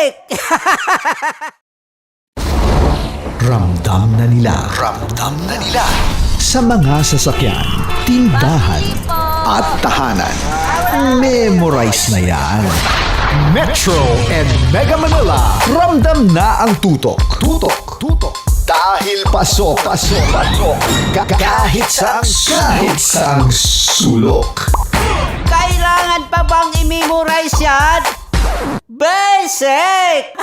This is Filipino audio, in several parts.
Basic! Ramdam na nila sa mga sasakyan, tindahan at tahanan. Memorize na yan. Metro and Mega Manila, ramdam na ang tutok. Dahil pasok. Kahit saang sulok. Kailangan pa bang i-memorize yan? Basic!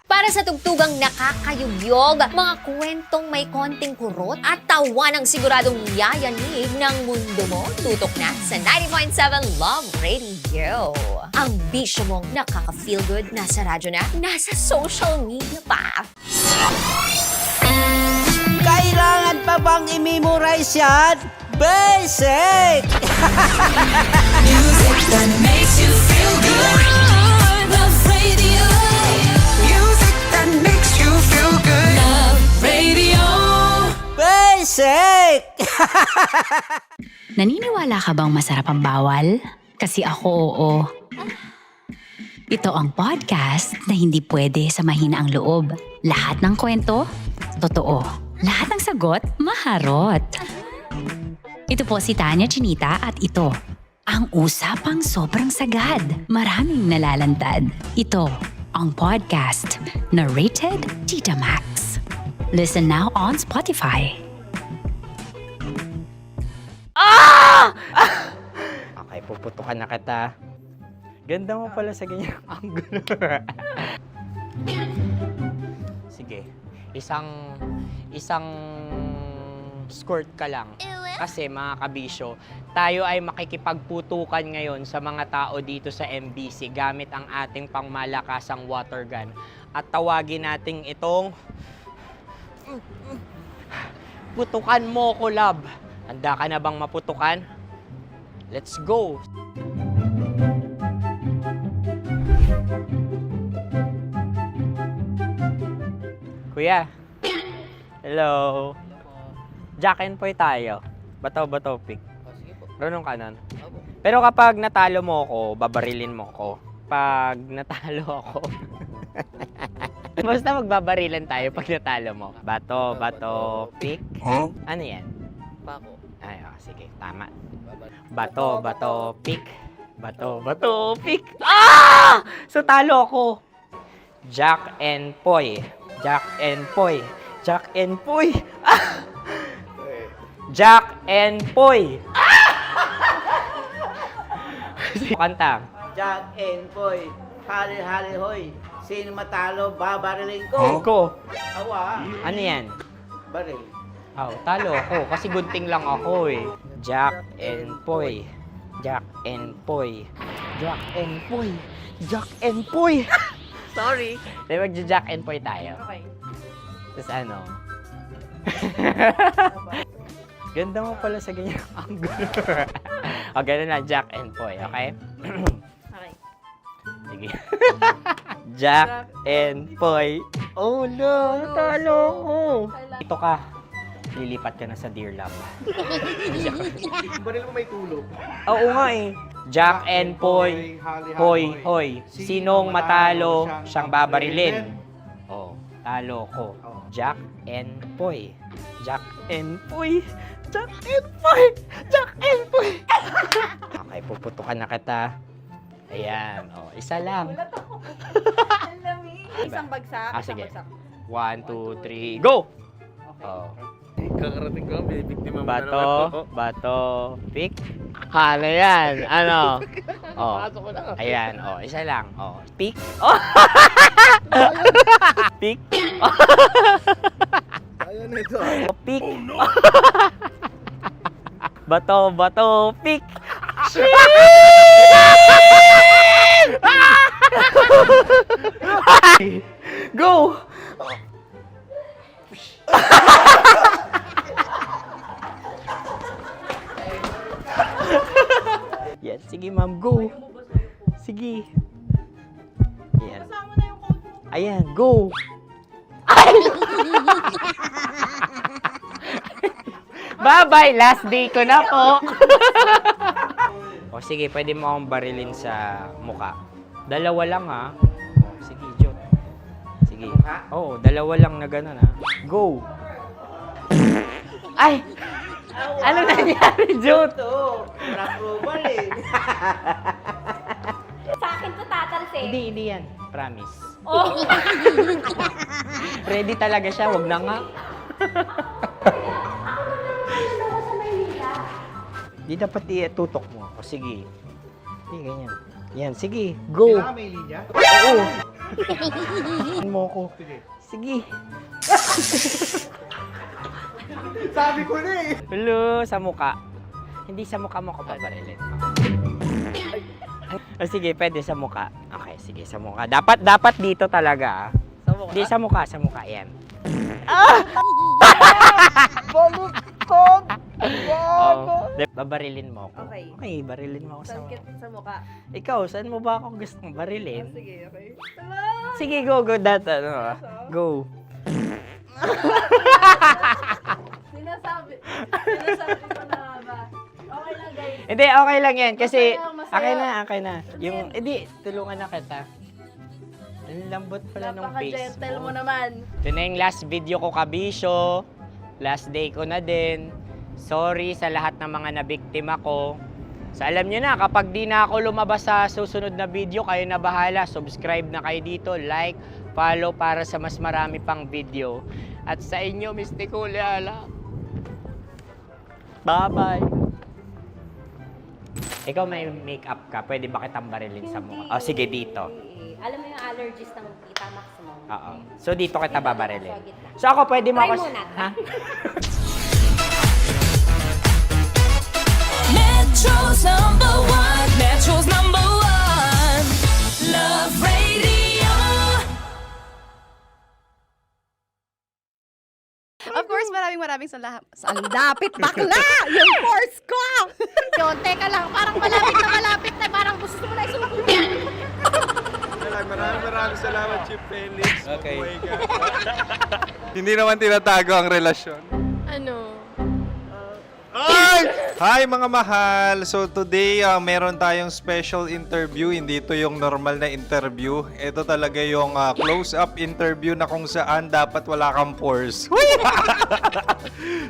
Para sa tugtugang nakakayugyog, mga kwentong may konting kurot at tawa ng siguradong yayanig ng mundo mo, tutok na sa 90.7 Love Radio. Ang bisyo mong nakaka-feel good, nasa radyo na, nasa social media pa. Kailangan pa bang i-memorize yan? Basic! Music that makes you feel good. Love Radio. Music that makes you feel good. Love Radio. Basic! Naniniwala ka bang masarap ang bawal? Kasi ako oo. Ito ang podcast na hindi pwede sa mahina ang loob. Lahat ng kwento, totoo. Lahat ng sagot, maharot. Ito po si Tanya Chinita at ito, ang usapang sobrang sagad. Maraming nalalantad. Ito, ang podcast na Rated Tita Max. Listen now on Spotify. Okay, puputukan na kita. Ganda mo pala sa ganyang angulo. Sige, isang skirt ka lang. Kasi mga kabisyo, tayo ay makikipagputukan ngayon sa mga tao dito sa MBC gamit ang ating pangmalakasang water gun. At tawagin natin itong putukan mo ko, love. Handa ka na bang maputukan? Let's go! Kuya. Hello. Jack and Poy tayo. Bato-bato pick. Runong kanan. Pero kapag natalo mo ako, babarilin mo ako. Pag natalo ako, basta magbabarilan tayo pag natalo mo. Bato, pick. Ano yan? Pako. Ay, sige, tama. Bato, pick. Bato, pick. Ah! So talo ako. Jack and Poy. Jack and Poy. Jack and Poy. Ah! Jack and Poy. Kanta. Jack and Poy, hali hoy. Sino matalo, babariling ko. Ko. Awa, Ano yan? baril. Oh, talo ako kasi gunting lang ako eh. Jack and Poy. Jack and Poy. Jack and Poy. Jack and Poy. Sorry. Di ba Jack and Poy tayo? Okay. Tapos ano? Ganda mo pala sa ganyang angulo. O, ganun lang, Jack and Poy, okay? Okay. Sige. Jack and Poy. Oh no, natalo ko. Ito ka. Lilipat ka na sa Dear Love. Baril mo may tulog. Oo nga eh. Jack and Poy. Hoy. Sinong matalo, siyang babarilin. Oh, talo ko. Jack and Poy. Jack and Poy. Jack and Poy. Jack and Poy. Okay, puputukan na kita. Ayan. Oh, isa lang. Isang bagsak. Ah, sige. 1, 2, 3, go! Oh. Kakarating ko, may biktima mo na naman to. Bato, pick. Ano yan? Ano? Oh. Pasok ko na. Ayan, oh, isa lang. Oh, pick. Oh. Pick. Ayun na ito. Oh, pick. Bato, pick. Go! Yan, sige ma'am, go. Sige. Yan. Ayan, go. Bye-bye, last day ko na po. O sige, pwede mo akong barilin sa muka. Dalawa lang ha. Oh, sige, Jot. Sige. Oo, dalawa lang na gano'n ha. Go! Ay! Ano nangyari, Jot? Ito, wala approval eh. Sa akin to tatalsin. Hindi yan. Promise. Oh. Ready talaga siya, wag na nga. Di dapat tutok mo. O sige. Hindi, ganyan. Yan, sige. Go. Kailangan may linya? Oo. mo ko. Sige. Sabi ko na eh. Hello, sa muka. Hindi sa muka mo ko babarilin. O sige, pwede sa muka. Okay, sige, sa muka. Dapat dito talaga. Sa mukha? Hindi, sa muka, yan. Baluktot! Oh, babarilin mo ako. Okay. Okay, barilin mo ako sa Sa mukha? Ikaw, saan mo ba ako gustong barilin? Sige, okay. Sige, go. Go. Sinasabi ko na ba? Okay lang guys. Hindi, okay lang yan. Kasi, Masaya. okay na. Yung, hindi, tulungan na kita. Ang lambot pala ng face Napaka-gentle mo. mo naman. Ito na yung last video ko, kabisyo. Last day ko na din. Sorry sa lahat ng mga nabiktima ko. So alam nyo na, kapag di na ako lumabas sa susunod na video, kayo na bahala. Subscribe na kayo dito, like, follow para sa mas marami pang video. At sa inyo, Mistiko Leala. Bye-bye. Ikaw may makeup ka, pwede ba kitang barilin sa mukha? Oh, sige, dito. Alam mo yung allergies ng tita Max mo? Oo. So dito kita Dito babarilin. sa gitna. So ako pwede mo Try ako... muna. Ha? Metro's #1, Metro's #1, Love Radio. Of course, maraming salamat. Ang lapit bakla! Yung course ko! Yun, teka lang. Parang malapit na. Parang gusto mo na isumpong. Maraming salamat, Chief Felix. Okay. Oh my God. Hindi naman tinatago ang relasyon. Ano? Ay! Hi mga mahal! So today, meron tayong special interview. Hindi ito yung normal na interview. Ito talaga yung close-up interview na kung saan dapat wala kang pores.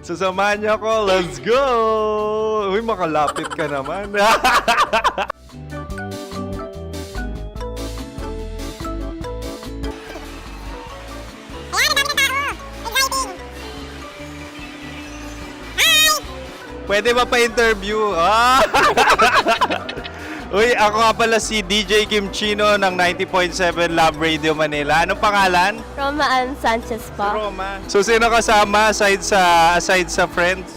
So samahan niyo ako. Let's go! Uy, makalapit ka naman. Pwede ba pa-interview? Ah! Uy, ako nga pala si DJ Kim Chino ng 90.7 Love Radio Manila. Anong pangalan? Roma Ann Sanchez po. Roma. So, sino kasama aside sa friends?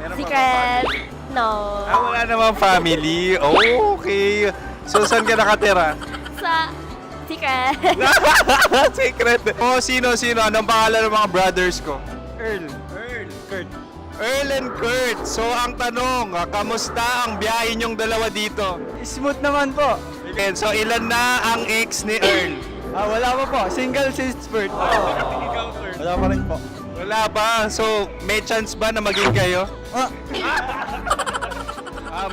Meron ba Secret. family? No. Wala namang family. Oh, okay. So, saan ka nakatira? Sa Secret. Secret. Oh, sino? Anong pangalan ng mga brothers ko? Kurt. Earl and Kurt. So, ang tanong, kamusta ang biyahe niyong dalawa dito? Smooth naman po. Okay, so, ilan na ang ex ni Earl? Wala pa po. Single since birth. Wala pa rin po. Wala pa. So, may chance ba na maging kayo?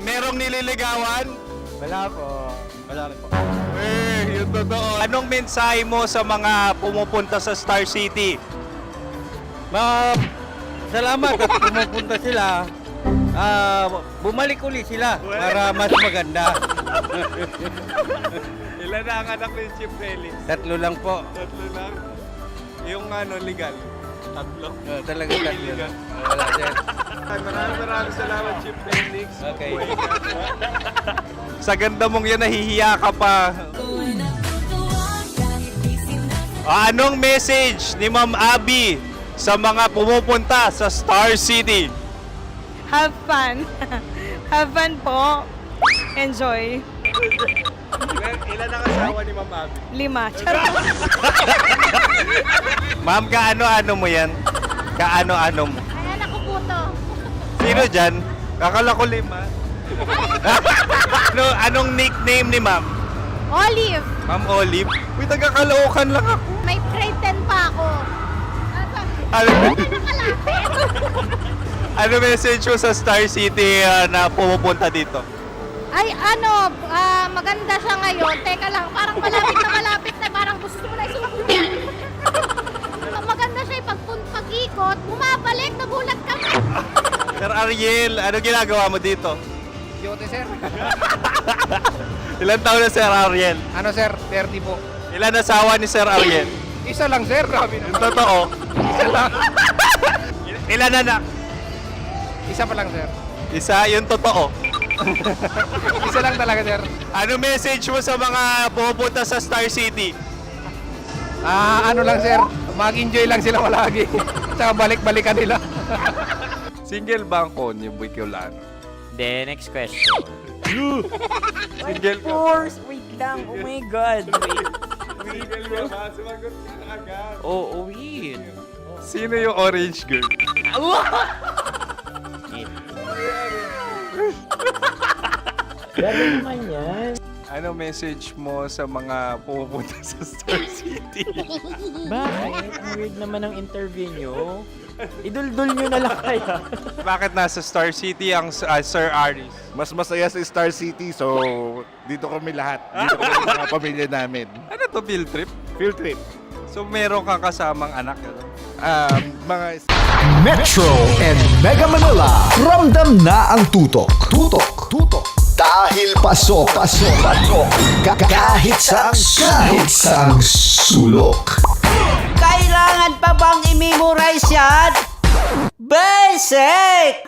Merong nililigawan? Wala po. Wala rin po. Yung totoo. Anong mensahe mo sa mga pumupunta sa Star City? Salamat at pumupunta sila. Bumalik uli sila para mas maganda. Ilan na ang anak ni Chief Felix? 3 lang po. 3 lang. Yung legal? 3. Talaga 3 lang. Wala din. Maraming salamat, Chief Felix. Okay. Sa ganda mong yan, nahihiya ka pa. Anong message ni Ma'am Abby sa mga pumupunta sa Star City? Have fun. Have fun po. Enjoy. Ilan ang asawa ni Ma'am Abby? 5. Charot. Ma'am, kaano-ano mo yan? Kaano-ano mo? Ayan ako po to. Sino dyan? Kakala ko 5. Anong nickname ni Ma'am? Olive. Ma'am Olive? Uy, taga-Caloocan lang ako. May grade 10 pa ako. Ano message mo sa Star City na pumupunta dito? Ay, maganda siya ngayon. Teka lang, parang malapit na, parang gusto mo na isuot. Maganda siya, pag-ikot, bumabalik, nagulat ka. Sir Ariel, ano ginagawa mo dito? Yote, sir. Ilan taon na Sir Ariel? Ano, sir? 30 po. Ilan asawa ni Sir Ariel? Isa lang, sir. Grabe Yung totoo. Isa lang. Ilan anak? Isa pa lang, sir. Isa, yung totoo. Isa lang talaga, sir. Ano message mo sa mga pupunta sa Star City? Ano lang, sir. Mag-enjoy lang sila palagi. Tsaka balik-balikan nila. Single ba ang Connie Bicolano? Then, next question. Single ka? course! Wait lang. Oh my God. Wait. Single ka ba? Sumagot ka na agad. Oh, wait. Sino yung orange girl? Gano'n naman yan. Ano message mo sa mga pupunta sa Star City? Bakit? Ang weird naman ang interview nyo. Idul-dul nyo na lang kaya. Bakit nasa Star City ang Sir Aris? Mas masaya sa Star City, so dito kami lahat. Dito kami mga pamilya namin. Ano to, field trip? Field trip. So meron kang kasamang anak? Ano? Mga Metro and Mega Manila, ramdam na ang tutok. Tutok. Dahil pasok. Kahit saang sulok. Kailangan pa bang i-memorize yan? Basic!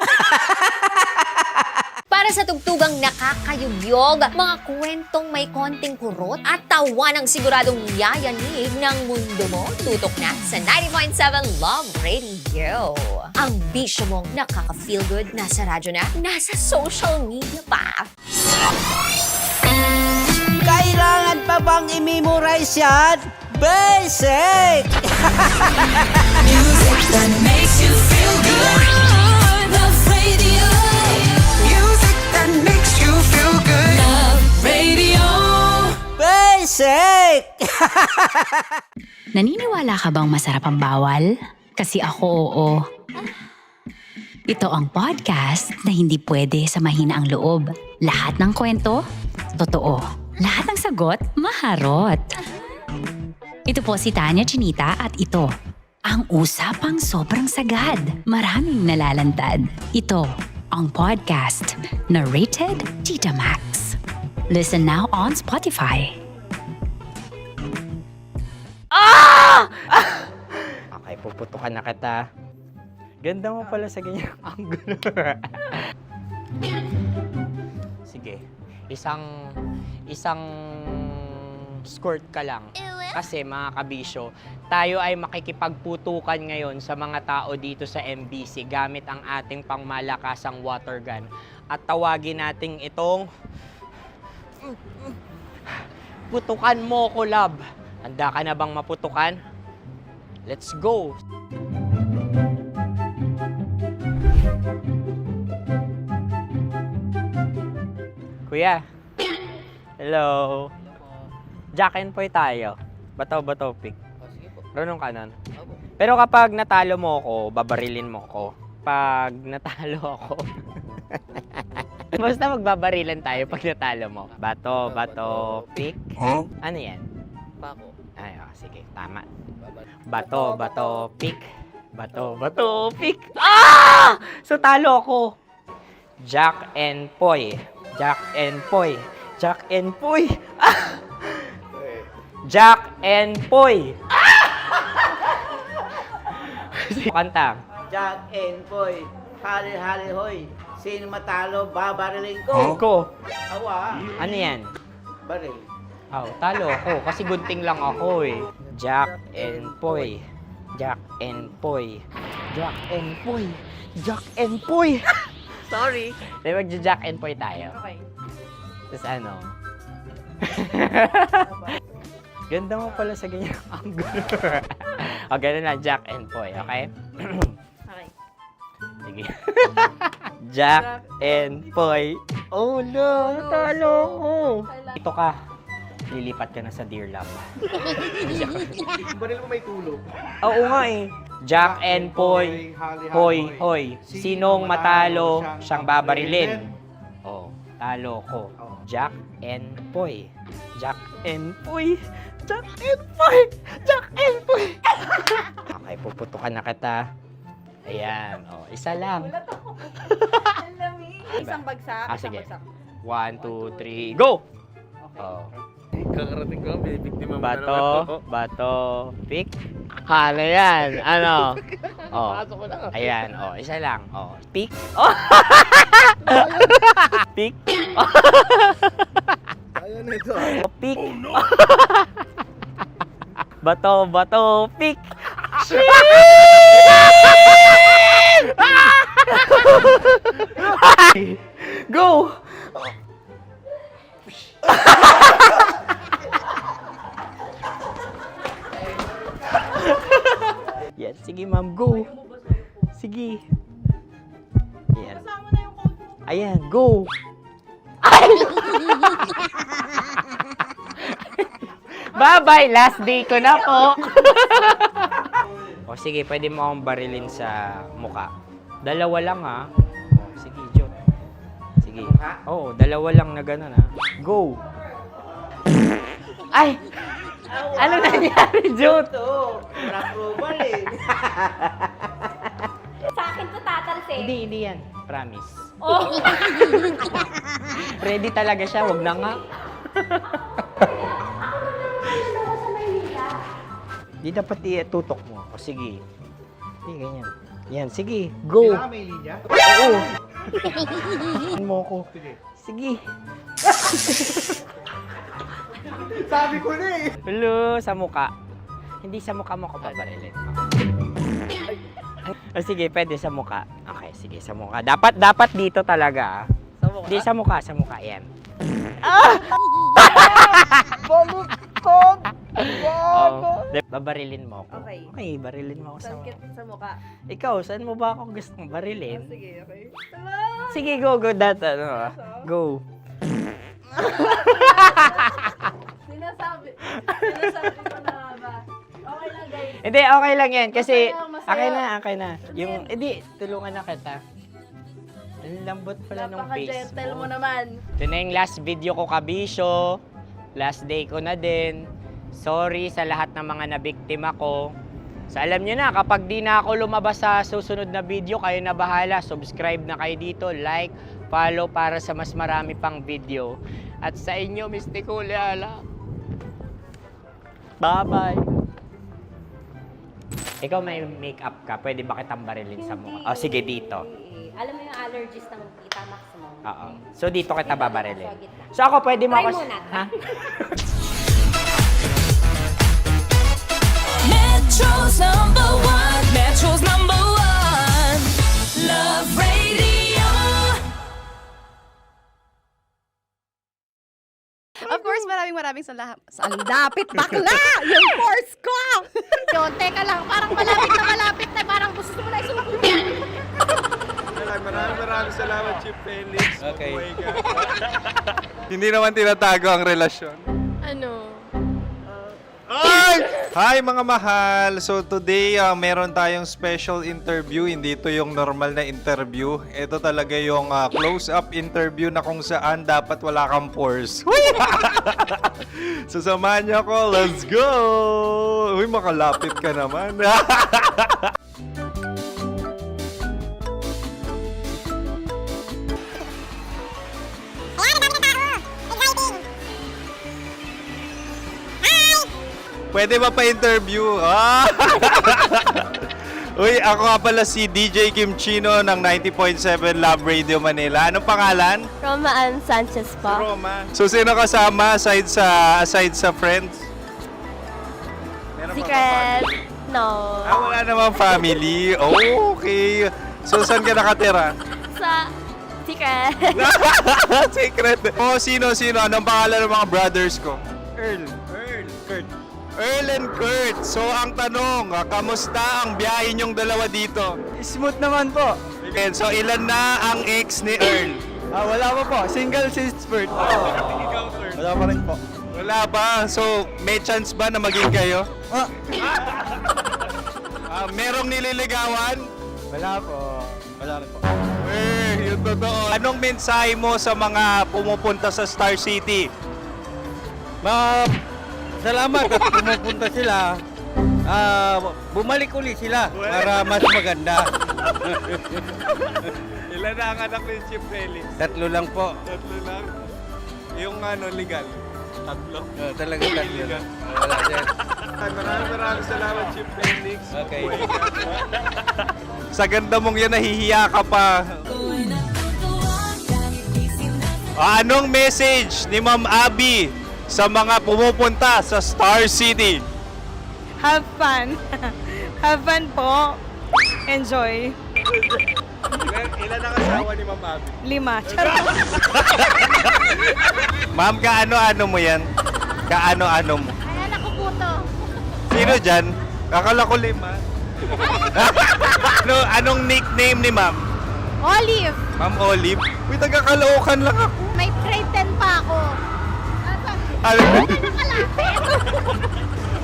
Para sa tugtugang nakakayugyog, mga kwentong may konting kurot at tawa ng siguradong yayanig ng mundo mo, tutok na sa 90.7 Love Radio. Ang bisyo mong nakaka-feel good, nasa radyo na, nasa social media pa. Kailangan pa bang i-memorize yan? Basic! Music that makes you feel good. Love Radio. Music that makes you feel good. Love Radio. Basic! Naniniwala ka bang masarap ang bawal? Kasi ako oo. Ito ang podcast na hindi pwede sa mahina ang loob. Lahat ng kwento, totoo. Lahat ng sagot, maharot. Ito po si Tanya Chinita at ito, ang usapang sobrang sagad. Maraming nalalantad. Ito, ang podcast na Rated Tita Max. Listen now on Spotify. Okay, puputukan na kita. Ganda mo pala sa ganyang angulo. Sige. Isang skirt ka lang. Kasi mga kabisyo, tayo ay makikipagputukan ngayon sa mga tao dito sa MBC gamit ang ating pangmalakasang water gun. At tawagin natin itong putukan mo ko, love. Handa ka na bang maputukan? Let's go! Kuya. Hello. Jack and Poy tayo. Bato-bato pick. Runong kanan. Pero kapag natalo mo ako, babarilin mo ako. Pag natalo ako, basta magbabarilan tayo pag natalo mo. Bato, pick. Ano yan? Pako. Ay, sige, tama. Bato, pick. Bato, pick. Ah! So talo ako. Jack and Poy. Jack and Poy. Jack and Poy. Ah! Jack and Poy. Kanta. Jack and Poy, hali-hali hoy. Sino matalo, babariling ko. Ko. Awa, Ano yan? baril. Oh, talo ako kasi gunting lang ako eh. Jack and Poy. Jack and Poy. Jack and Poy. Jack and Poy. Sorry. Di ba Jack and Poy tayo? Okay. Tapos ano? Ganda mo pala sa ganyang angulo. O, ganun lang, Jack and Poy, okay? Okay. Sige. Jack and Poy. Oh no, natalo ko. Ito ka. Lilipat ka na sa Dear Love. Baril mo may tulog. Oo nga eh. Jack and Poy. Hoy. Sinong matalo, siyang babarilin. Oh, talo ko. Jack and Poy. Jack and Poy. Jack and Poy. Jack and Poy. Okay, puputukan na kita. Ayan. Oh, isa lang. Isang bagsak. Ah, sige. 1, 2, 3, go! Oh. Kakarating ko, may biktima mo na naman Bato, bato, pick. Ano yan? Ano? Oh. Ayan, oh, isa lang. Oh, pick. Oh. Pick. Ayaw na ito. Oh, pick. Bato, bato, pick. Go! Yan, sige ma'am, go. Sige. Ayan. Ayan, go. Ay! Bye-bye, last day ko na po. O sige, pwede mo akong barilin sa muka. Dalawa lang ha. O, sige, Jot. Sige. Oo, dalawa lang na gano'n ha. Go. Ay! Ano nangyari, Jot? Approval eh. Sa akin to tatalsik. Hindi yan. Promise. Oh. Ready talaga siya, wag na nga. Di dapat tutok mo. O sige. Hindi, ganyan. Yan, sige. Go. Kailangan may linya? Oo. Mo ko. Sige. Sabi ko na eh. Hello, sa muka. Hindi sa muka mo ko babarilin. O sige, pwede sa muka. Okay, sige, sa muka. Dapat dito talaga. Sa mukha? Hindi, sa muka, yan. Baluktot! Oh, babarilin mo ako. Okay. Okay, barilin mo ako sa Sakit sa mukha. Ikaw, saan mo ba ako gustong barilin? Sige, okay. Sige, go, go. Sinasabi ko na ba? Okay lang, guys. Hindi, okay lang yan. Kasi, Masaya. okay na. Yung, hindi, tulungan na kita. Ang lambot pala nung face Napaka-gentle mo. mo naman. Ito na yung last video ko, kabisyo. Last day ko na din. Sorry sa lahat ng mga nabiktima ko. So, alam nyo na, kapag di na ako lumabas sa susunod na video, kayo na bahala. Subscribe na kayo dito, like, follow para sa mas marami pang video. At sa inyo, Mistiko Leala. Bye-bye. Ikaw may makeup ka, pwede ba kitang barilin sa mukha? O, sige, dito. Alam mo yung allergies ng Tita Max mo? Oo. So, dito kita babarilin. So, ako, pwede mo Try ako... muna. Ha? Metro's number one. Metro's number one. Love Radio. Of course, maraming salamat. Ang lapit, bakla! Yung course ko! Yun, teka lang, parang malapit na, parang gusto mo na isulat. Maraming salamat, Chief Felix. Okay. Oh my God. Hindi naman tinatago ang relasyon. Ano? Ay! Hi mga mahal! So today, meron tayong special interview. Hindi ito yung normal na interview. Ito talaga yung close-up interview na kung saan dapat wala kang pores. So samahan niyo ako. Let's go! Uy, makalapit ka naman. Pwede ba pa-interview? Ah! Uy, ako nga pala si DJ Kim Chino ng 90.7 Love Radio Manila. Anong pangalan? Roma Ann Sanchez po. Roma. So, sino kasama aside sa friends? Meron pa ba family? No. Wala namang family. Oh, okay. So, saan ka nakatira? Sa secret. Secret. Oh, sino? Anong pangalan ng mga brothers ko? Kurt. Earl and Kurt. So, ang tanong, kamusta ang biyahe niyong dalawa dito? Smooth naman po. Okay, so, ilan na ang ex ni Earl? Wala pa po. Single since birth. Wala pa rin po. Wala pa. So, may chance ba na maging kayo? Merong nililigawan? Wala po. Wala rin po. Earl. Yung totoo. Anong mensahe mo sa mga pumupunta sa Star City? Salamat at pumupunta sila. Bumalik uli sila para mas maganda. Ilan na ang anak ni Chief Felix? 3 lang po. 3 lang? Yung legal? 3? Talaga 3 lang. Wala dyan. Maraming salamat, Chief Felix. Okay. Sa ganda mong yan, nahihiya ka pa. Anong message ni Ma'am Abby sa mga pumupunta sa Star City? Have fun. Have fun po. Enjoy. Ilan ang asawa ni Ma'am Abby? 5. Charot. Ma'am, kaano-ano mo yan? Kaano-ano mo? Ay, anak ko po to. Sino dyan? Akala ko 5. Anong nickname ni Ma'am? Olive. Ma'am Olive? Uy, taga-Caloocan lang ako. May grade 10 pa ako. Ano, Nakalapit.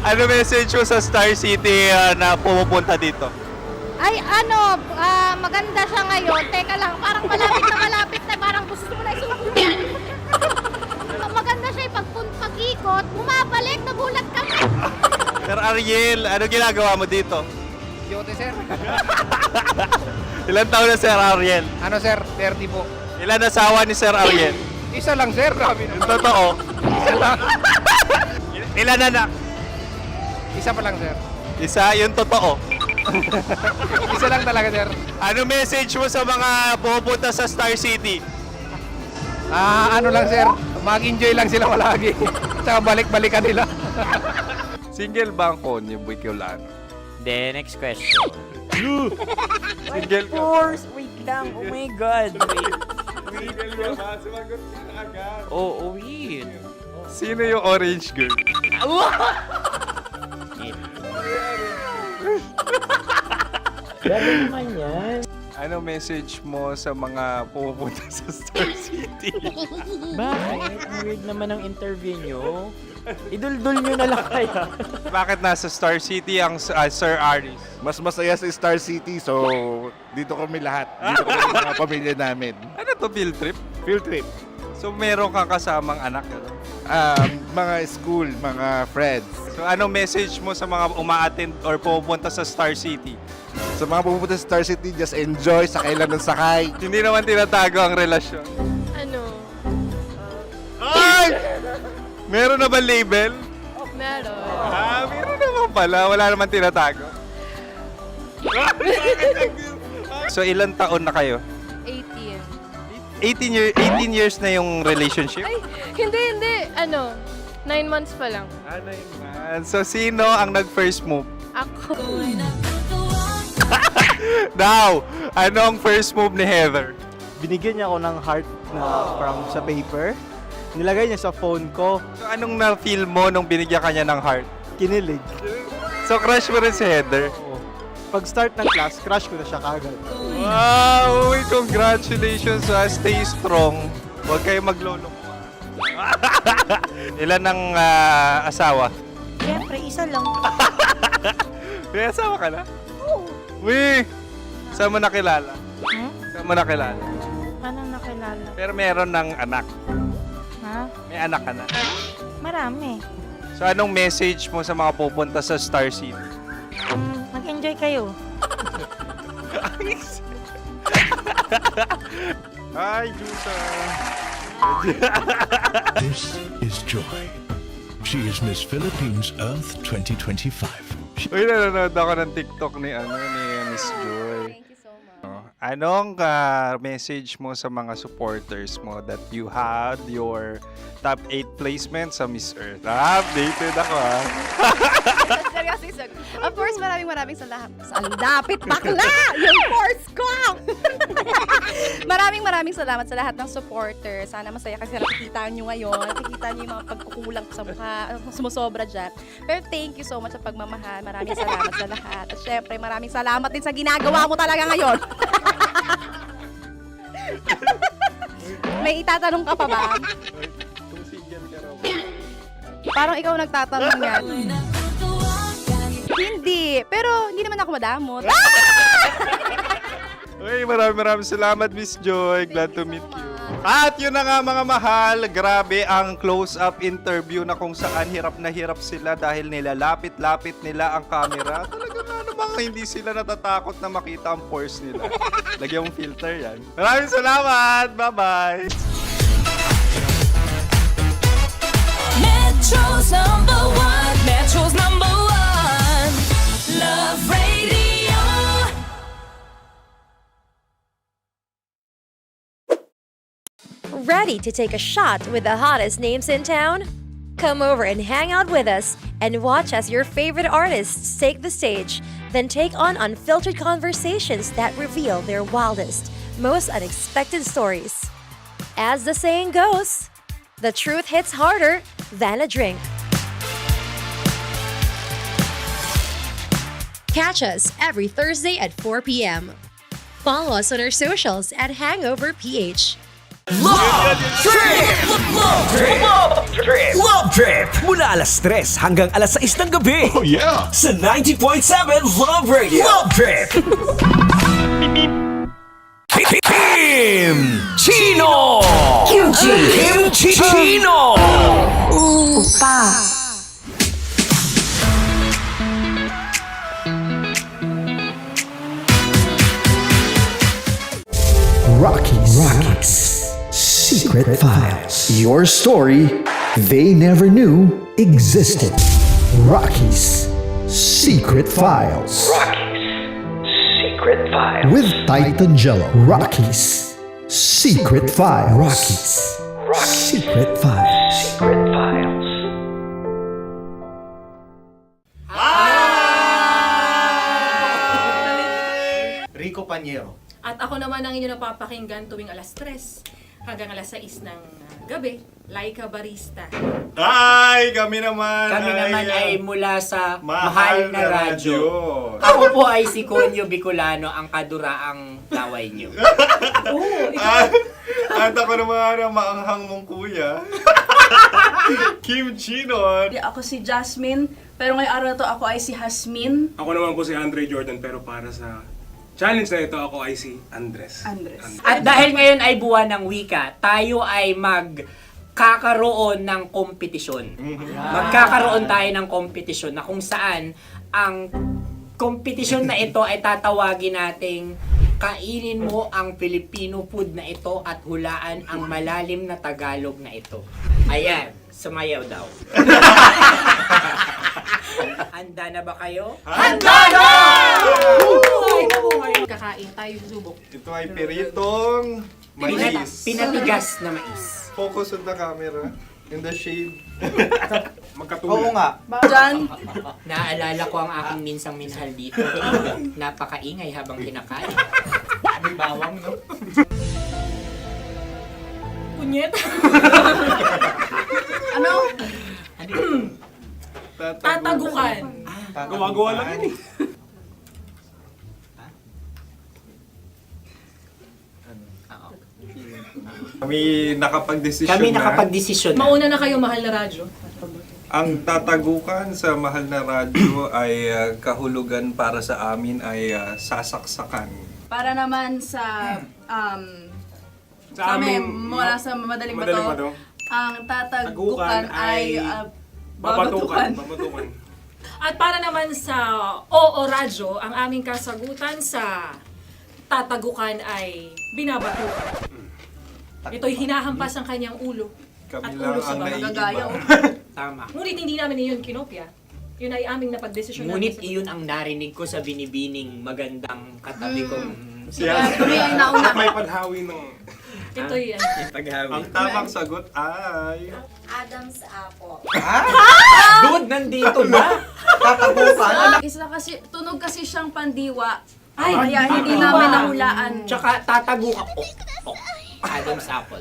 ano message mo sa Star City na pumupunta dito? Ay, maganda siya ngayon. Teka lang, parang malapit na, parang gusto mo na isusunod. Maganda siya pag-ikot, bumabalik, nagulat kami. Sir Ariel, ano ginagawa mo dito? Yote, sir. Ilan taon na Sir Ariel? Ano, sir? 30 po. Ilan asawa ni Sir Ariel? Isa lang, sir. Grabe Yung totoo. Isa lang. Ilan anak? Isa pa lang, sir. Isa, yung totoo. Isa lang talaga, sir. Ano message mo sa mga pumupunta sa Star City? Ano lang, sir. Mag-enjoy lang sila palagi. Tsaka balik-balikan nila. Single ba ang Konyo Bicolano? Then, next question. Single ka? Wait lang. Oh my God. Single ka ba? Sumagot ka na agad. Oh, wait. Sino yung orange girl? Galing naman yan. Ano message mo sa mga pumupunta sa Star City? Bakit? Ang weird naman ang interview nyo. Iduldul nyo na lang kaya. Bakit nasa Star City ang Sir Aris? Mas masaya sa Star City, so dito kami lahat. Dito kami mga pamilya namin. Ano to, field trip? Field trip. So meron kang kasamang anak? Ano? Mga school, mga friends. So ano message mo sa mga uma-attend or pupunta sa Star City? Sa mga pupunta sa Star City, just enjoy, sakay lang ng sakay. Hindi naman tinatago ang relasyon. Ano? Ay! Meron na ba label? Meron. Meron naman pala. Wala naman tinatago. So ilan taon na kayo? 18. 18 years na yung relationship? Ay, hindi. 9 months pa lang. Ano yun? So sino ang nag-first move? Ako. Now, anong first move ni Heather? Binigyan niya ako ng heart na from sa paper. Nilagay niya sa phone ko. So anong na-feel mo nung binigyan ka niya ng heart? Kinilig. So crush mo rin si Heather? Pag start ng class, crush ko na siya kagad. Wow! Uy, congratulations! Stay strong. Huwag kayo magloloko. Ilan ang asawa? Siyempre, isa lang. May asawa ka na? Oo. Uy! Saan mo nakilala? Saan mo nakilala? Anong nakilala? Pero meron ng anak. Ha? May anak ka na. Marami. So anong message mo sa mga pupunta sa Star City? Mag-enjoy kayo. Hi, Jusa! This is Joy. She is Miss Philippines Earth 2025. Uy, nanonood ako ng TikTok ni Miss Joy. Thank you so much. Anong message mo sa mga supporters mo that you had your top 8 placement sa Miss Earth? Updated ako Seryously, of course, maraming salamat. Ang dapit bakla! Yung course ko! maraming salamat sa lahat ng supporters. Sana masaya kasi nakikita nyo ngayon. Nakikita nyo yung mga pagkukulang ko sa mukha, sumusobra dyan. Pero thank you so much sa pagmamahal. Maraming salamat sa lahat. At syempre, maraming salamat din sa ginagawa mo talaga ngayon. May itatanong ka pa ba? Parang ikaw nagtatanong yan. Hindi. Pero hindi naman ako madamot. Uy, maraming salamat, Miss Joy. Glad to meet you. At yun na nga mga mahal, grabe ang close-up interview na kung saan hirap na hirap sila dahil nilalapit-lapit nila ang camera. Talaga nga namang hindi sila natatakot na makita ang pores nila. Lagyan mong filter yan. Maraming salamat! Bye-bye! Metro's number one. Metro's number one. Love Radio. Ready to take a shot with the hottest names in town? Come over and hang out with us and watch as your favorite artists take the stage, then take on unfiltered conversations that reveal their wildest, most unexpected stories. As the saying goes, the truth hits harder than a drink. Catch us every Thursday at 4 p.m. Follow us on our socials at Hangover PH. Love Trip! Love Trip! Love Trip! Love Trip! Mula alas 3 hanggang alas 6 ng gabi. Oh yeah! Sa 90.7 Love Radio. Love Trip! Kim Chino! Kim Chino! Opa! Rockies. Secret Files. Your story they never knew existed. Rockies Secret Files. Secret Files. With Titan Jello. Rockies Secret Files. Rockies Secret Files. Secret Files. Rico Panyero. At ako naman ang inyo napapakinggan tuwing alas 3 hanggang alas 6 ng gabi, Laika Barista. Hi! Kami naman ay mula sa Mahal na Radyo. Ako po ay si Conyo Bicolano, ang kaduraang laway niyo. At ako naman ang maanghang mong kuya. Kim Chino. Ako si Jasmine, pero ngayong araw na to ako ay si Hasmin. Ako naman po si Andre Jordan, pero para sa challenge na ito, ako ay si Andres. At dahil ngayon ay buwan ng wika, tayo ay magkakaroon ng kompetisyon. Magkakaroon tayo ng kompetisyon na kung saan ang kompetisyon na ito ay tatawagin nating kainin mo ang Filipino food na ito at hulaan ang malalim na Tagalog na ito. Ayan, sumayaw daw. Handa na ba kayo? Handa na! Kakain tayo, subok. Ito ay piritong mais. Pinatigas na mais. Focus on the camera. In the shade. Magkatulad. Oo nga. Diyan, Naalala ko ang aking minsang minahal dito. Napakaingay habang kinakain. May bawang, no? Kunyet. ano? Tatagukan. Gawa-gawa lang yun eh. Kami nakapag-desisyon na. Mauna na kayo, Mahal na Radyo. Ang tatagukan sa Mahal na Radyo ay kahulugan para sa amin ay sasaksakan. Para naman sa amin, mula sa madaling bato, ang tatagukan ay babatukan. At para naman sa Oo Radyo, ang aming kasagutan sa tatagukan ay binabatukan. Ito'y hinahampas ang kanyang ulo. Kami At lang ulo sa ang gagayaw. Tama. Ngunit hindi namin iyon kinopya. Yun ay aming napagdesisyon Ngunit namin. iyon ang narinig ko sa binibining magandang katabi kong May paghawi ng... Ito'y Ang tamang sagot ay... Adam's apple. Dude, nandito ba? Tatagukan. Isa kasi, tunog kasi siyang pandiwa. Kaya hindi namin nahulaan. Tsaka tatagukan. Adam's apple.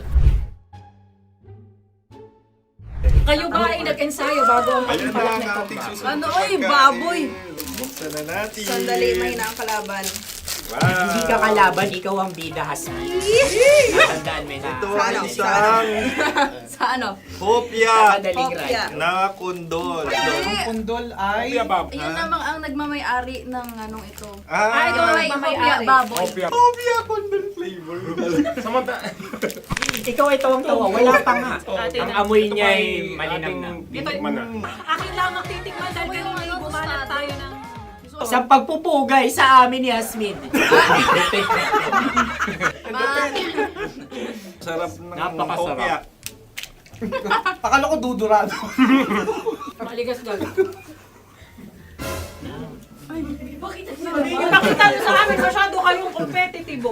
Kayo ba ay nag-ensayo bago ang Ayun pagpapalat na ang nito? ating susunod Ano, na oy, pagkain. baboy! Buksan na natin. Sandali, may na ang kalaban. Hindi ka kalaban, ikaw ang bida, Hasmin. Natandaan mo na. Ito ang isang Sa ano? hopya Madaling Hopya. right. na kundol. Hindi. Pundol ay... Yun namang ang nagmamayari ng anong ito. Ah, Ito ay hopya baboy. hopya kundol flavor. Ikaw ay tawang-tawa, wala pa nga. Ang amoy niya ay malinam na. Akin lang ang titikman dahil kayo may bumanat tayo ng... Sa pagpupugay sa amin ni Hasmin. Sarap ng Napakasarap. hopya. Akala ko dudurado. Maligas gal. Ipakita nyo sa amin, masyado kayong competitive.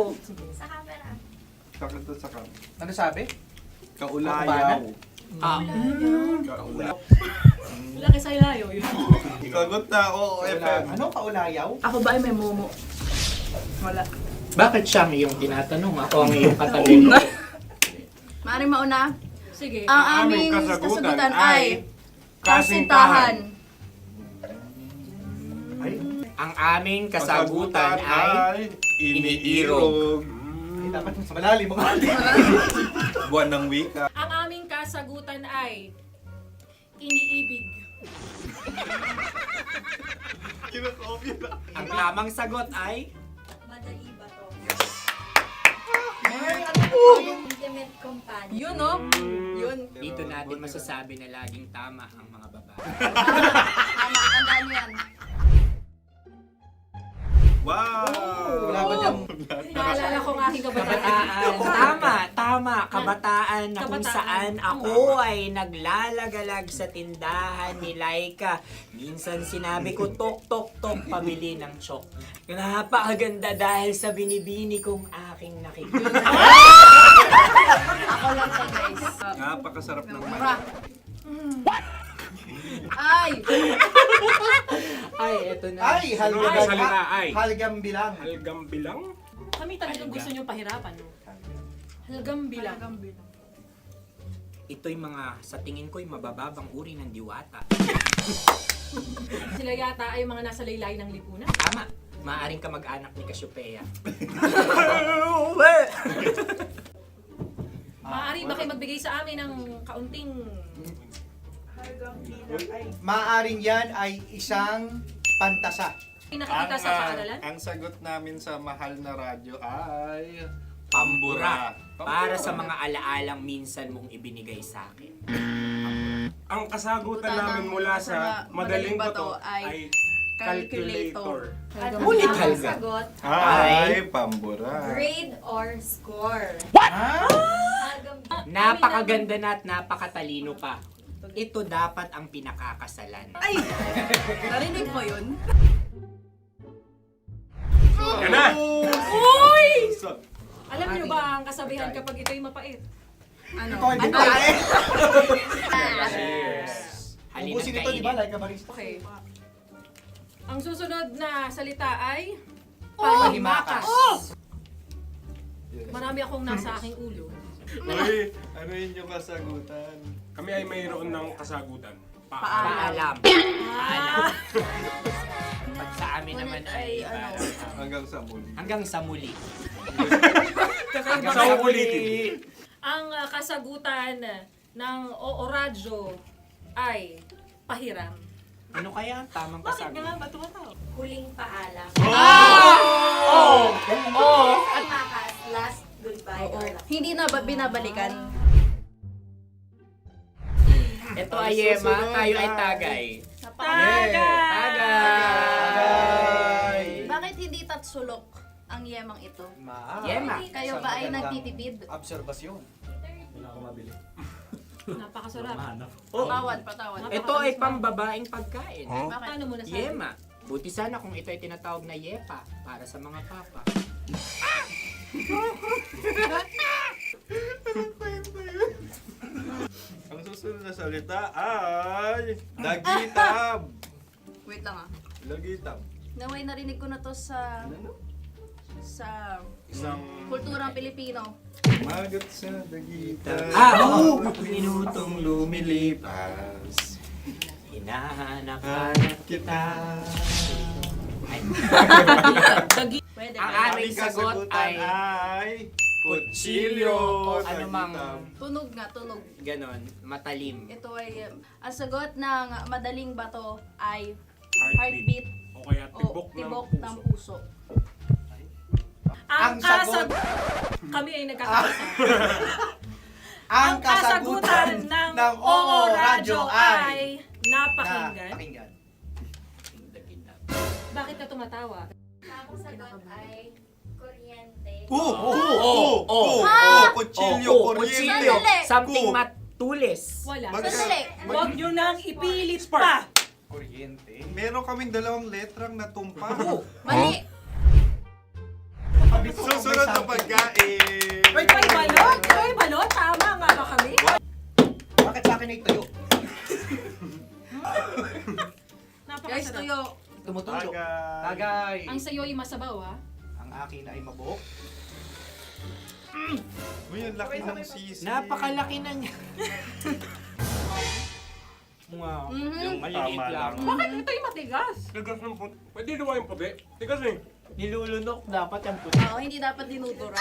Sakit to sa kam. Ano sabi? Kaulayaw. Laki sa ilayo yun. Sagot na, oo, FM. Ano? Kaulayaw? Ako ba ay may momo? Wala. Bakit siya ang iyong tinatanong? Ako ang iyong katabi. Maaaring mauna? Sige. Ang Ang aming aming kasagutan kasagutan ay ay kasintahan. Ang aming kasagutan ay iniirog. Dapat mas malalim mga Buwan ng wika. Ang aming kasagutan ay iniibig. Ang tamang sagot ay Madali ba to? Intimate companion. Yun, no? Yun. dito natin masasabi na laging tama ang mga babae. Tama, tandaan nyo yan. Wow! Wala ba dyan? Naalala ko ang aking kabataan. Kabataan. Tama. Kabataan na kung Kabataan. saan ako ay naglalagalag sa tindahan ni Laika. Minsan sinabi ko, tok, tok, tok, pamili ng chok. Napakaganda dahil sa binibini kong aking nakikita. Ako lang to, guys. Napakasarap ng Mura. Ay! Ay, eto na. Ay, Ay, salita ay. halgam bilang. Halgam bilang? Kami talagang gusto nyo pahirapan, no? Halgam bilang. Ito'y mga, sa tingin ko'y mabababang uri ng diwata. Sila yata ay mga nasa laylay ng lipunan. Tama. Maaring ka mag-anak ni Cassiopeia. Maaari ba kayo magbigay sa amin ng kaunting... Maaring yan ay isang pantasa. Nakikita sa paaralan? Ang sagot namin sa mahal na radyo ay... Pambura. Para sa mga alaalang minsan mong ibinigay sa akin. Ang kasagutan namin mula sa madaling bato ay calculator. Ulit, Halga. Sagot, Ay, pambura. grade or score? Napakaganda na at napakatalino pa. Ito dapat ang pinakakasalan. Ay! Narinig mo yun? Yan na! Uy! Alam niyo ba ang kasabihan kapag ito'y mapait? Ano? Ano? Cheers! Ubusin ito, di ba? Like a barista. Okay. Ang susunod na salita ay... Panghimakas. Marami akong nasa aking ulo. Uy, ano yun yung kasagutan? Kami ay mayroon ng kasagutan. Paalam. Ah! Pag sa amin naman ay Hanggang sa muli. hanggang sa muli. Kakaiba Sa kayo. ulitin. Ang kasagutan ng o-radyo ay pahiram. Ano kaya ang tamang kasagutan? Ba't tumatawa? Huling paalam. Oh! At makas, last goodbye or last. Hindi na ba binabalikan? Ito ay Yema, tayo ay Tagay. Tagay! Bakit hindi tatsulok ang yemang ito? Yema. Kayo ba ay nagtitipid? Obserbasyon. Napakasarap. Patawad, patawad. Ito ay pambabaeng pagkain. Bakit? Paano mo nasabi? Yema. Buti sana kung ito ay tinatawag na Yepa para sa mga papa. Ang susunod na salita ay... Dagitab! Wait lang ah. Dagitab. Naway narinig ko na to sa Isang... kulturang Pilipino. Magat sa dagitab. Oo! Minutong lumilipas. Hinahanap-hanap kita. Ay. Pwede. Ang kasagutan ay kutsilyo o anumang Tunog nga, tunog. ganon, matalim. Ito ay, ang sagot ng madaling bato ay heartbeat O kaya o tibok ng puso. Ang sagot, Kami ay nagkakaisa. ang kasagutan ng Oo Radyo ay napakinggan. napakinggan. Bakit ka tumatawa? Ang sagot ay kuryente. Kutsilyo, kuryente. Something matulis. Wala. Sandali. Huwag nyo nang ipilit pa. Kuryente. Meron kaming dalawang letrang natumpa. Mali. Susunod na pagkain. Wait, may balot? May balot? Tama nga ba kami? Bakit sa akin ay tuyo? Guys, tuyo. Tumutulo. Tagay. Tagay. Ang sayo ay masabaw, ha? Ang akin ay mabuhok. Uy, ang laki ng sisi. Napakalaki na niya. Wow. Yung maliliit lang. Bakit ito'y matigas? Tigas ng puti. Pwede luwa yung puti. Tigas eh. Nilulunok dapat yung puti. Oo, hindi dapat dinudura.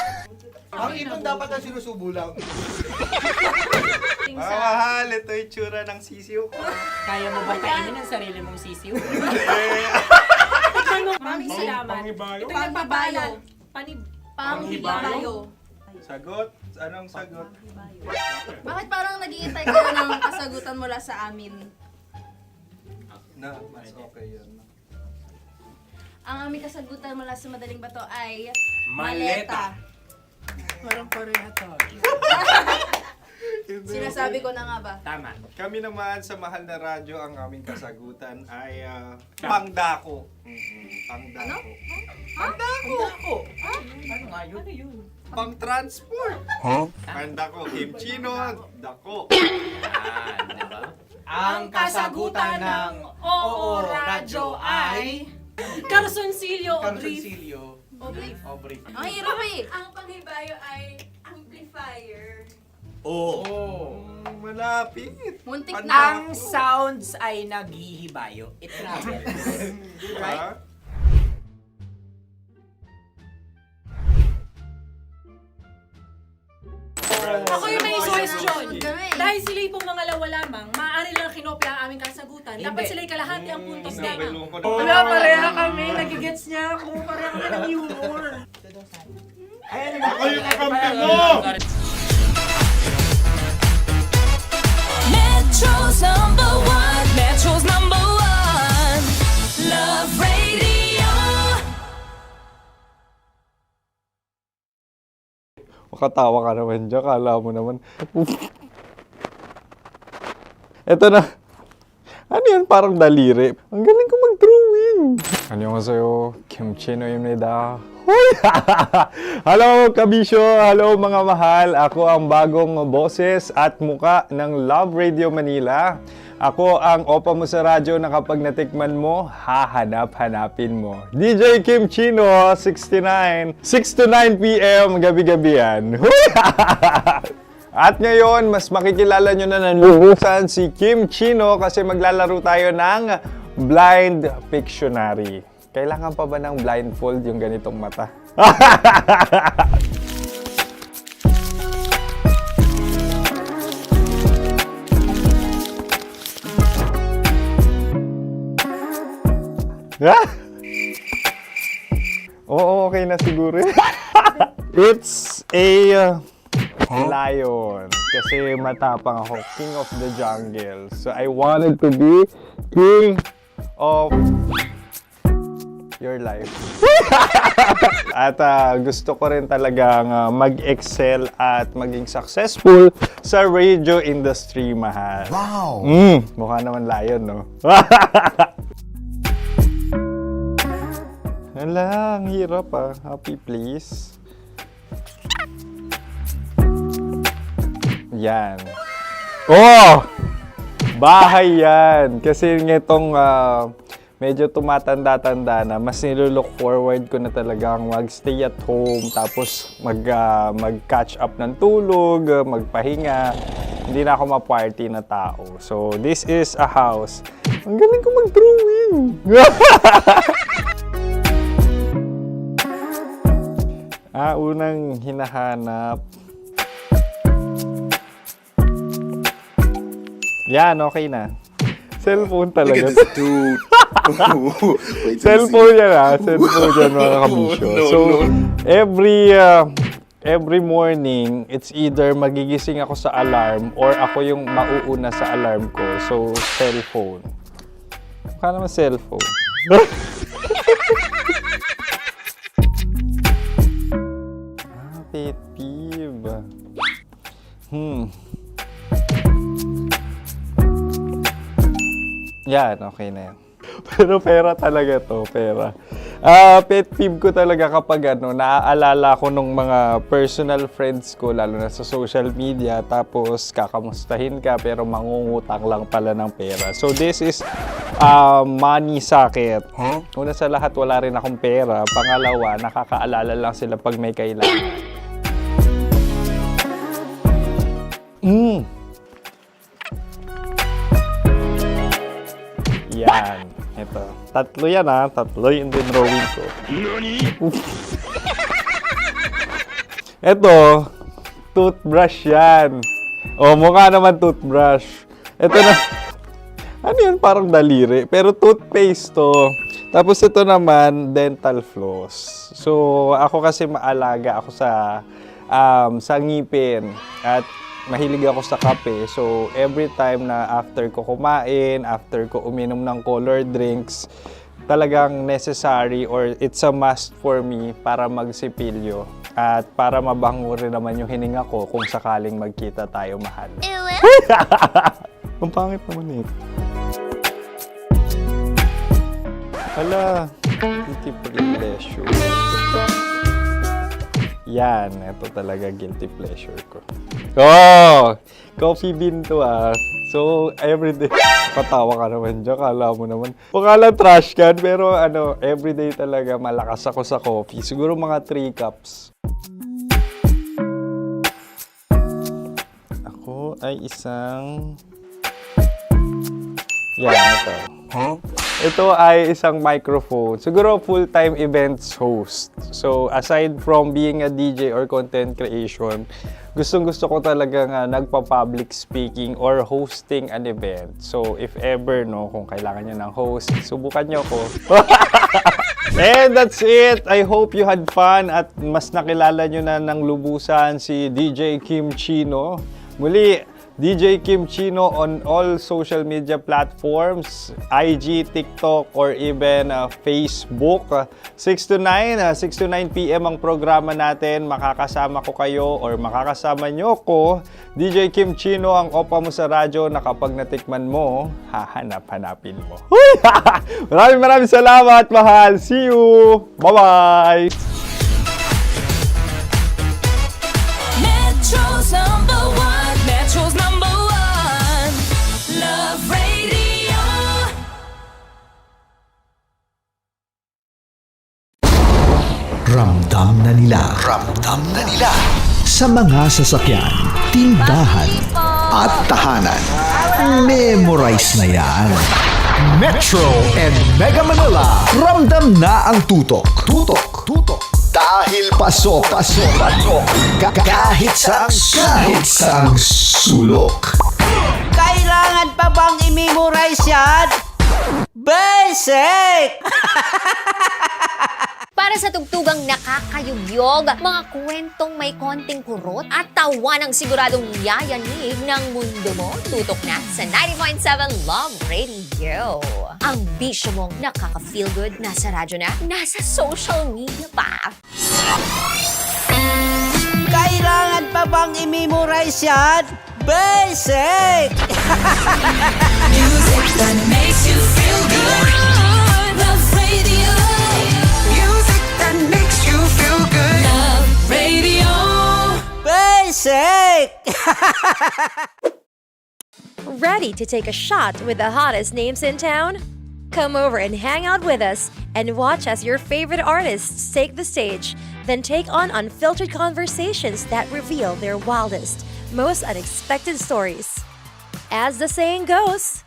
Ang ibon dapat ang sinusubo lang. Mahal, ito yung tsura ng sisiw ko. Kaya mo ba kainin ang sarili mong sisiw? Maraming salamat. Panghibayo. Ito yung pabalan. Panghibayo. Sagot? Anong sagot? Bakit parang naghihintay kayo ng kasagutan mula sa amin? Na, mas okay yun. Ang aming kasagutan mula sa madaling bato ay Maleta. Parang pareha tayo. Sinasabi ko na nga ba? Tama. Kami naman sa Mahal na Radyo, ang aming kasagutan ay pangdako. Pangdako. Pangdako? Ano nga yun? Ano yun? Pang-transport. Pangdako, kimchino, dako. Diba? Ang kasagutan ng Oo Radyo ay Carsoncillo o brief. Carsoncillo. O brief. Ang hirap eh. Ang panghibayo ay amplifier. Malapit. Muntik Ang na. sounds ay naghihibayo. It travels. Right? Ako yung may suggestion. Sunod kami. Dahil sila yung mga lawa lamang, maaari lang kinopya ang aming kasagutan. Dapat Hindi. sila yung kalahati ang puntos lamang. Wala, pareha kami. Nagigets niya ako. Pareha kami ng humor. Ayan, ako yung kakampi mo! Metro's number one. Metro's number one. Love Radio. Makatawa ka naman dyan. Kala mo naman. Eto na. Ano yan? Parang daliri. Ang galing ko mag-drawing. 안녕하세요. 김치노입니다. Hello, kabisyo! Hello, mga mahal! Ako ang bagong boses at muka ng Love Radio Manila. Ako ang opa mo sa radyo na kapag natikman mo, hahanap-hanapin mo. DJ Kim Chino, 69. 6 to 9 p.m. gabi-gabi yan. At ngayon, mas makikilala nyo na ng lubusan si Kim Chino kasi maglalaro tayo ng Blind Pictionary. Kailangan pa ba ng blindfold yung ganitong mata? Oo, okay na siguro. It's a lion. Kasi matapang ako. King of the jungle. So I wanted to be king of your life. At gusto ko rin talagang mag-excel at maging successful sa radio industry, mahal. Wow! Mukha naman lion, no? Hala, ang hirap ah. Happy, please. Yan. Oh! Bahay yan. Kasi nitong medyo tumatanda-tanda na, mas nilulook forward ko na talagang mag-stay at home, tapos mag-catch up ng tulog, magpahinga. Hindi na ako ma-party na tao. So, this is a house. Ang galing ko mag-drawing! Unang hinahanap. Yan, okay na. Cellphone talaga. Look at this dude. Wait till you Cellphone see. yan Cellphone yan mga kabisyo. No, So, no. every morning, it's either magigising ako sa alarm or ako yung mauuna sa alarm ko. So, cellphone. Mukha naman cellphone. Pet peeve. Yan, okay na yan. Pero pera talaga to, pera. Pet peeve ko talaga kapag naaalala ko nung mga personal friends ko, lalo na sa social media, tapos kakamustahin ka pero mangungutang lang pala ng pera. So this is money sakit. Una sa lahat, wala rin akong pera. Pangalawa, nakakaalala lang sila pag may kailangan. Yan. Ito. Tatlo yan Tatlo yung dinrawing ko. Ito. Toothbrush yan. Mukha naman toothbrush. Ito na. Ano yun? Parang daliri. Pero toothpaste to. Tapos ito naman, dental floss. So, ako kasi maalaga ako sa ngipin. At mahilig ako sa kape. So, every time na after ko kumain, after ko uminom ng colored drinks, talagang necessary or it's a must for me para magsipilyo. At para mabango rin naman yung hininga ko kung sakaling magkita tayo, mahal. Ang pangit naman ito. Hala, guilty pleasure. Yan, ito talaga guilty pleasure ko. Coffee bean to So, everyday, patawa ka naman dyan, kala mo naman. Pakala trash can, pero everyday talaga malakas ako sa coffee. Siguro mga 3 cups. Ako ay isang... Yan, ito. Ito ay isang microphone. Siguro full-time events host. So, aside from being a DJ or content creation, gustong-gusto ko talaga nagpa-public speaking or hosting an event. So, if ever, kung kailangan nyo ng host, subukan nyo ko. And that's it. I hope you had fun at mas nakilala nyo na ng lubusan si DJ Kim Chino. Muli, DJ Kim Chino on all social media platforms, IG, TikTok, or even Facebook. 6 to 9 p.m. ang programa natin. Makakasama ko kayo or makakasama nyo ko. DJ Kim Chino, ang opa mo sa radyo na kapag natikman mo, hahanap-hanapin mo. Maraming salamat, mahal. See you! Bye-bye! Metro's number one. Metro's number one. Love Radio. Ramdam na nila sa mga sasakyan, tindahan at tahanan. Memorize na yan. Metro and Mega Manila, ramdam na ang tutok. Dahil pasok. Kahit saang sulok. Kailangan pa bang i-memorize yan? Basic! Para sa tugtugang nakakayugyog, mga kwentong may konting kurot at tawa ng siguradong yayanig ng mundo mo, tutok na sa 90.7 Love Radio. Ang bisyo mong nakaka-feel good, nasa radyo na, nasa social media pa. Kailangan pa bang i-memorize yan? Basic! Music that makes you feel good. Love Radio. Music that makes you feel good. Love Radio. Basic! Ready to take a shot with the hottest names in town? Come over and hang out with us and watch as your favorite artists take the stage, then take on unfiltered conversations that reveal their wildest, most unexpected stories. As the saying goes,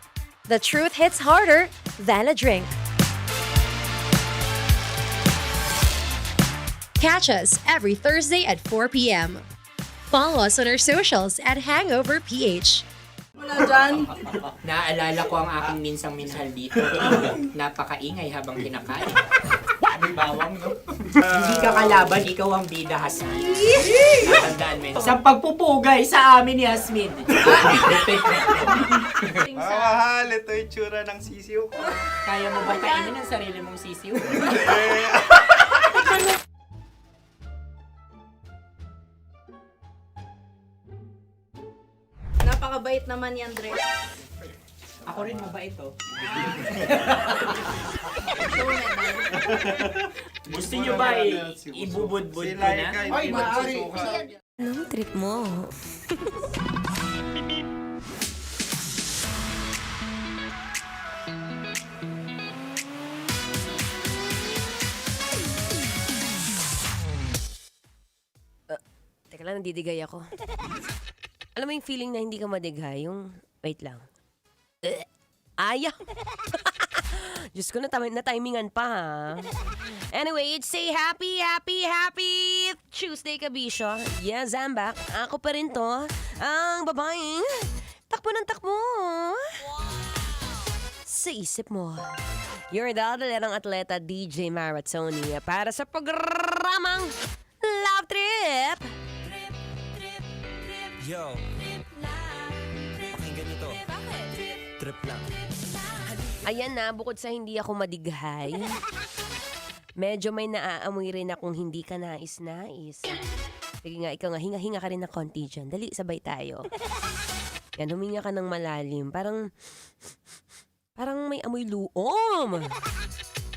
the truth hits harder than a drink. Catch us every Thursday at 4 p.m. Follow us on our socials at Hangover PH. Wala dyan. Naaalala ko ang aking minsang minahal dito. Napakaingay habang kinakain. May bawang, no? Hindi ka kalaban, ikaw ang bida, Hasmin. Natandaan mo yun. Sa pagpupugay sa amin ni Hasmin. Mahal, ito yung tsura ng sisiw ko. Kaya mo ba kainin ang sarili mong sisiw? Napakabait naman yan, Dre. Ako rin mabait, oh. Gusto nyo ba ibubudbud ko na? Ay, maaari. Anong trip mo? Teka lang, nandidigay ako. Alam mo yung feeling na hindi ka madigay? Yung, wait lang. Ayaw! Diyos ko, na-timingan pa ha. Anyway, it's a happy Tuesday, Kabisyo. Yes, I'm back. Ako pa rin to. Ang babaeng takbo ng takbo. Sa isip mo. Your dadalerang atleta, DJ Maratoni, para sa programang Love Trip. Yo, pakinggan nyo to. Trip lang. Ayan na, bukod sa hindi ako madighay, medyo may naaamoy rin akong hindi ka nais-nais. Sige nga, ikaw nga, hinga-hinga ka rin na konti dyan. Dali, sabay tayo. Yan, huminga ka ng malalim. Parang may amoy luom.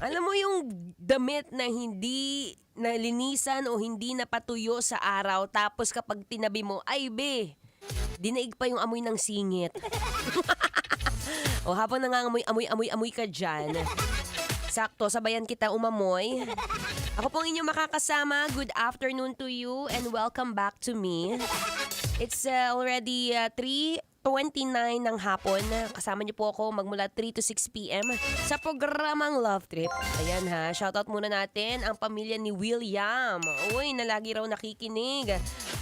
Alam mo yung damit na hindi nalinisan o hindi napatuyo sa araw, tapos kapag tinabi mo, ay be, dinaig pa yung amoy ng singit. O habang nangangamoy-amoy ka dyan, sakto, sabayan kita umamoy. Ako pong inyong makakasama. Good afternoon to you and welcome back to me. It's already 3:29 ng hapon. Kasama niyo po ako magmula 3 to 6 p.m. sa programang Love Trip. Ayan ha, shoutout muna natin ang pamilya ni William. Uy, na lagi raw nakikinig.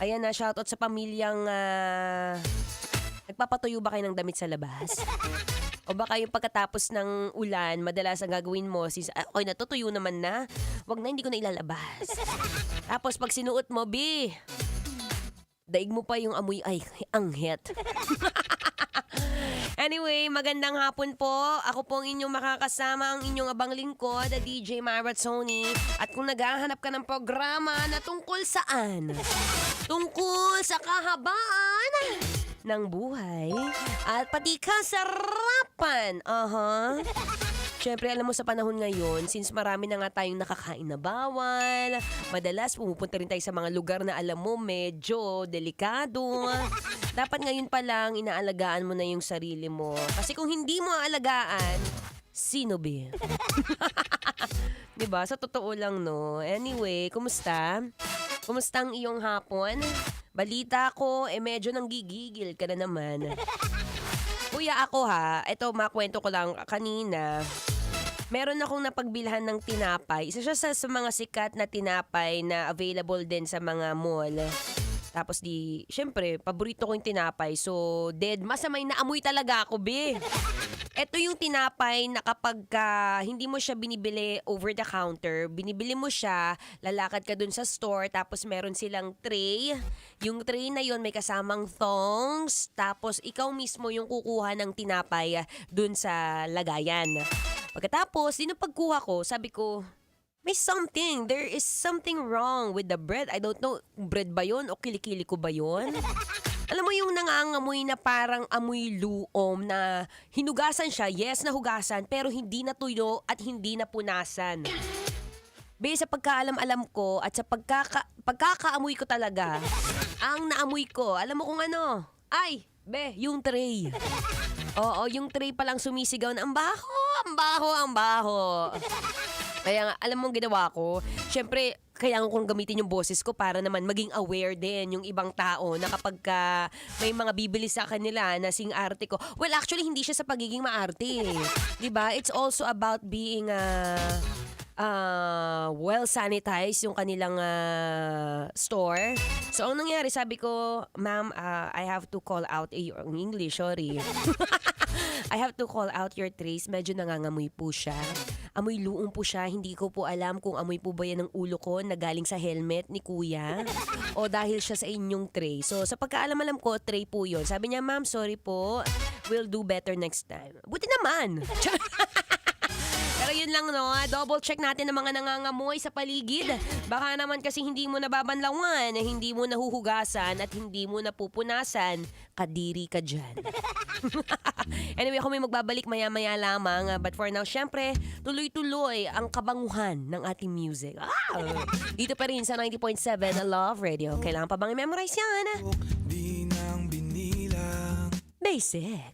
Ayan na, shoutout sa pamilyang nagpapatuyo ba kayo ng damit sa labas? O baka yung pagkatapos ng ulan, madalas ang gagawin mo, okay, natutuyo naman na. Wag na, hindi ko na ilalabas. Tapos pag sinuot mo, daig mo pa yung amoy, ay, anghit. Anyway, magandang hapon po. Ako po ang inyong makakasama, ang inyong abang lingkod, DJ Maratoni. At kung naghahanap ka ng programa na tungkol saan? Tungkol sa kahabaan ng buhay at pati kasarapan. Siyempre, alam mo sa panahon ngayon, since marami na nga tayong nakakain na bawal, madalas pumupunta rin tayo sa mga lugar na alam mo medyo delikado. Dapat ngayon pa lang inaalagaan mo na yung sarili mo. Kasi kung hindi mo aalagaan, sino ba? Diba? Sa totoo lang, no? Anyway, kumusta? Kumusta ang iyong hapon? Balita ko, medyo nanggigigil ka na naman. Kuya, ako ha, ito makwento ko lang kanina. Meron akong napagbilhan ng tinapay. Isa siya sa mga sikat na tinapay na available din sa mga mall. Tapos syempre, paborito ko yung tinapay. So, masamay na amoy talaga ako, be. Ito yung tinapay na kapag hindi mo siya binibili over the counter, binibili mo siya, lalakad ka dun sa store, tapos meron silang tray. Yung tray na yon may kasamang thongs, tapos ikaw mismo yung kukuha ng tinapay dun sa lagayan. Pagkatapos, pagkuha ko, sabi ko, there is something wrong with the bread. I don't know, bread ba yun o kilikili ko ba yun? Alam mo yung nangangamoy na parang amoy luom na hinugasan siya, yes, nahugasan, pero hindi natuyo at hindi napunasan. Sa pagkaalam-alam ko at sa pagkakaamoy ko talaga, ang naamoy ko, alam mo kung ano? Ay, yung tray. Oo, yung tray palang sumisigaw na ang baho. Kaya nga, alam mo ginawa ko, syempre, kailangan kong gamitin yung boses ko para naman maging aware din yung ibang tao na kapag may mga bibili sa kanila na sing-arte ko. Well, actually, hindi siya sa pagiging maarte. Diba? It's also about being well sanitized yung kanilang store. So, ang nangyari, sabi ko, ma'am, I have to call out, yung English, sorry. I have to call out your trays. Medyo nangangamoy po siya. Amoy luong po siya. Hindi ko po alam kung amoy po ba yan ng ulo ko na galing sa helmet ni kuya o dahil siya sa inyong tray. So, sa pagkaalam-alam ko, tray po yun. Sabi niya, ma'am, sorry po. We'll do better next time. Buti naman. Pero yun lang, no? Double check natin ang mga nangangamoy sa paligid. Baka naman kasi hindi mo nababanlawan, hindi mo nahuhugasan, at hindi mo napupunasan. Kadiri ka dyan. Anyway, ako may magbabalik maya-maya lamang. But for now, syempre, tuloy-tuloy ang kabanguhan ng ating music. Dito pa rin sa 90.7 Love Radio. Kailangan pa bang i-memorize yan? Basic.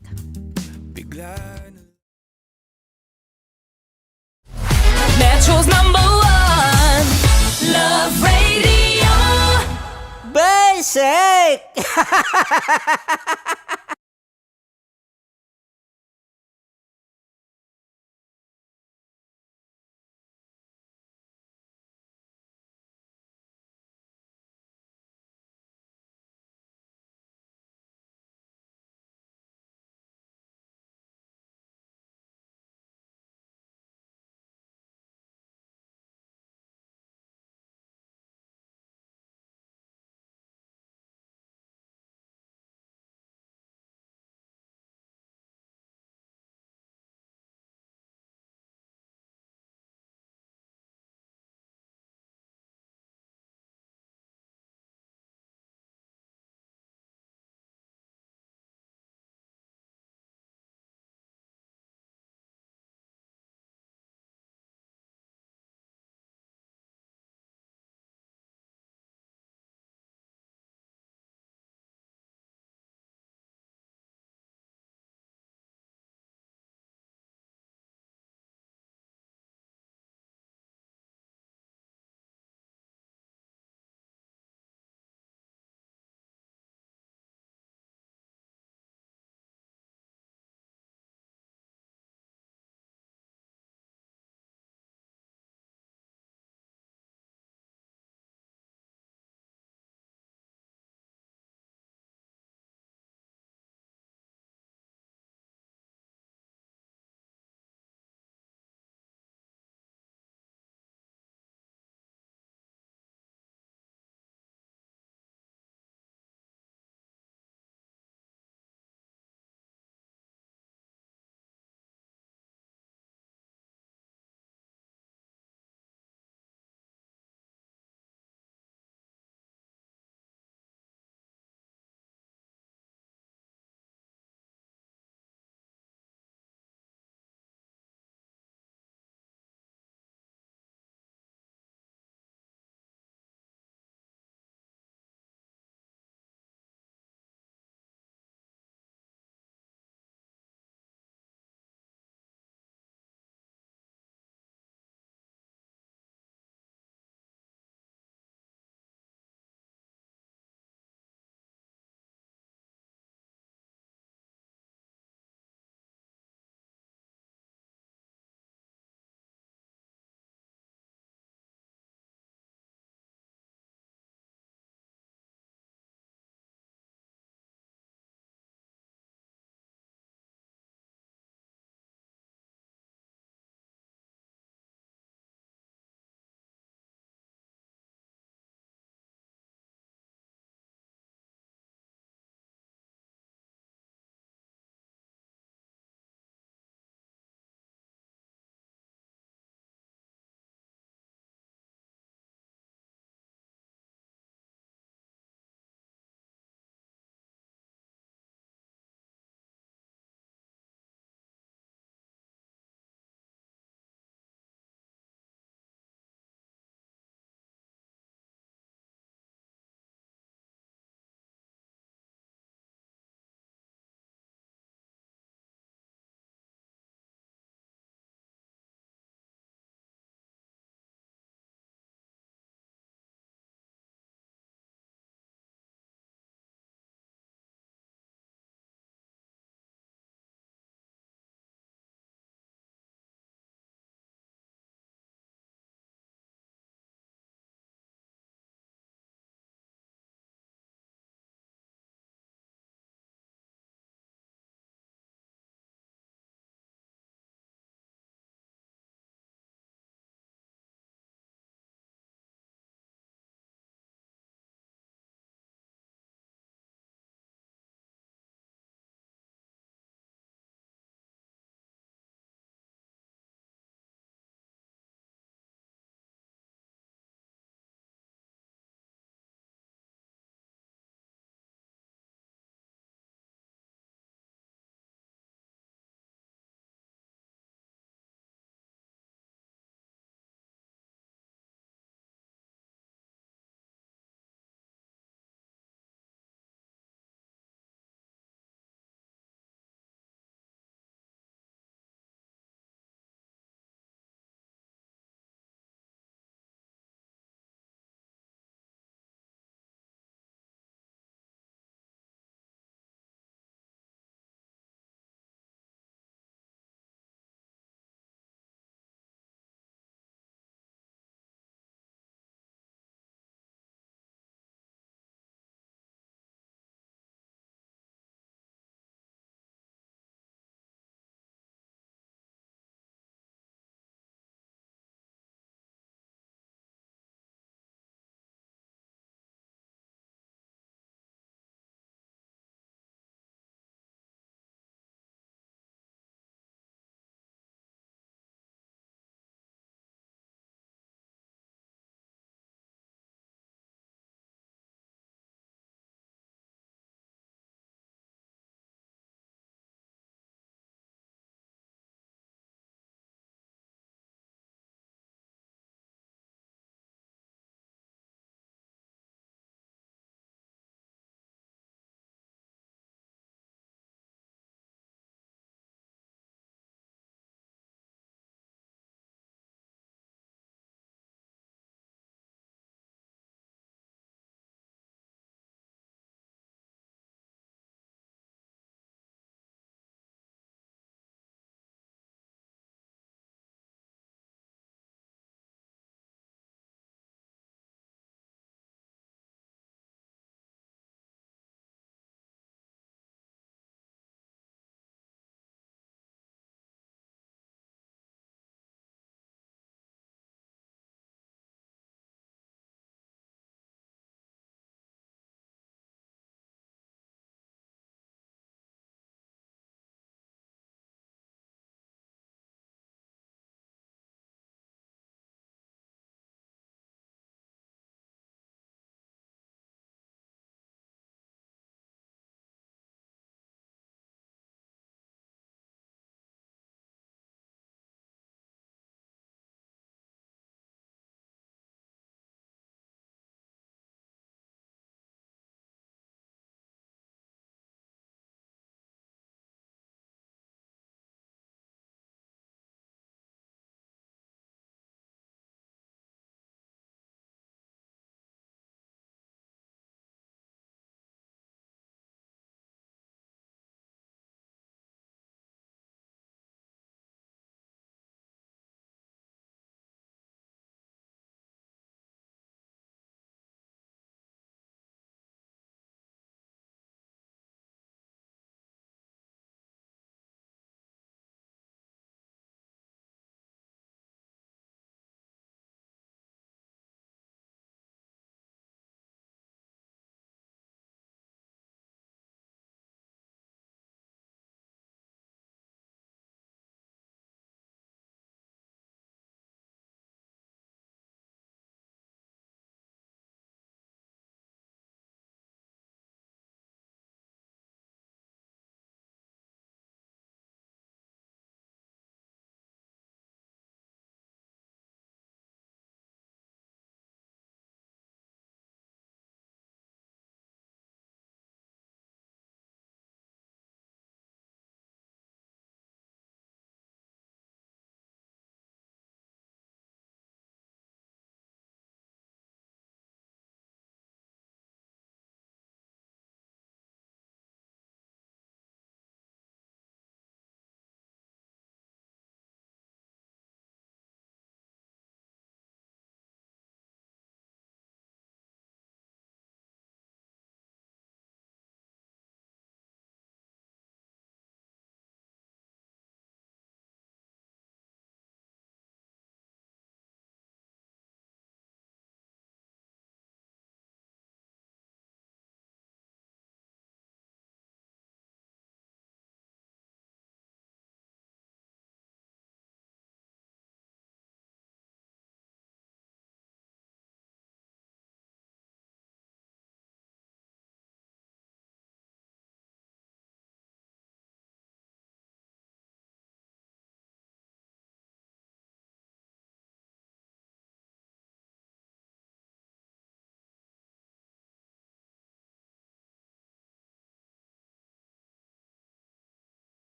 Metro's #1 Love Radio. Basic!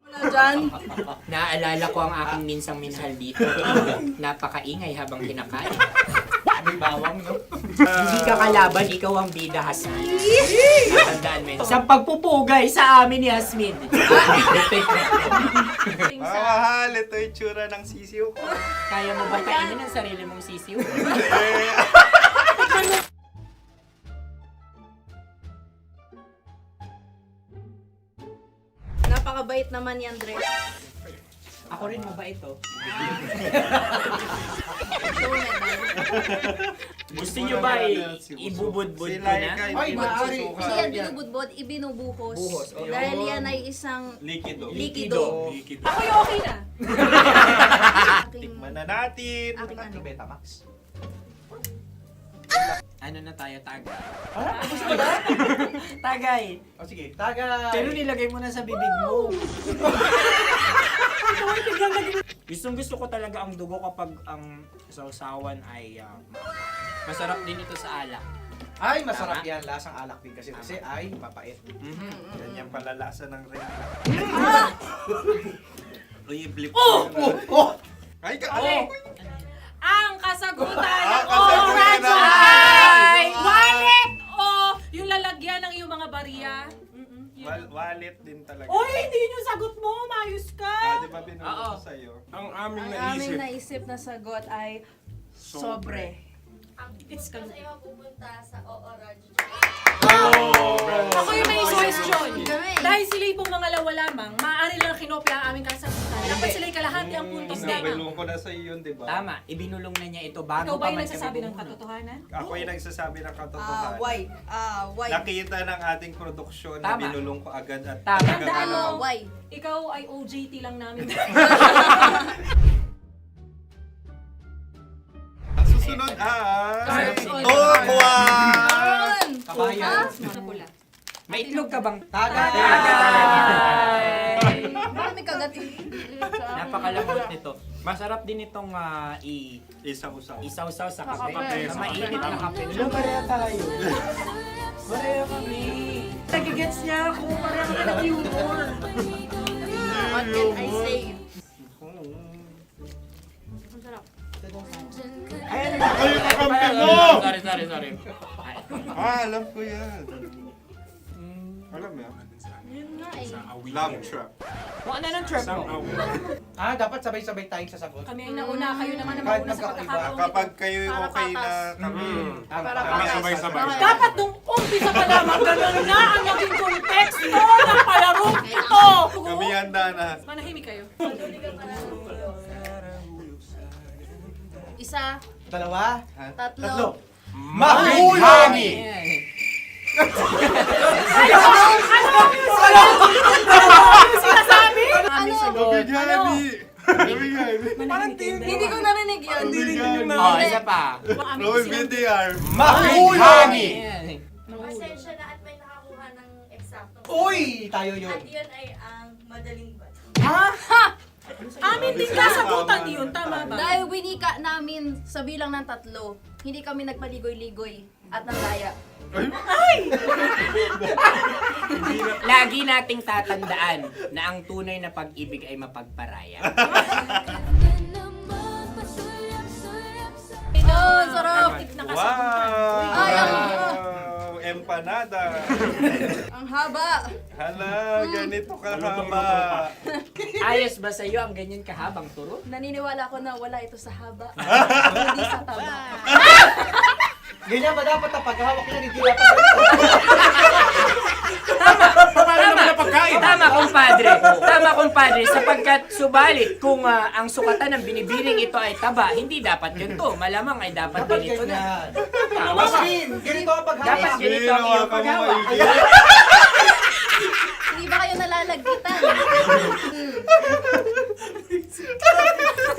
Diyan. Naaalala ko ang aking minsang minahal dito. Napakaingay habang kinakain. May bawang, no? Hindi ka kalaban, ikaw ang bida, Hasmin. Tandaan mo yun. Sa pagpupugay sa amin ni Hasmin. Mahal, ito yung tsura ng sisiw ko. Kaya mo ba kainin ang sarili mong sisiw? Napakabait naman ni Andres. Ako rin mabait, oh. Gusto nyo ba ibubudbud ko na? Ay, maaari. Hindi yan binubudbod, ibinubuhos. Buhos, okay. Dahil yan ay isang Likido. likido. Ako yung okay na. Tikman na natin. Aking ano. Betamax. Ano na tayo, tagay? Gusto na? Tagay. O sige, tagay. Pero nilagay mo na sa bibig mo. Gustong gusto ko talaga ang dugo kapag ang sausawan ay masarap din ito sa alak. Ay, masarap yan. Lasang alak din kasi ay mapait. Yan yung palalasa ng rin. Uy, blip. Ay, Ang kasagutan Ang ng kasagutan oras ay wallet o yung lalagyan ng iyong mga barya. Wallet din talaga. Oy, hindi yung sagot mo. Mayos ka. Di ba binulong ko sa'yo? Ang aming Ang aming naisip na sagot ay sobre. It's kalu. Oh! Ako yung may suggestion. Dahil sila pong mga lawa lamang, maaari lang kinopya ang aming kasagutan. Dapat sila'y kalahati ang puntos lamang. Binulong ko na sa'yo yun, di ba? Tama, ibinulong na niya ito bago Ikaw ba pa yung man nagsasabi kami ng katotohanan? Ako yung nagsasabi ng katotohanan. Why? Why? Nakita ng ating produksyon na Tama. binulong ko agad at Tama. talagang Tandaan mo, Why? ikaw ay OJT lang namin. Ang susunod ay... Sunod. Tokwa! Kabayan. Sa pula. May itlog ka bang? Tagay! Bakit may kagat? Napakalambot nito. Masarap din itong Isaw-saw. isaw-saw sa kape. Kape. Sa mainit na kape. Wala, pareha tayo. Pareha kami. Nagigets niya ako. Pareha kami ng humor. What can I say? Ang sarap. Ay, Ako yung kakampi mo! Sorry. Alam ko yan. Alam mo yan? Yun nga eh. Love trap. Kung ano ng trap mo? Dapat sabay-sabay tayong sasagot. Kami ay nauna, kayo naman ang Kahit mauna sa magkakaiba. pagkakataon. Kapag kayo okay na kami, kami sabay-sabay. Dapat nung umpisa pa lamang, ganun na ang naging konteksto ng palarong ito. Kami handa na. Manahimik kayo. Isa, Dalawa. tatlo. Mahulani! Sinasabi? Ano? Hindi ko narinig yun. Oh, isa pa. Roy BDR. Mahulani! Pasensya na at may nakakuha ng eksaktong. Uy! Tayo yun. At yun ay ang madaling bato. Amin din kasagutan yun, tama ba? Dahil winika namin sa bilang ng tatlo, hindi kami nagpaligoy-ligoy at nandaya. Lagi nating tatandaan na ang tunay na pag-ibig ay mapagparaya. Oh, sarap! Ay, Wow! Empanada. ang haba! Hala, ganito kahaba. Ayos ba sa'yo ang ganyan kahabang turo? Naniniwala ko na wala ito sa haba, hindi sa taba. Ganyan ba dapat ang paghawak niya ni Dila? Tama, kumpadre. Sapagkat subalit kung ang sukatan ng binibining ito ay taba, hindi dapat ganito. Malamang ay dapat ganito na. Maskin! Ganito ang paghawak. Dapat ganito ang iyong paghawak. Hindi ba kayo nalalagkitan?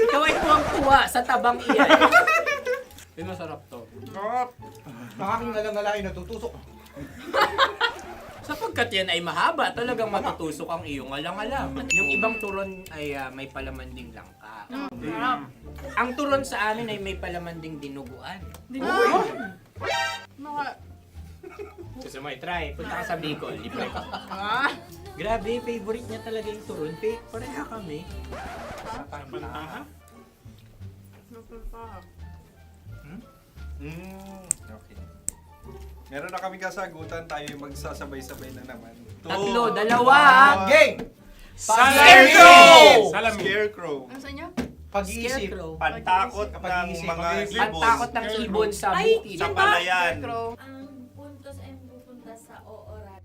Ikaw ay tuwang-tuwa sa tabang iyan. Masarap to. Nakaking nalang natutusok. Sapagkat yan ay mahaba, talagang matutusok ang iyong alang-alang. Yung ibang turon ay may palaman ding langka. Ang turon sa amin ay may palaman ding dinuguan. Gusto mo i-try? Punta ka sa Bicol, libre ka. Ah. Grabe, favorite niya talaga yung turon. Pareha kami. Pantaha? Okay. Meron na kami kasagutan, tayo yung magsasabay-sabay na naman. Tatlo, dalawa, game! Scarecrow! Salamin. Scarecrow. Ano sa inyo? Pag-iisip. Pantakot ng mga ibon. Pantakot ng ibon sa bukid. Sa palayan. Ang puntos ay pupunta sa ooran.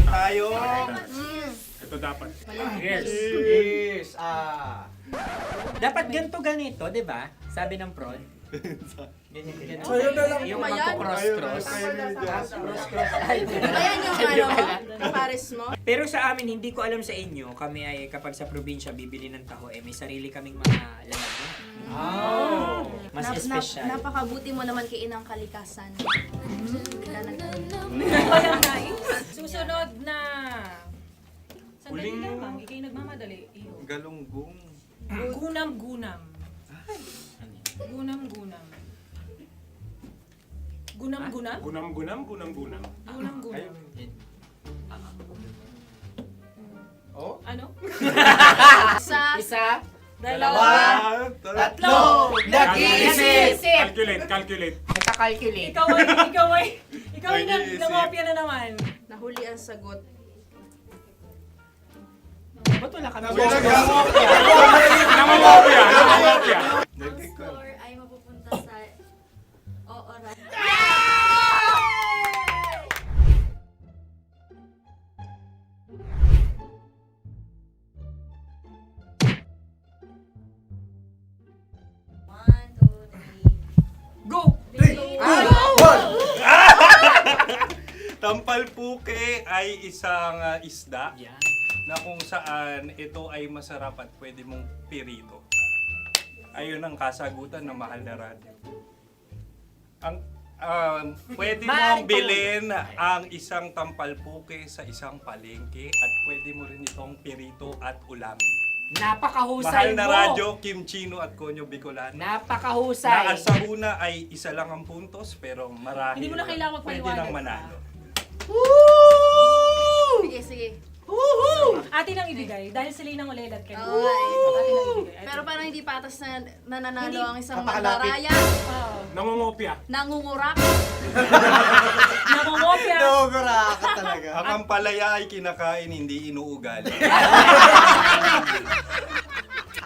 Tayo. Ito dapat. Yes. Dapat ganito, di ba? Sabi ng prod. Ganyan. Yung magko-cross-cross. Cross-cross. Ayan yung pares mo. Pero sa amin, hindi ko alam sa inyo, kami ay kapag sa probinsya bibili ng taho, may sarili kaming mga lalagyan. Mas espesyal. Napakabuti mo naman kay Inang Kalikasan. Susunod na. Sandali lamang, ikay nagmamadali. Iyo. Galunggong. Gunam-gunam. Gunam-gunam. Gunam-gunam? Gunam-gunam. Gunam-gunam. Oh? Ano? Isa. Dalawa. Tatlo. Nag-iisip. Calculate. Nagka-calculate. Ikaw ay nangopya na naman. Nahuli ang sagot. Ba't wala kami? Namamopya. Ang score ay mapupunta sa ooran. Go! Tampalpuke ay isang isda na kung saan ito ay masarap at pwede mong pirito. Ayun ang kasagutan ng Mahal na Radio. Ang pwede mong bilhin ang isang tampalpuke sa isang palengke at pwede mo rin itong pirito at ulamin. Napakahusay Mahal na mo! Radyo, Kim Chino at Konyo Bicolano. Napakahusay! Na sa una ay isa lang ang puntos pero marahil Hindi mo na kailangan pwede magpaliwanag nang manalo. Sige. Atin ang ibigay dahil sila yung nangulelat kayo. Oo, Atin ang ibigay. Pero parang hindi patas na nananalo Hindi. ang isang Napakalapit. mandaraya. Nangungopia. Nangungurak. Nangungopia. Ang ampalaya ay kinakain, hindi inuugali.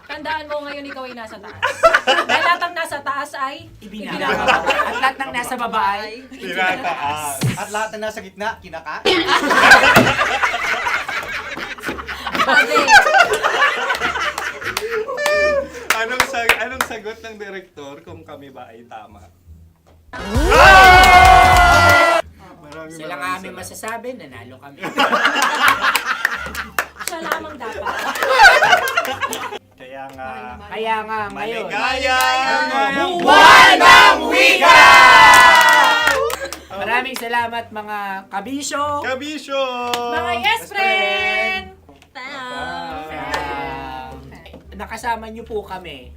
Tandaan mo ngayon ikaw ay nasa taas. Dahil lahat ng nasa taas ay Ibinababa. At lahat ng nasa baba ay Tinataas. At lahat na nasa gitna, kinaka. Anong sagot ng direktor kung kami ba ay tama? sila nga aming masasabi, nanalo kami. siya lamang dapat. Kaya nga ngayon. maligayang Buwan ng Wika! Maraming salamat mga kabisyo. Mga yes friend! Nakasama niyo po kami.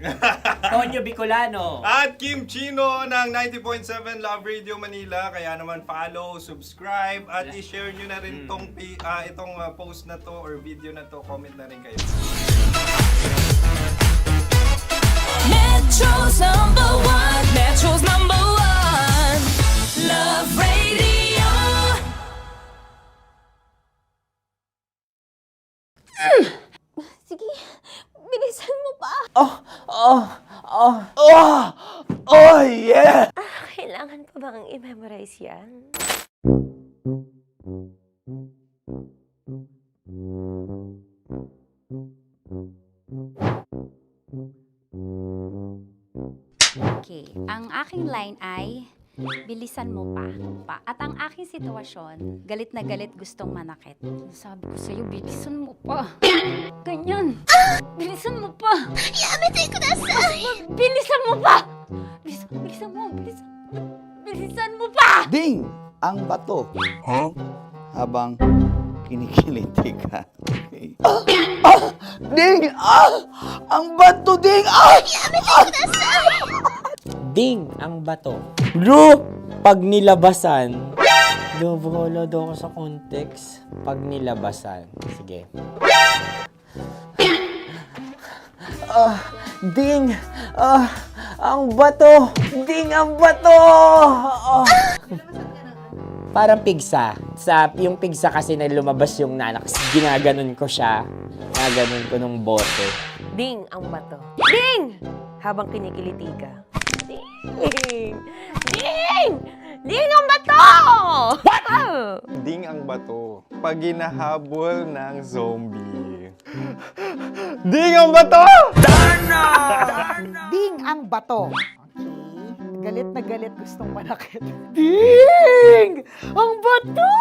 Konyo Bicolano. At Kim Chino ng 90.7 Love Radio Manila. Kaya naman follow, subscribe, at i-share nyo na rin itong post na to or video na to. Comment na rin kayo. Metro's number one, Love Radio. Sige, bilisan mo pa. Oh, yeah! Kailangan pa bang i-memorize yan? Okay, ang aking line ay, bilisan mo pa. At ang aking sitwasyon, galit na galit gustong manakit. Sabi ko sa'yo, bilisan mo pa. Ganyan. Bilisan mo pa. Yamitay ko na sa... Bilisan mo pa! Bilisan mo pa! Ding! Ang bato. Habang kinikiliti ka. Okay. Ding! Ang bato, Ding! Ding ang bato. Bro, pag nilabasan. Wala daw ako sa context. Pag nilabasan. Sige. Ding! Ang bato! Ding ang bato! Parang pigsa. Yung pigsa kasi na lumabas yung nanak. Ginaganon ko siya. Ginaganon ko nung bote. Ding ang bato. Ding! Habang kinikiliti ka. Ding! Ding! Ding ang bato! What? Ding ang bato. Pag hinahabol ng zombie. Ding ang bato! Ding ang bato. Okay. Galit na galit, gustong manakit. Ding! Ang bato!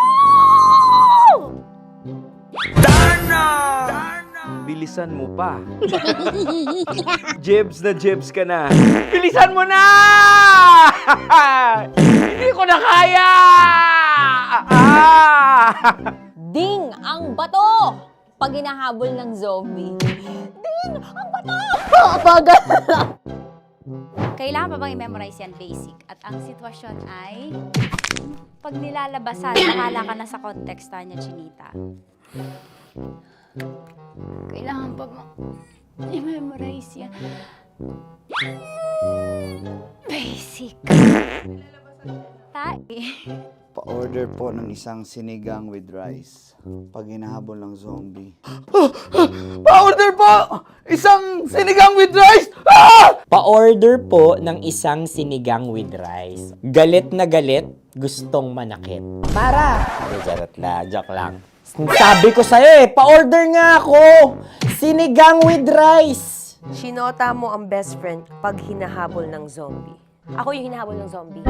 Bilisan mo pa. Jebs na jebs ka na. Bilisan mo na! Hindi ko na kaya! Ding ang bato! Pag hinahabol ng zombie. Ding ang bato! Bagal! Kailangan pa bang i-memorize yan basic? At ang sitwasyon ay pag nilalabasan, bahala ka na sa konteksta niya, Chinita. Kailangan pa bang i-memorize yan? Basic. Pa-order po ng isang sinigang with rice. Pag hinahabol ng zombie. Pa-order po! Isang sinigang with rice! Pa-order po ng isang sinigang with rice. Galit na galit, gustong manakit. Para! Joke lang. Sabi ko sa'yo pa-order nga ako! Sinigang with rice! Sinota mo ang best friend pag hinahabol ng zombie. Ako yung hinahabol ng zombie.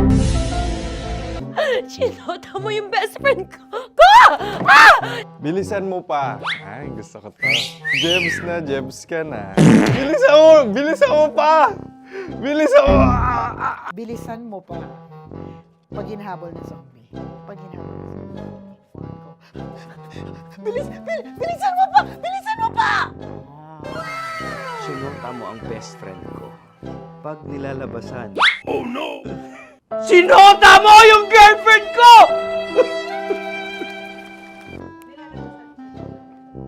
Sinota mo yung best friend ko! Bilisan mo pa. Ay, gusto ko to. Jebs na, jebs ka na. Bilisan mo pa! Bilisan mo! Bilisan mo pa. Pag hinahabol ng zombie. Pag hinahabol ng zombie. Bilisan mo pa! Bilisan mo pa! Sinota mo ang best friend ko. Pag nilalabasan. Oh no! Sinota mo yung girlfriend ko!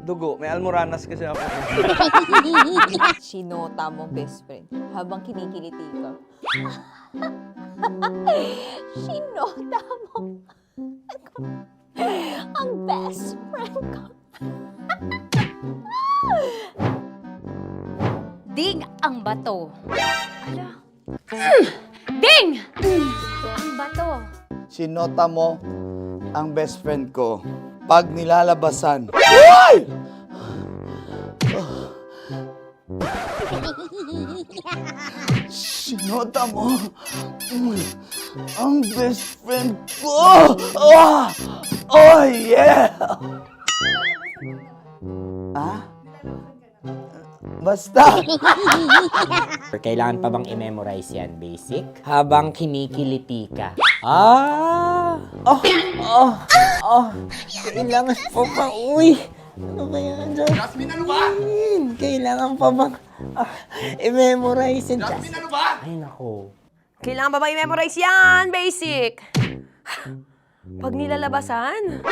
Dugo, may almoranas kasi ako. Sinota mo best friend habang kinikiliti ka. Sinota mo ang best friend ko. Ding ang bato. Ala. Ding! Ang bato. Sinota mo ang best friend ko. Pag nilalabasan. Uy! Sinota mo ang best friend ko. Oh yeah! Basta. Kailangan pa bang i-memorize yan, basic? Habang kinikiliti ka. Kailangan pa ba? Uy! Ano kaya dyan? Jasmine, ano ba? Kailangan pa bang i-memorize yan? Jasmine, ano ba? Ay, nako. Kailangan ba bang i-memorize yan? Basic. Pag nilalabasan?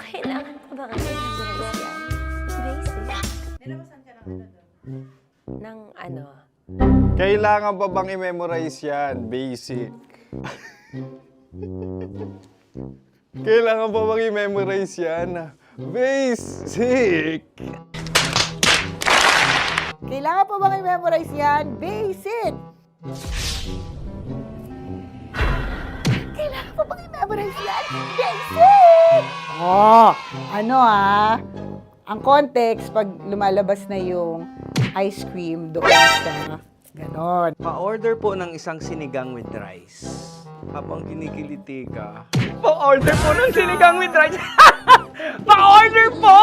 Kailangan pa bang i-memorize yan? Basic. Nilabasan ka ng ano? Kailangan pa bang i-memorize yan? Basic. Kailangan pa bang i-memorize yan? Basic. Kailangan pa bang i-memorize yan? Basic! Kailangan pa bang i-memorize yan? Basic! Ang context, pag lumalabas na yung ice cream doon sa ganon. Pa-order po ng isang sinigang with rice. Habang kinikiliti ka. Pa-order po ng sinigang with rice! Pa-order po!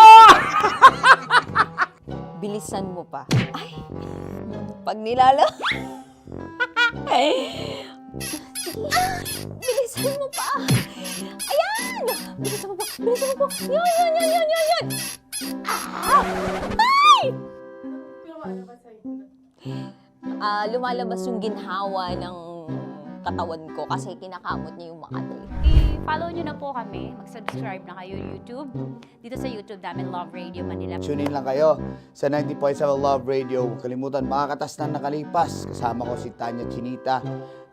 Bilisan mo pa. Ay! Pag nilala... Bilisan mo pa! Ayan! Bilisan mo pa! Bilisan mo pa! Yan! Ay! Lumalabas yung ginhawa ng katawan ko kasi kinakamot niya yung Makati. I-follow nyo na po kami. Mag-subscribe na kayo YouTube. Dito sa YouTube namin, Love Radio Manila. Tune in lang kayo sa 90.7 Love Radio. Huwag kalimutan, makakatas na nakalipas. Kasama ko si Tanya Chinita.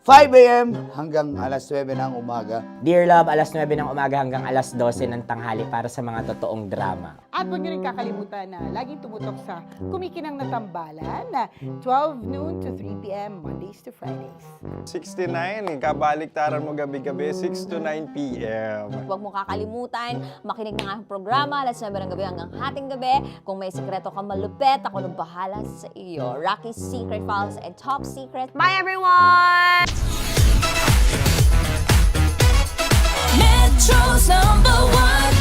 5 a.m. hanggang alas 9 ng umaga. Dear Love, alas 9 ng umaga hanggang alas 12 ng tanghali para sa mga totoong drama. At huwag nyo rin kakalimutan na laging tumutok sa Kumikinang na Tambalan na 12 noon to 3 p.m. Mondays to Fridays. 69, kabaliktaran mo gabi-gabi, 6 to 9 p.m. Huwag mo kakalimutan, makinig ng aking programa, alas 9 ng gabi hanggang hating gabi. Kung may sikreto ka malupet, ako nang bahala sa iyo. Rocky's Secret Files and Top Secret. Bye everyone! Metro's #1,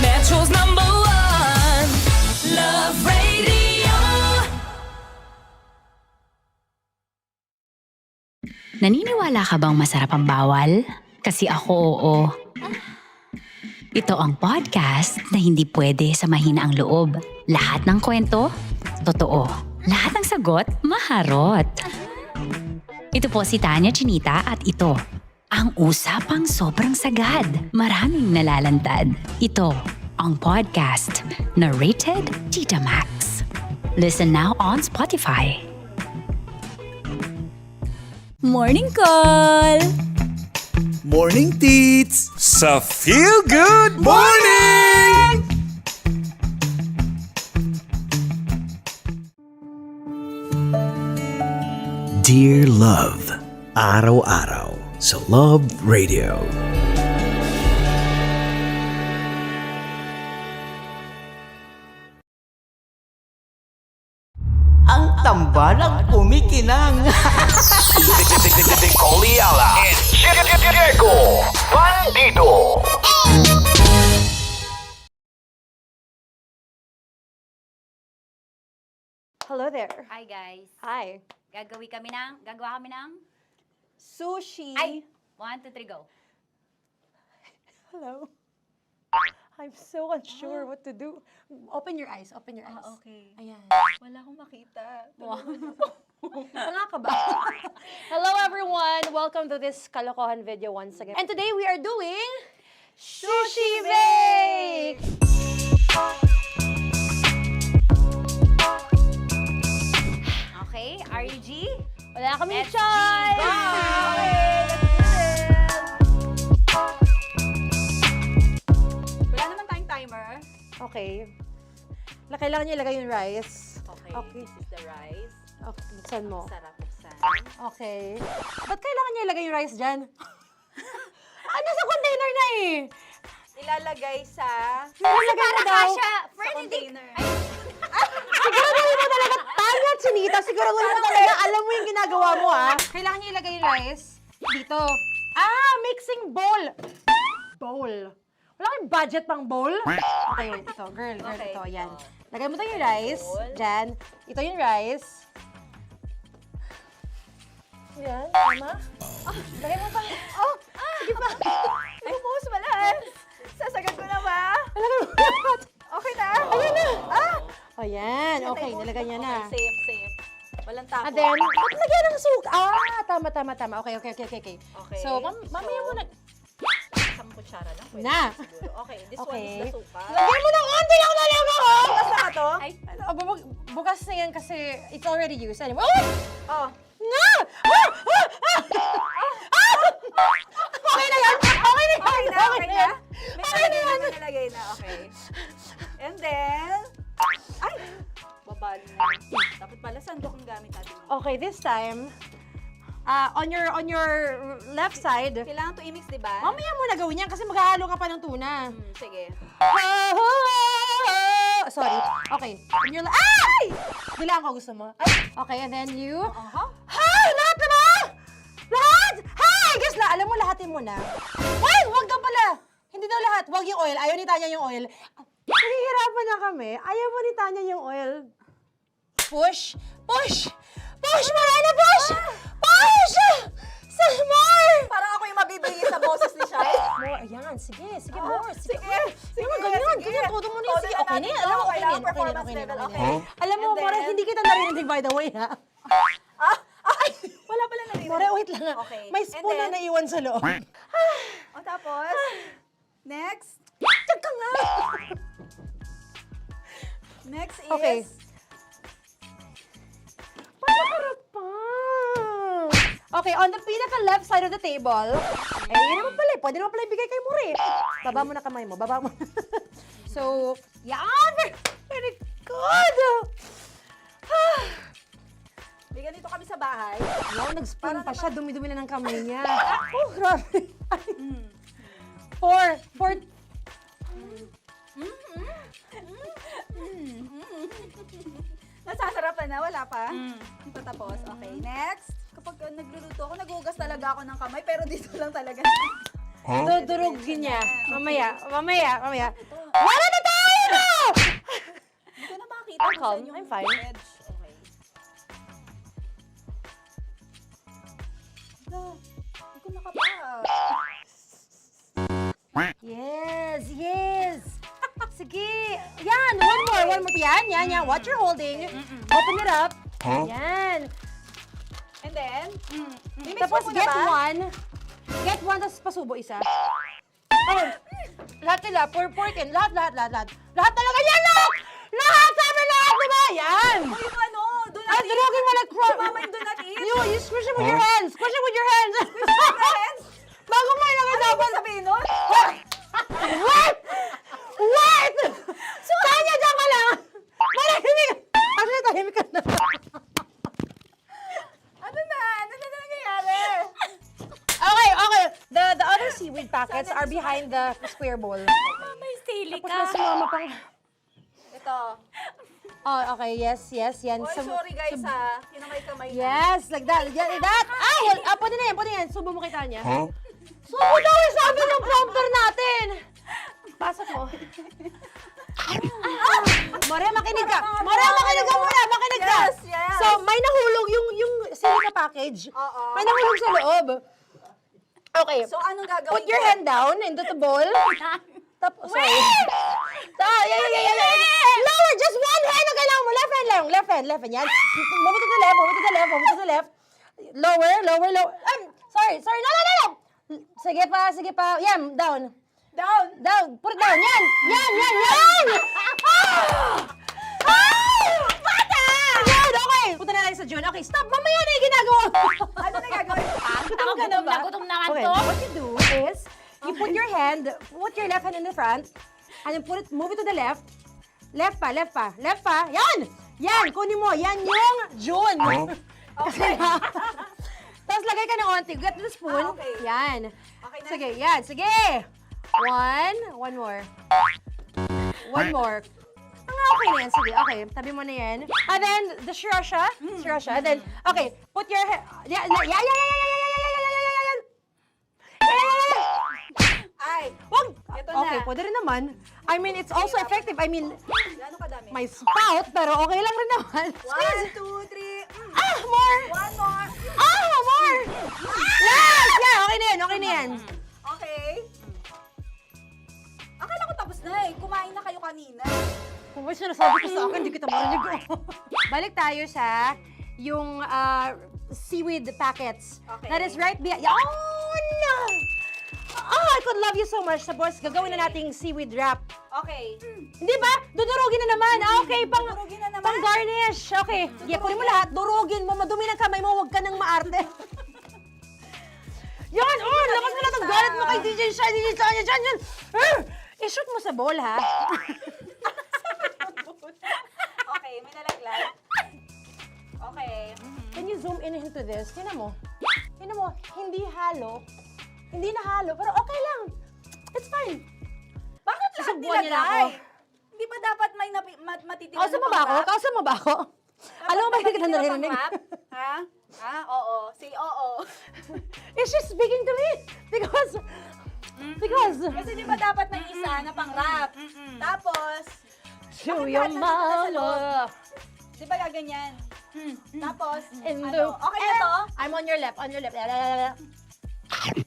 Metro's #1, Love Radio. Naniniwala ka bang masarap ang bawal? Kasi ako oo. Ito ang podcast na hindi pwede sa mahina ang loob. Lahat ng kwento, totoo. Lahat ng sagot, maharot. Ito po si Tanya Chinita at ito, ang usapang sobrang sagad. Maraming nalalantad. Ito, ang podcast na Rated Tita Max. Listen now on Spotify. Morning Call! Morning Tits! Sa Feel Good Morning! Dear Love, araw-araw sa Love Radio. Ang tambalang kumikinang. Coliala and Diego Bandido. Hello there. Hi guys. Hi. Gagawa kami ng Sushi. Ay! 1, 2, 3, go. Hello. I'm so unsure what to do. Open your eyes. Open your eyes. Okay. Ayan. Wala akong makita. Tanga ka ba? Hello everyone! Welcome to this kalokohan video once again. And today we are doing Sushi Bake! Okay, RG? Wala kami Let's choice! Go! Okay, let's do this! Wala naman tayong timer. Okay. Kailangan niyo ilagay yung rice. Okay, Okay. this is the rice. Okay, buksan mo. Sarap buksan. Okay. Ba't kailangan niya ilagay yung rice dyan? Nasa container na eh! Ilalagay sa Ilalagay mo daw. container. Siguraduhin mo talaga, Tanya Chinita, siguraduhin mo talaga, alam mo yung ginagawa mo ah. Kailangan niya ilagay yung rice dito. Mixing bowl. Bowl. Wala kayong budget pang bowl? Okay, ito, girl, Okay. ito, yan. Lagay mo tayo yung rice, dyan. Ito yung rice. Yan, tama? Lagay mo pa. Sige pa. Ay, boss, malas. Sasagad ko na ba? Lagay mo. Okay na. Ayan na. Ayan, okay, nilagay niya na. Okay, safe. Walang tapo. And then, ba't lagyan ng suka? Tama. Okay. Okay. So, mamaya mo na. Isang kutsara lang. Pwede Na. siguro. Okay, this one Okay. is the suka. Lagyan mo ng onti lang talaga, oh! Bukas na to? Ay, bukas na yan kasi it's already used. Anyway, Oh. Nga! Okay na yan! Okay na yan! May nalagay na. Okay. And then, ay! Babali na. Dapat pala sandok ang gamit natin. Okay, this time, on your left side, Kailangan to i-mix, di ba? mamaya mo na gawin yan kasi maghahalo ka pa ng tuna. Sige. Sorry. Okay. On your ay! Bilang ko gusto mo. Ay, okay, and then you... Hi! Lahat na ba? Lahat? Hi! Guys, alam mo, lahatin mo na. Ay! Huwag daw pala! Hindi daw lahat. Huwag yung oil. Ayaw ni Tanya yung oil. Nahihirapan na kami. Ayaw mo ni Tanya yung oil. Push! Push! Push! Marana, push! Push! Some more! Parang ako yung Yan, sige, more. Sige. Ganyan, todo mo na yun. Sige, okay na yan. Alam mo, okay na yan. Alam mo, More, hindi kita narinig by the way, ha? Wala pala narinig. More, wait lang. Okay. May spoon na naiwan sa loob. O tapos, next. Tiyag ka nga! Next is... Okay. Panakarap pa! Okay, on the pinaka-left side of the table, yun naman pala, pwede naman pala ibigay kay More. Baba mo na kamay mo, baba mo. So, yan! Very good! May ganito kami sa bahay. No, nag-spoon pa siya, dumi-dumi na ng kamay niya. Oh, grabe. Four. Nasasarapan na, wala pa. Patapos. Okay, next. Kapag nagluluto ako, nagugas talaga ako ng kamay, pero dito lang talaga. Dudurugin niya. Mamaya. Wala na tayo! Hindi ko na makita I'm kung calm. saan yung I'm fine. edge. Okay. Hindi ko nakapa. Yes. Sige. Yan, one more. Yan. What you're holding. Open it up. Yan. And then, Tapos get one, tapos pasubo isa. Oh, lahat sila, porkin, lahat. Lahat talaga yan, lahat, sabi lahat, diba? Yan. o yung ano, do not Ay, durugin mo like crap. Mama, yung do not eat. You squish it with your hands. Squish it with your hands. Bago mo ilagay Ano dapat. yung sabihin nun? What? Tanya, dyan ka lang. Manahimik. Actually, tahimik ka na. Ano na nangyayari? Okay. The other seaweed packets are behind the square bowl. May sili Tapos ka. na si Mama pang... Ito. Oh, okay. Yes. Yan. Oy, sorry guys ha. Kinamay-kamay na. Yes, like that. Ay, pwede na yan. Subo mo kay Tanya. Subo daw yung sabi ng prompter natin. Pasok mo. More, makinig ka. Makinig ka. Yes. So, may nahulog yung silica package. Oo. May nahulog sa loob. Okay. So, anong gagawin Put your ko? hand down into the bowl. Tapos, sorry. Yeah. Lower, just one hand ang kailangan mo. Left hand. Yan. Move it to the left. Lower. Sorry. No. Sige pa. Yan, down. Put it down. Yan. Bata! Yan, okay. Punta na tayo sa June. Okay, stop. Mamaya na yung ginagawa. Ano na gagawin? Gutom naman Okay, to. what you do is, you put your left hand in the front, and then move it to the left. Left pa. Yan, kunin mo. Yan yung June. Okay. Tapos lagay ka ng onti. Get the spoon. Okay. Yan. Okay na. Sige. One more. Okay na yan. Sige, okay. Tabi mo na yan. And then, the sriracha. And then, okay. Put your head. Yan. Ay, Wag! Ito Okay, na. pwede rin naman. I mean, it's also effective. I mean, gano'ng kadami? may spout, pero okay lang rin naman. 1, 2, 3. More! One more. More! Yes! Yeah, okay na yan. Okay. Akala ko tapos na eh. Kumain na kayo kanina. Kung may sinasabi ko sa akin, hindi kita marinig. Balik tayo sa yung seaweed packets. Okay. That is right behind. I could love you so much. Tapos, gagawin na nating seaweed wrap. Okay. Hindi ba? Dudurugin na naman. Okay, Dudurugin na naman? pang garnish. Okay. Kunin mo lahat. Durugin mo. Madumi ng kamay mo. Huwag ka nang maarte. Yan! Lakas na lang ang galit mo kay DJ Shiny. Yan! I-shoot mo sa bowl, ha? Okay, may nalaglag. Okay. Can you zoom in into this? Tingnan mo. Hindi halo. Hindi na halo, pero okay lang. It's fine. Bakit lahat Susubuan niya na nilagay? ako. Hindi ba dapat may matitira Kausa mo ba ako? Alam mo ba hindi kita naririnig? Ha? Oo. Say oo. Is she speaking to me? Because... Kasi di ba dapat may isa na pang-rap? Tapos, To your mama. di ba gaganyan? Tapos, In ano? the... Okay na to? I'm on your left.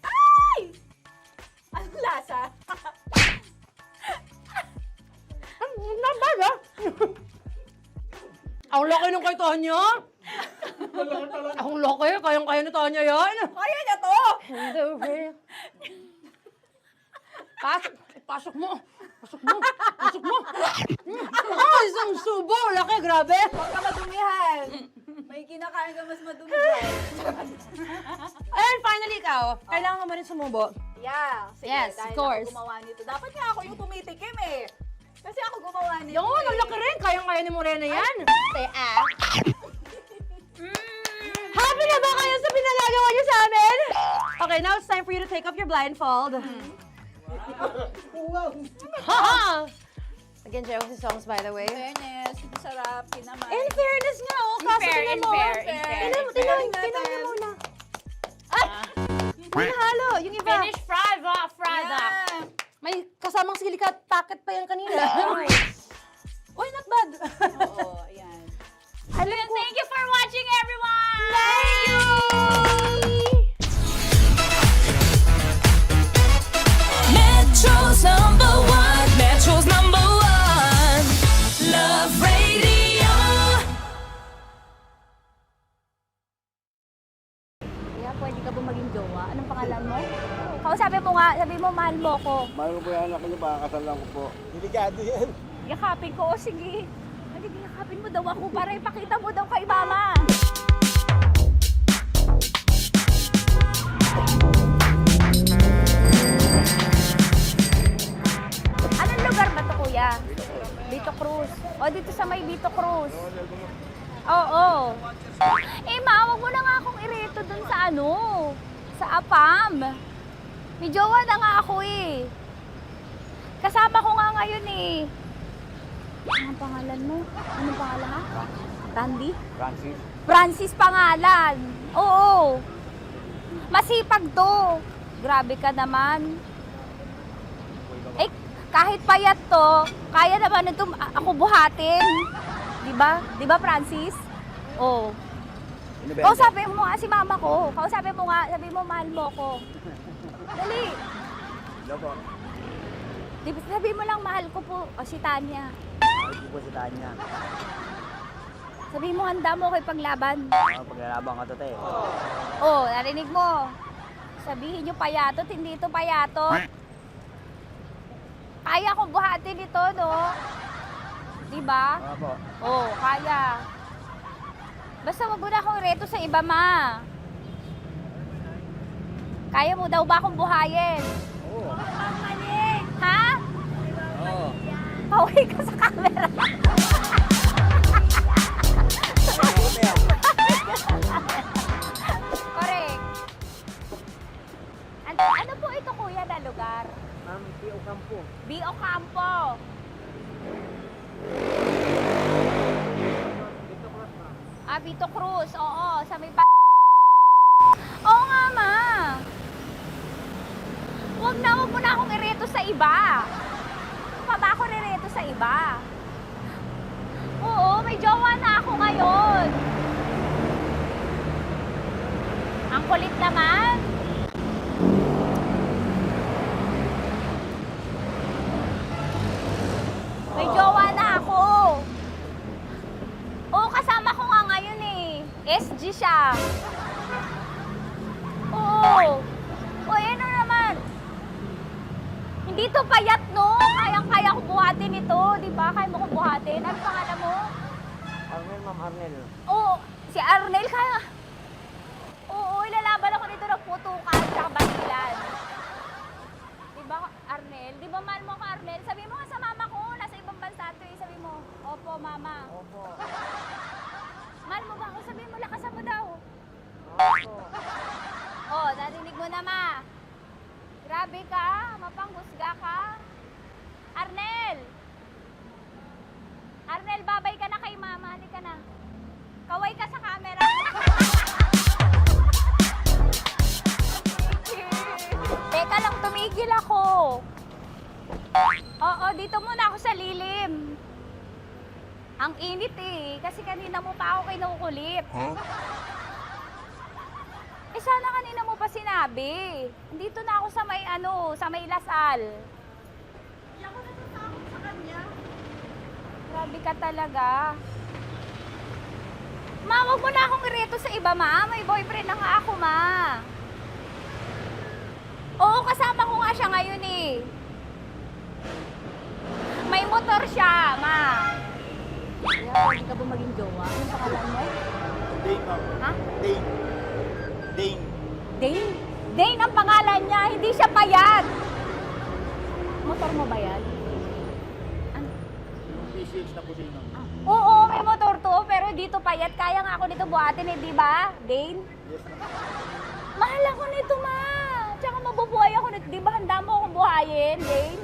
Ay! Ano lasa? Not bad, ah. Ang laki nung kay Tonyo. Ang laki, kayang-kaya ni Tonyo yun. Kaya niya to! Pasok mo. Pasok mo. Isang subo, laki, grabe. Huwag ka madumihan. May kinakain ka mas madumi dyan. And finally, ikaw, kailangan mo rin sumubo. Yeah. Sige, Yes, dahil of course. ako gumawa nito. Dapat nga ako yung tumitikim eh. Kasi ako gumawa nito. Yun, ang laki rin. Kayang-kaya ni Morena yan. Happy na ba kayo sa pinagagawa niyo sa amin? Okay, now it's time for you to take off your blindfold. Haha! Again, Josie songs, by the way. Fairness, sarap, kinaman. In fairness nga, oh, kaso tingnan mo. Tingnan mo muna. Ay! Hinahalo, yung iba. Finish fried up. May kasamang silika at packet pa yan kanina. Uy, not bad. Oo, ayan. Thank you for watching, everyone! Thank you! Metro's number one, Love Radio. Kaya pwede ka ba maging jowa? Anong pangalan mo? Kausapin mo nga, sabi mo mahal mo ko. Mahal ko po yung anak niyo, pakakasal lang ko po. Delikado yan. Yakapin ko, o sige. Magiging yakapin mo daw ako para ipakita mo daw kay mama. Anong lugar ba to, kuya? Vito Cruz. O, dito sa may Vito Cruz. Oo. Eh, ma, wag mo na nga akong ireto dun sa ano, sa APAM. May jowa na nga ako eh. Kasama ko nga ngayon eh. Anong pangalan mo? Anong pangalan ha? Randy? Francis? Francis pangalan. Oo. Masipag to. Grabe ka naman. Eh, kahit payat to, kaya naman ito ako buhatin. Diba? Diba, Francis? Oo. Kausapin mo nga si mama ko. Kausapin mo nga, sabi mo mahal mo ko. Dali. Hello po. Sabi mo lang mahal ko po. O si Tanya. Mahal ko po si Tanya. Sabi mo handa mo kay paglaban. Paglalaban ka to, te. Oh, narinig mo. Sabihin nyo payatot, hindi ito payatot. Kaya kong buhatin ito, no? Diba? Opo. Oh, kaya. Basta wag mo na akong reto sa iba, ma. Kaya mo daw ba akong buhayin? Oo. Ha? Oo. Pauwi ka sa camera. Correct. Ano po ito, kuya, na lugar? Ma'am, P.O. Campo. B.O. Campo. Vito Cruz, oo, sa may Oo nga, ma. Wag mo na akong ireto sa iba. Pa ba ako rireto sa iba? Oo, may jowa na ako ngayon. Ang kulit naman. May jowa na ako. Oo, kasama ko nga ngayon eh. SG siya. Oo. O, ano naman? Hindi to payat, no? Kayang-kaya ko buhatin ito, di ba? Kaya mo kong buhatin. Ano pangalan mo? Arnel, ma'am, Arnel. Oo, si Arnel kaya. Oo, ilalaban ako nito ng putukan sa basilan. Di ba, Arnel? Di ba mahal mo ko, Arnel? Sabi mo nga sa mama ko, nasa ibang bansa to eh. Sabi mo, opo, mama. Opo. Mahal mo ba ako? Sabi mo, lakasan mo daw. Opo. Oh, narinig mo na, ma. Grabe ka, mapanghusga ka. Arnel! Arnel, babay ka na kay mama. Halika na. Kaway ka sa camera. Teka lang, tumigil ako. Oo, dito muna ako sa lilim. Ang init eh, kasi kanina mo pa ako kinukulit. Huh? Eh sana kanina mo pa sinabi. Dito na ako sa may sa may Lasal. Hindi ako natatakot sa kanya. Grabe ka talaga. Ma, wag mo na akong ireto sa iba, ma. May boyfriend na nga ako, ma. Oo, kasama ko nga siya ngayon eh. May motor siya, ma. Kaya, pwede ka ba maging jowa? Anong pangalan mo? Dane, ma'am. Ha? Dane. Dane. Dane? Dane ang pangalan niya, hindi siya payat. Motor mo ba yan? Yung PCH na puti, ma'am. Oo, may motor to, pero dito payat. Kaya nga ako nito buhatin eh, di ba? Dane? Yes, ma'am. Mahal ako nito, ma. Tsaka mabubuhay ako nito. Di ba handa mo akong buhayin, Dane?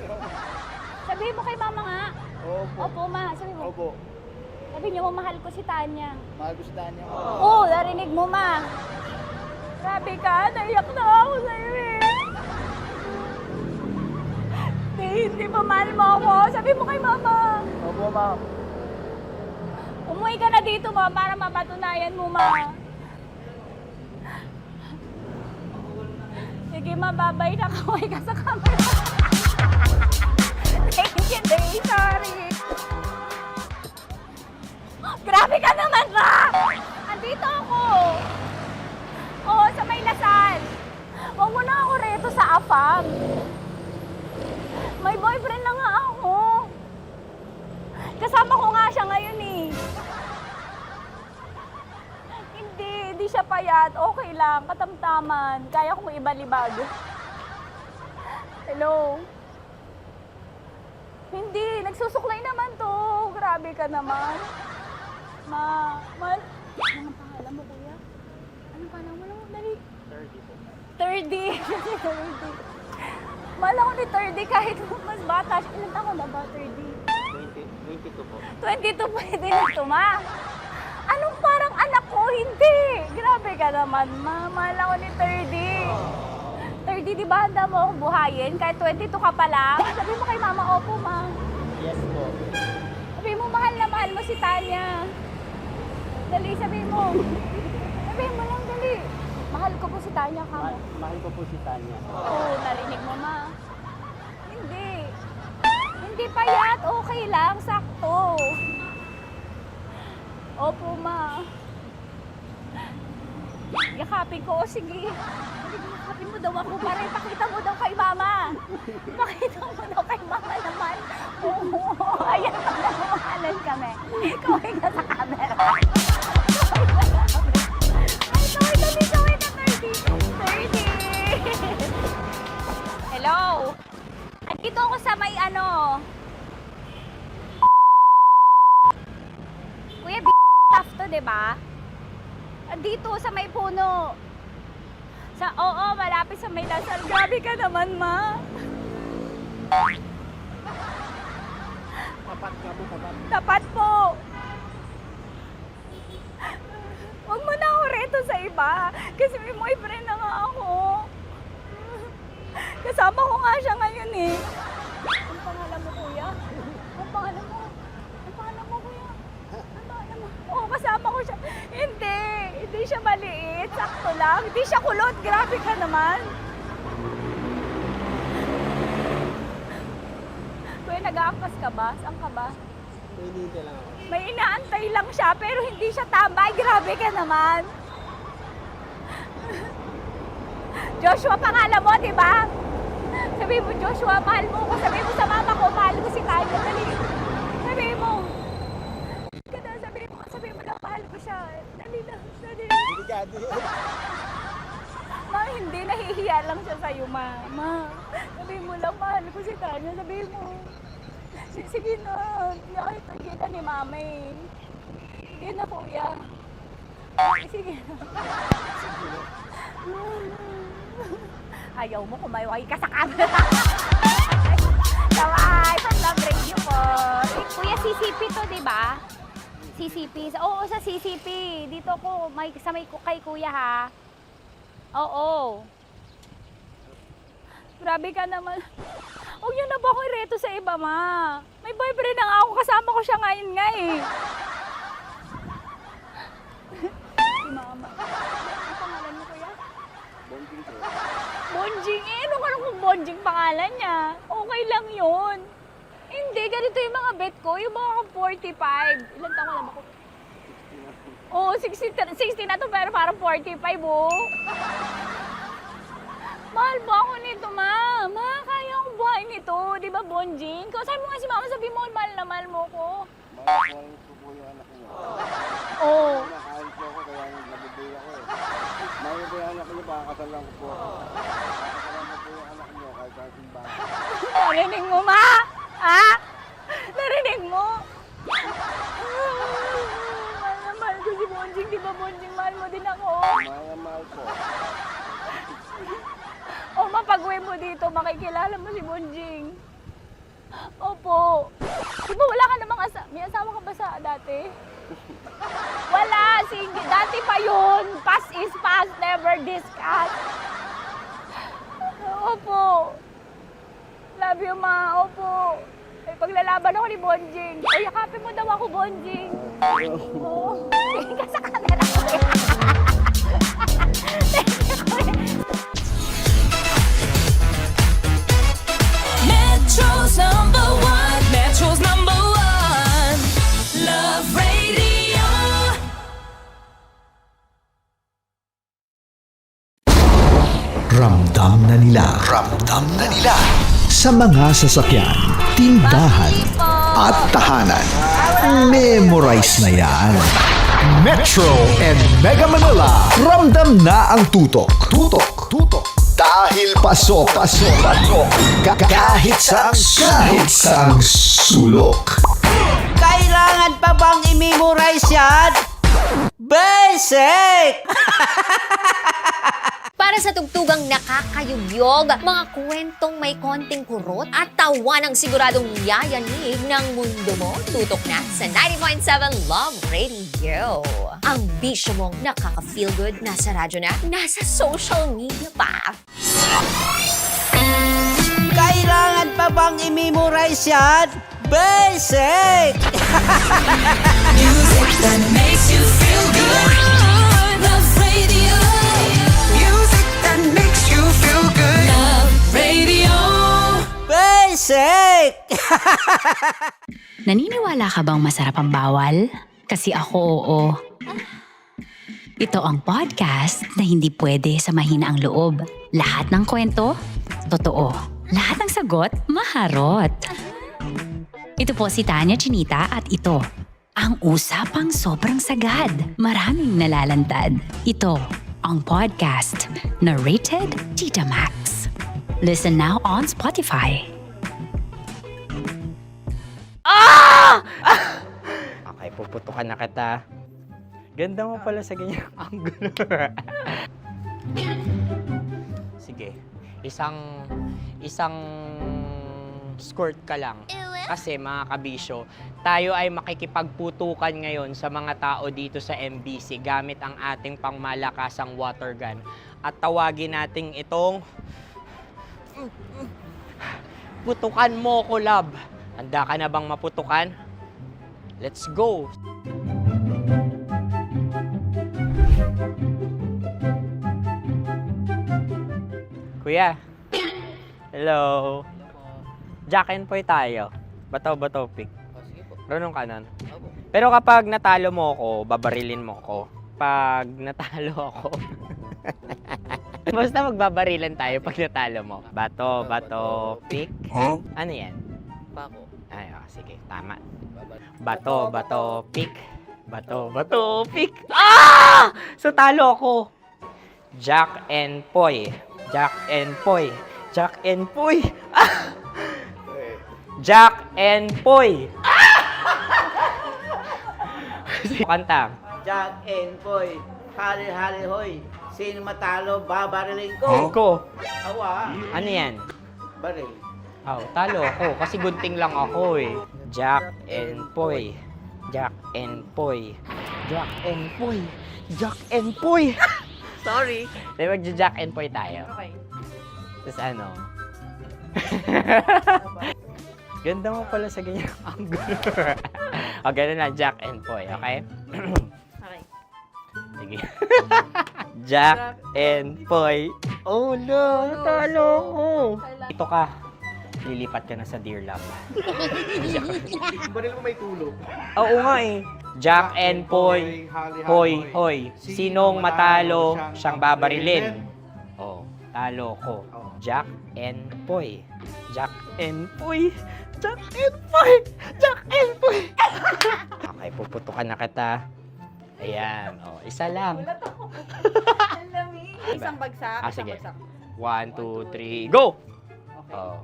Sabihin mo kay mama nga. Opo. Opo, ma. Sabi mo. Opo. Sabi niyo mo, mahal ko si Tanya. Mahal ko si Tanya. Oo, narinig mo, ma. Grabe ka, naiyak na ako sa'yo eh. Hindi ba mahal mo ako? Sabi mo kay mama. Opo, ma'am. Umuwi ka na dito, ma, para mapatunayan mo, ma. Sige, ma, babay na. Kaway ka sa camera. Thank you, Day. Sorry. Grabe ka naman, ma! Andito ako. Oo, sa may Lasal. Huwag mo na ako reto sa afam. May boyfriend na nga ako. Kasama ko nga siya ngayon eh. Hindi siya payat. Okay lang, katamtaman. Kaya kong ibalibag. Hello? Hindi, nagsusuklay naman to. Grabe ka naman. Anong pangalan mo, kuya? Anong pangalan mo lang? Dali. 30. 30. Mahal ako ni 30 kahit mas bata siya. Ilan taon na ba, 30? 22 po. 22 pwede na ito, ma. Anong parang anak ko? Hindi. Grabe ka naman, ma. Mahal ako ni 30. 30, di ba handa mo akong buhayin? Kahit 22 ka pa lang. Sabi mo kay mama, opo, ma. Yes po. Sabi mo, mahal na mahal mo si Tanya. Dali, sabi mo. Sabi mo lang, dali. Mahal ko po si Tanya, ka mo. Mahal ko po si Tanya. Oo, narinig mo, ma. Hindi. Hindi payat. Okay lang, sakto. Opo, ma. Yakapin ko. O, sige. Yakapin mo daw ako para ipakita mo daw kay mama. Ipakita mo daw kay mama naman. Oo, ayan, nagmamahalan kami. Kaway ka sa camera. Ay, kaway ka, 30. Hello? Andito ako sa may Kuya, tough to, diba? Dito sa may puno. Oo, malapit sa may Lasal. Grabe ka naman, ma. Tapat ka mo, tapat. Tapat po. Huwag mo na ako reto sa iba. Kasi may boyfriend na nga ako. Kasama ko nga siya ngayon eh. Ang pangalan mo, kuya? Ang pangalan mo? Ang pangalan mo, kuya? Ang pangalan mo? Oo, kasama ko siya. Hindi siya maliit. Sakto lang. Hindi siya kulot. Grabe ka naman. Kuya, nag-aangkas ka ba? Saan ka ba? Hindi lang ako. May inaantay lang siya, pero hindi siya tambay. Grabe ka naman. Joshua, pangalan mo, di ba? Sabi mo, Joshua, mahal mo ko. Sabi mo sa mama ko, mahal ko si Tanya. Dali. Sabi mo. Sabi mo na, mahal ko siya. Dali na. Dali. Ma, hindi. Nahihiya lang siya sa'yo, ma. Sabi mo lang, mahal ko si Tanya. Sabi mo. Sige na. Hindi ako kita ni mama eh. Sige na, kuya. Sige na. Ayaw mo kumayaway ka sa camera. Kaway, from Love Radio po. Kuya, CCP to, di ba? CCP. Oo, sa CCP. Dito ko, sa may kay kuya ha. Oo. Grabe ka naman. Huwag niyo na ba akong ireto sa iba, ma? May boyfriend na nga ako. Kasama ko siya ngayon nga eh. Si mama. Ang pangalan mo, kuya? Bonjing po. Bonjing pangalan niya. Okay lang yun. Hindi, ganito yung mga bet ko. Yung mga 45. Ilan taon lang ako? Oo, 60 na to pero parang 45, oh. Mahal ba ako nito, ma? Ma, kaya akong buhay nito. Di ba, Bonjing? Sabi mo nga si mama, sabi mo, mahal na mahal mo ko. Mahal ko po yung anak niyo. Oo. Nakain po ako kaya nabibigay ako eh. Mahal ko yung anak niyo, pakakasal lang ko po. Pakakasal lang po yung anak niyo kahit sa simbahan. Narinig mo, ma? Ha? Narinig mo? Mahal na mahal ko si Bonjing. Di ba, Bonjing, mahal mo din ako? Mahal po. O, mapag-uwi mo dito, makikilala mo si Bonjing. Opo. Di ba wala ka namang may asawa ka ba sa dati? Wala, sige. Dati pa yun. Past is past, never discuss. Opo. Love you, ma. Opo. Ay, paglalaban ako ni Bonjing. O, yakapin mo daw ako, Bonjing. Oo. Sige ka sa camera ko. Metro's number one. Metro's number one. Love Radio. Ramdam na nila sa mga sasakyan, tindahan at tahanan. Memorize na yan. Metro and Mega Manila, ramdam na ang tutok. Dahil pasok. Kahit saang sulok. Kailangan pa bang i-memorize yan? Basic! Para sa tugtugang nakakayugyog, mga kwentong may konting kurot at tawa ng siguradong yayanig ng mundo mo, tutok na sa 90.7 Love Radio. Ang bisyo mong nakaka-feel good, nasa radyo na, nasa social media pa. Kailangan pa bang i-memorize yan? Basic! Music that makes you feel good. Love Radio. Music that makes you feel good. Love Radio. Basic! Naniniwala ka bang masarap ang bawal? Kasi ako, oo. Ito ang podcast na hindi pwede sa mahina ang loob. Lahat ng kwento, totoo. Lahat ng sagot, maharot. Ito po si Tanya Chinita at ito, ang usapang sobrang sagad. Maraming nalalantad. Ito, ang podcast na Rated Tita Max. Listen now on Spotify. Okay, puputukan na kita. Ganda mo pala sa ganyang angulo. Sige, isang skirt ka lang. Kasi mga kabisyo, tayo ay makikipagputukan ngayon sa mga tao dito sa MBC gamit ang ating pangmalakasang water gun. At tawagin natin itong putukan mo ko, love. Handa ka na bang maputukan? Let's go! Kuya. Hello. Jack and Poy tayo. Bato-bato pick. Sige po. Runong kanan. Pero kapag natalo mo ako, babarilin mo ako. Pag natalo ako, basta magbabarilan tayo pag natalo mo. Bato, pick. Huh? Ano yan? Pako. Ay, sige, tama. Bato, pick. Bato, pick. Ah! So talo ako. Jack and Poy. Jack and Poy. Jack and Poy. Ah! Jack and Poy. Kanta. Jack and Poy, hali-hali hoy. Sino matalo, babariling ko. Ko. Awa. Ano yan? Baril. Oh, talo ako kasi gunting lang ako eh. Jack and Poy. Jack and Poy. Jack and Poy. Jack and Poy. Sorry. Di ba Jack and Poy tayo? Okay. Tapos ano? Ganda mo pala sa ganyang angulo. O, ganun lang, Jack and Poy, okay? Okay. Sige. Jack and Poy. Oh, no. Natalo ko. Ito ka. Lilipat ka na sa Dear Love. Baril mo may tulog. Oo nga eh. Jack and Poy, hoy, hoy. Sinong matalo, siyang babarilin. Oh, talo ko. Jack and Poy. Jack and Poy. Jack and Poy. Jack and Poy. Okay, puputukan na kita. Ayan. Oh, isa lang. Isang bagsak. Ah, sige. 1, 2, 3, go! Oh.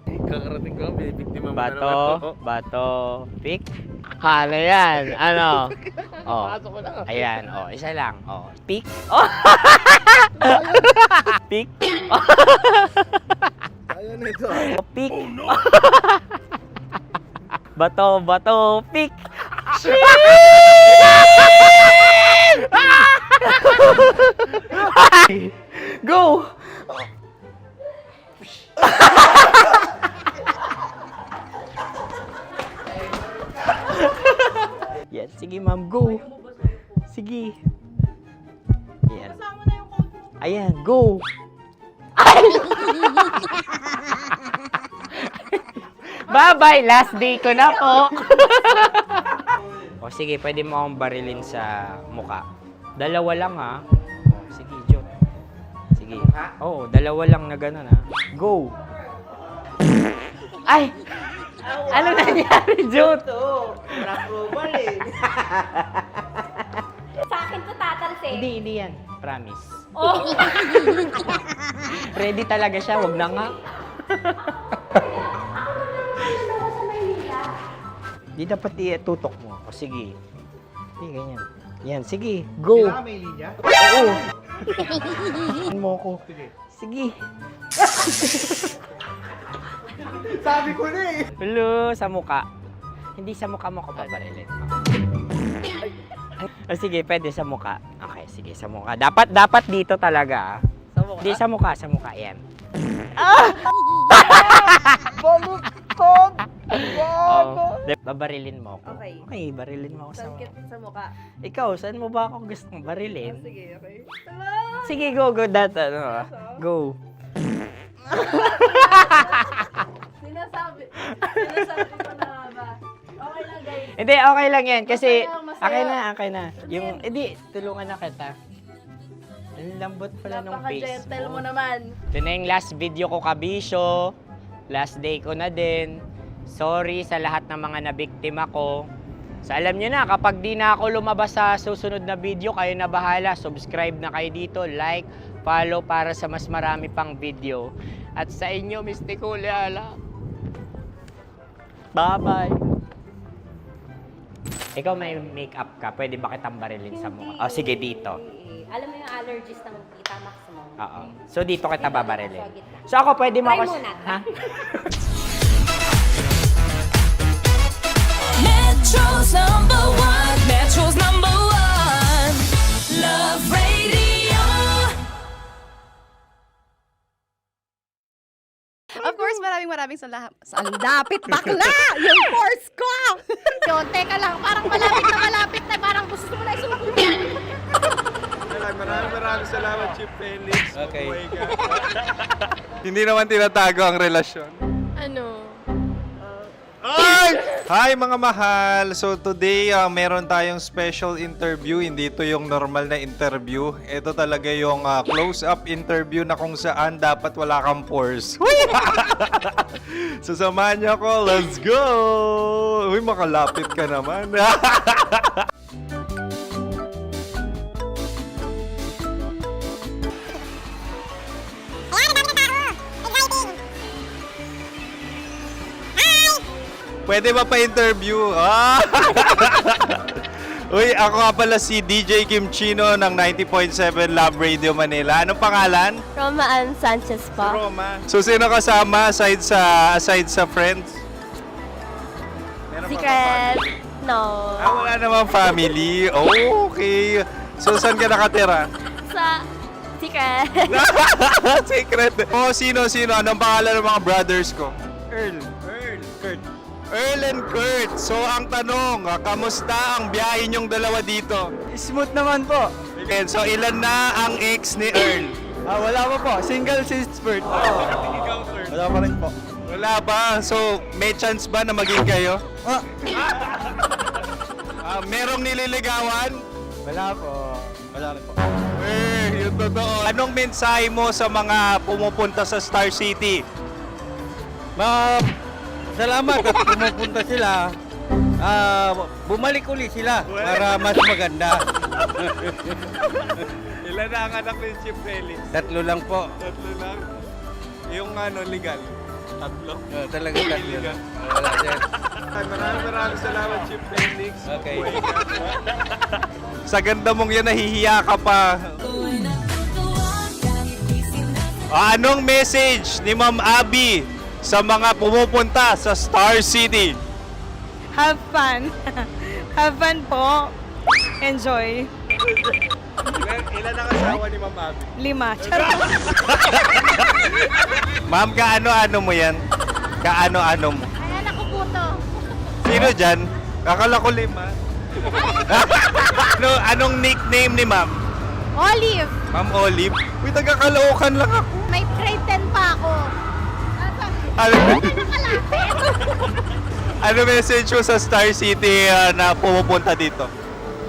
Kakarating ko, may biktima mo na naman Bato, bato, pick. Ano yan? Ano? Oh. Ayan, oh, isa lang. Oh, pick. Oh. Pick. Ayaw na ito. Oh, pick. Oh, no. Bato, bato, pick. Go! Yan, sige ma'am, go. Sige. Ayan. Ayan, go. Ay! Bye-bye, last day ko na po. O sige, pwede mo akong barilin sa muka. Dalawa lang ha. O, sige, Jot. Sige. Oo, dalawa lang na gano'n ha. Go. Ay! Ano nangyari, Jot? Approval eh. Sa akin to tatalsik. Hindi yan. Promise. Oh. Ready talaga siya, wag na nga. Di dapat itutok mo. O sige. Hindi, ganyan. Yan, sige. Go. Kailangan may linya? Oo. Mo ko. Sige. Sabi ko na eh. Hello, sa muka. Hindi sa muka mo ko babarilin. O sige, pwede sa muka. Okay, sige, sa muka. Dapat dito talaga. Sa mukha? Hindi, sa muka, yan. Baluktot! Oh, babarilin mo ako. Okay. Okay, barilin mo ako sa Sakit sa mukha. Ikaw, saan mo ba ako gustong barilin? Sige, okay. Sige, go, ano, go. Sinasabi ko na ba? Okay lang, guys. Hindi, okay lang yan. Kasi, Masaya, masaya. okay na. Yung, hindi, tulungan na kita. Ang lambot pala nung face Napaka-gentle mo. mo naman. Ito na yung last video ko, kabisyo. Last day ko na din. Sorry sa lahat ng mga nabiktima ko. So alam nyo na, kapag di na ako lumabas sa susunod na video, kayo na bahala. Subscribe na kayo dito, like, follow para sa mas marami pang video. At sa inyo, Mistiko Leala. Bye-bye. Ikaw may makeup ka, pwede ba kitang barilin sa mukha? Oh, sige, dito. Alam mo yung allergies ng tita maximum. Oo. So dito kita babarilin. So ako pwede mo Try ako... muna. Ha? Metro's number one. Metro's number one. Love Radio. Of course, maraming salamat. Ang lapit bakla! Yung course ko! Yun, teka lang, parang malapit na, parang gusto mo na isumakit. Maraming salamat, Chief Felix. Okay. Oh my God. Hindi naman tinatago ang relasyon. Ano? Ay! Hi mga mahal! So today, meron tayong special interview. Hindi ito yung normal na interview. Ito talaga yung close-up interview na kung saan dapat wala kang pores. So samahan niyo ako. Let's go! Uy, makalapit ka naman. Pwede ba pa-interview? Ah! Uy, ako nga pala si DJ Kim Chino ng 90.7 Love Radio Manila. Anong pangalan? Roma Ann Sanchez po. Roma. So, sino kasama aside sa friends? Meron pa ba Secret. family? No. Ah, wala namang family. Oh, okay. So, saan ka nakatira? Sa Secret. Secret. Oh, sino? Anong pangalan ng mga brothers ko? Earl, Kurt. Earl and Kurt. So, ang tanong, kamusta ang biyahe niyong dalawa dito? Smooth naman po. Okay, so, ilan na ang ex ni Earl? Wala pa po. Single since birth. Ikaw, sir. Wala pa rin po. Wala ba? So, may chance ba na maging kayo? Merong nililigawan? Wala po. Wala rin po. Yung totoo. Anong mensahe mo sa mga pumupunta sa Star City? Salamat at pumupunta sila. Bumalik uli sila para mas maganda. Ilan na ang anak ni Chief Felix? 3 lang po. 3 lang? Yung legal? 3? Talaga 3 Legal. lang. Wala sir. Maraming salamat, Chief Felix. Okay. Sa ganda mong yan, nahihiya ka pa. Anong message ni Ma'am Abby sa mga pumupunta sa Star City? Have fun. Have fun po. Enjoy. Ilan ang asawa ni Ma'am Abby? 5. Charot. Ma'am, kaano-ano mo yan? Kaano-ano mo? Ay, anak ko po to. Sino dyan? Akala ko 5. Anong nickname ni Ma'am? Olive. Ma'am Olive? Uy, taga-Caloocan lang ako. May grade 10 pa ako. Ano message mo sa Star City na pumupunta dito?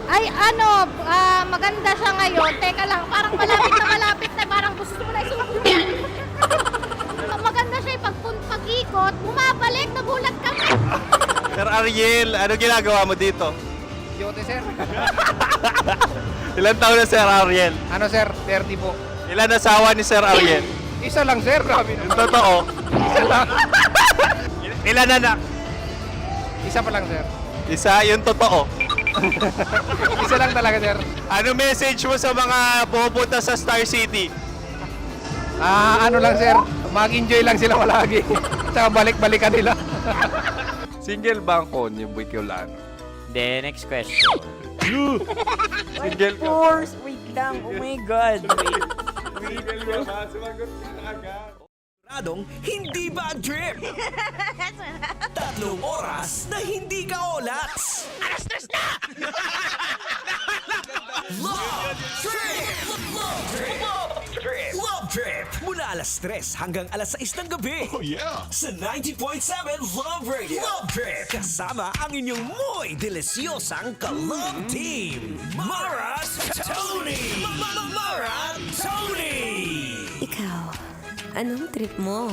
Ay, maganda siya ngayon. Teka lang, parang malapit na, parang gusto mo na isuot. Maganda siya pag-ikot, bumabalik, nagulat kami. Sir Ariel, ano ginagawa mo dito? Yote, sir. Ilan taon na Sir Ariel? Ano, sir? 30 po. Ilan asawa ni Sir Ariel? Isa lang, sir. Grabe Yung totoo? Isa lang. Ilan anak? Isa pa lang, sir. Isa, yung totoo. Isa lang talaga, sir. Ano message mo sa mga pumupunta sa Star City? Ano lang, sir. Mag-enjoy lang sila palagi. Tsaka balik-balikan nila. Single ba ang Connie Bicolano? Then, next question. Single ka? course. Wait lang. Oh my God. Single ka ba? Sumagot ka na agad. Radong hindi bad trip. 3 oras na hindi ka olats. Alas-tres na! Love Trip! Love Trip! Love Trip! Mula alas 3 hanggang alas 6 ng gabi. Oh yeah! Sa 90.7 Love Radio. Love Trip! Kasama ang inyong muy delisyosang ka-love team. Maras Tony! Mara Tony! Ikaw, anong trip mo?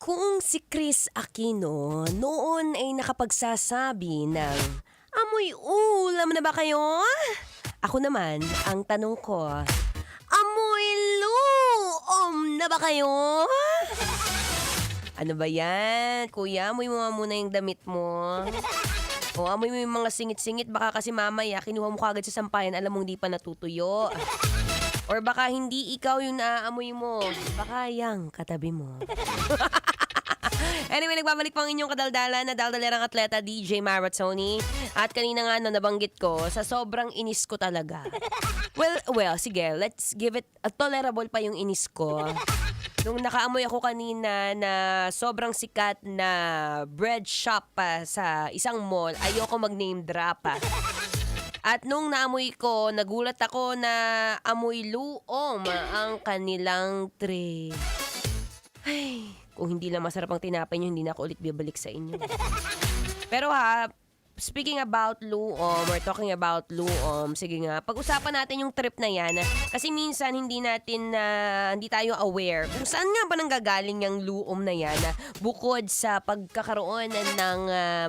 Kung si Chris Aquino noon ay nakapagsasabi ng amoy ulam na ba kayo? Ako naman, ang tanong ko, amoy luom na ba kayo? Ano ba yan? Kuya, amoy mo muna yung damit mo. O amoy mo yung mga singit-singit, baka kasi mamaya kinuha mo kagad sa sampayan, alam mong di pa natutuyo. Or baka hindi ikaw yung naaamoy mo, baka yang katabi mo. Anyway, nagbabalik po ang inyong kadaldalan na daldalerang atleta DJ Maratoni. At kanina nga nabanggit ko, sa sobrang inis ko talaga. Well, sige, let's give it a tolerable pa yung inis ko. Nung nakaamoy ako kanina na sobrang sikat na bread shop pa sa isang mall, ayoko mag-name drop pa. At nung naamoy ko, nagulat ako na amoy luom ang kanilang tray. Ay, kung hindi lang masarap ang tinapay nyo, hindi na ako ulit bibalik sa inyo. Pero speaking about luom, or talking about luom, sige nga, pag-usapan natin yung trip na yan. Kasi minsan hindi tayo aware kung saan nga ba nanggagaling yung luom na yan. Bukod sa pagkakaroon ng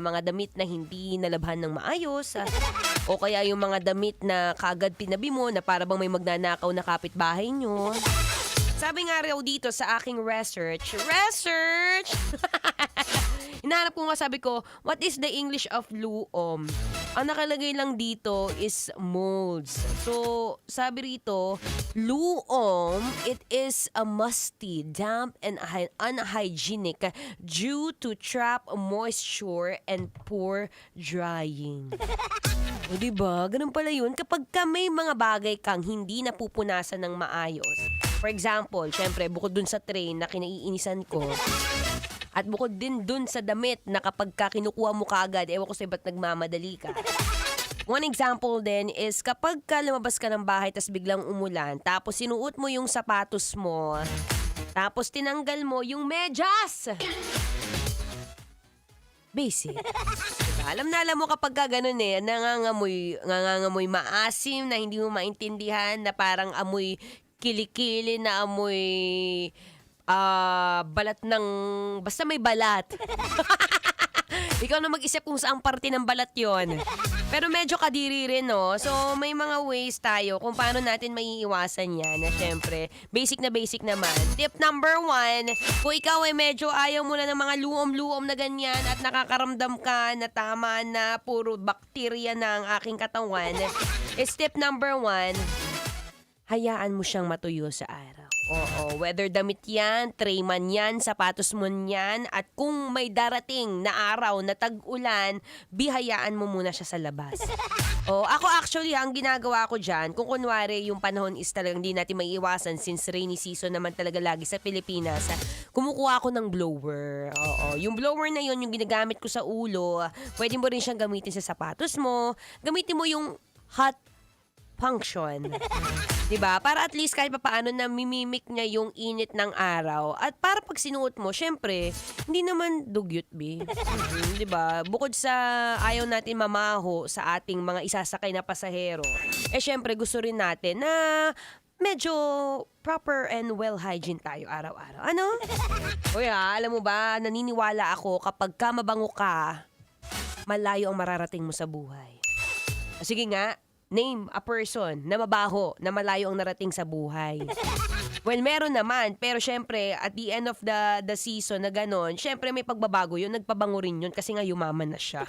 mga damit na hindi nalabhan ng maayos, o kaya yung mga damit na kaagad tinabi mo na para bang may magnanakaw na kapitbahay nyo. Sabi nga raw dito sa aking research, hinahanap ko nga, sabi ko, what is the English of luom? Ang nakalagay lang dito is molds. So, sabi rito, luom, it is a musty, damp, and unhygienic due to trap moisture and poor drying. O diba? Ganun pala yun. Kapag may mga bagay kang hindi napupunasan ng maayos, For example, syempre, bukod dun sa train na kinaiinisan ko, at bukod din dun sa damit na kapag ka kinukuha mo kaagad, ewan ko sa'yo ba't nagmamadali ka. One example din is kapag ka lumabas ka ng bahay tapos biglang umulan, tapos sinuot mo yung sapatos mo, tapos tinanggal mo yung medyas. Basic. Diba? Alam mo kapag ka ganun nangangamoy maasim na hindi mo maintindihan, na parang amoy kilikili, na amoy balat ng, basta may balat. Ikaw na mag-isip kung saang parte ng balat yon. Pero medyo kadiri rin, no? So, may mga ways tayo kung paano natin maiiwasan yan. Na syempre, basic naman. Tip number 1, kung ikaw ay medyo ayaw mo na ng mga luom-luom na ganyan at nakakaramdam ka na tama na puro bakterya na ang aking katawan, is tip number 1, hayaan mo siyang matuyo sa araw. Oo, whether damit yan, tray man yan, sapatos mo yan, at kung may darating na araw na tag-ulan, bihayaan mo muna siya sa labas. Ako actually, ang ginagawa ko dyan, kung kunwari yung panahon is talagang hindi natin maiiwasan since rainy season naman talaga lagi sa Pilipinas, kumukuha ako ng blower. Oo, yung blower na yun, yung ginagamit ko sa ulo, pwede mo rin siyang gamitin sa sapatos mo, gamitin mo yung hot function. Diba? Para at least kahit paano na mimimik niya yung init ng araw. At para pag sinuot mo, syempre, hindi naman dugyot, be. Diba? Bukod sa ayaw natin mamaho sa ating mga isasakay na pasahero, syempre gusto rin natin na medyo proper and well hygiene tayo araw-araw. Ano? Alam mo ba, naniniwala ako kapag ka mabango ka, malayo ang mararating mo sa buhay. Sige nga, name a person na mabaho, na malayo ang narating sa buhay. Well, meron naman. Pero syempre, at the end of the season na ganon, syempre may pagbabago yun. Nagpabango rin yun kasi nga yumaman na siya.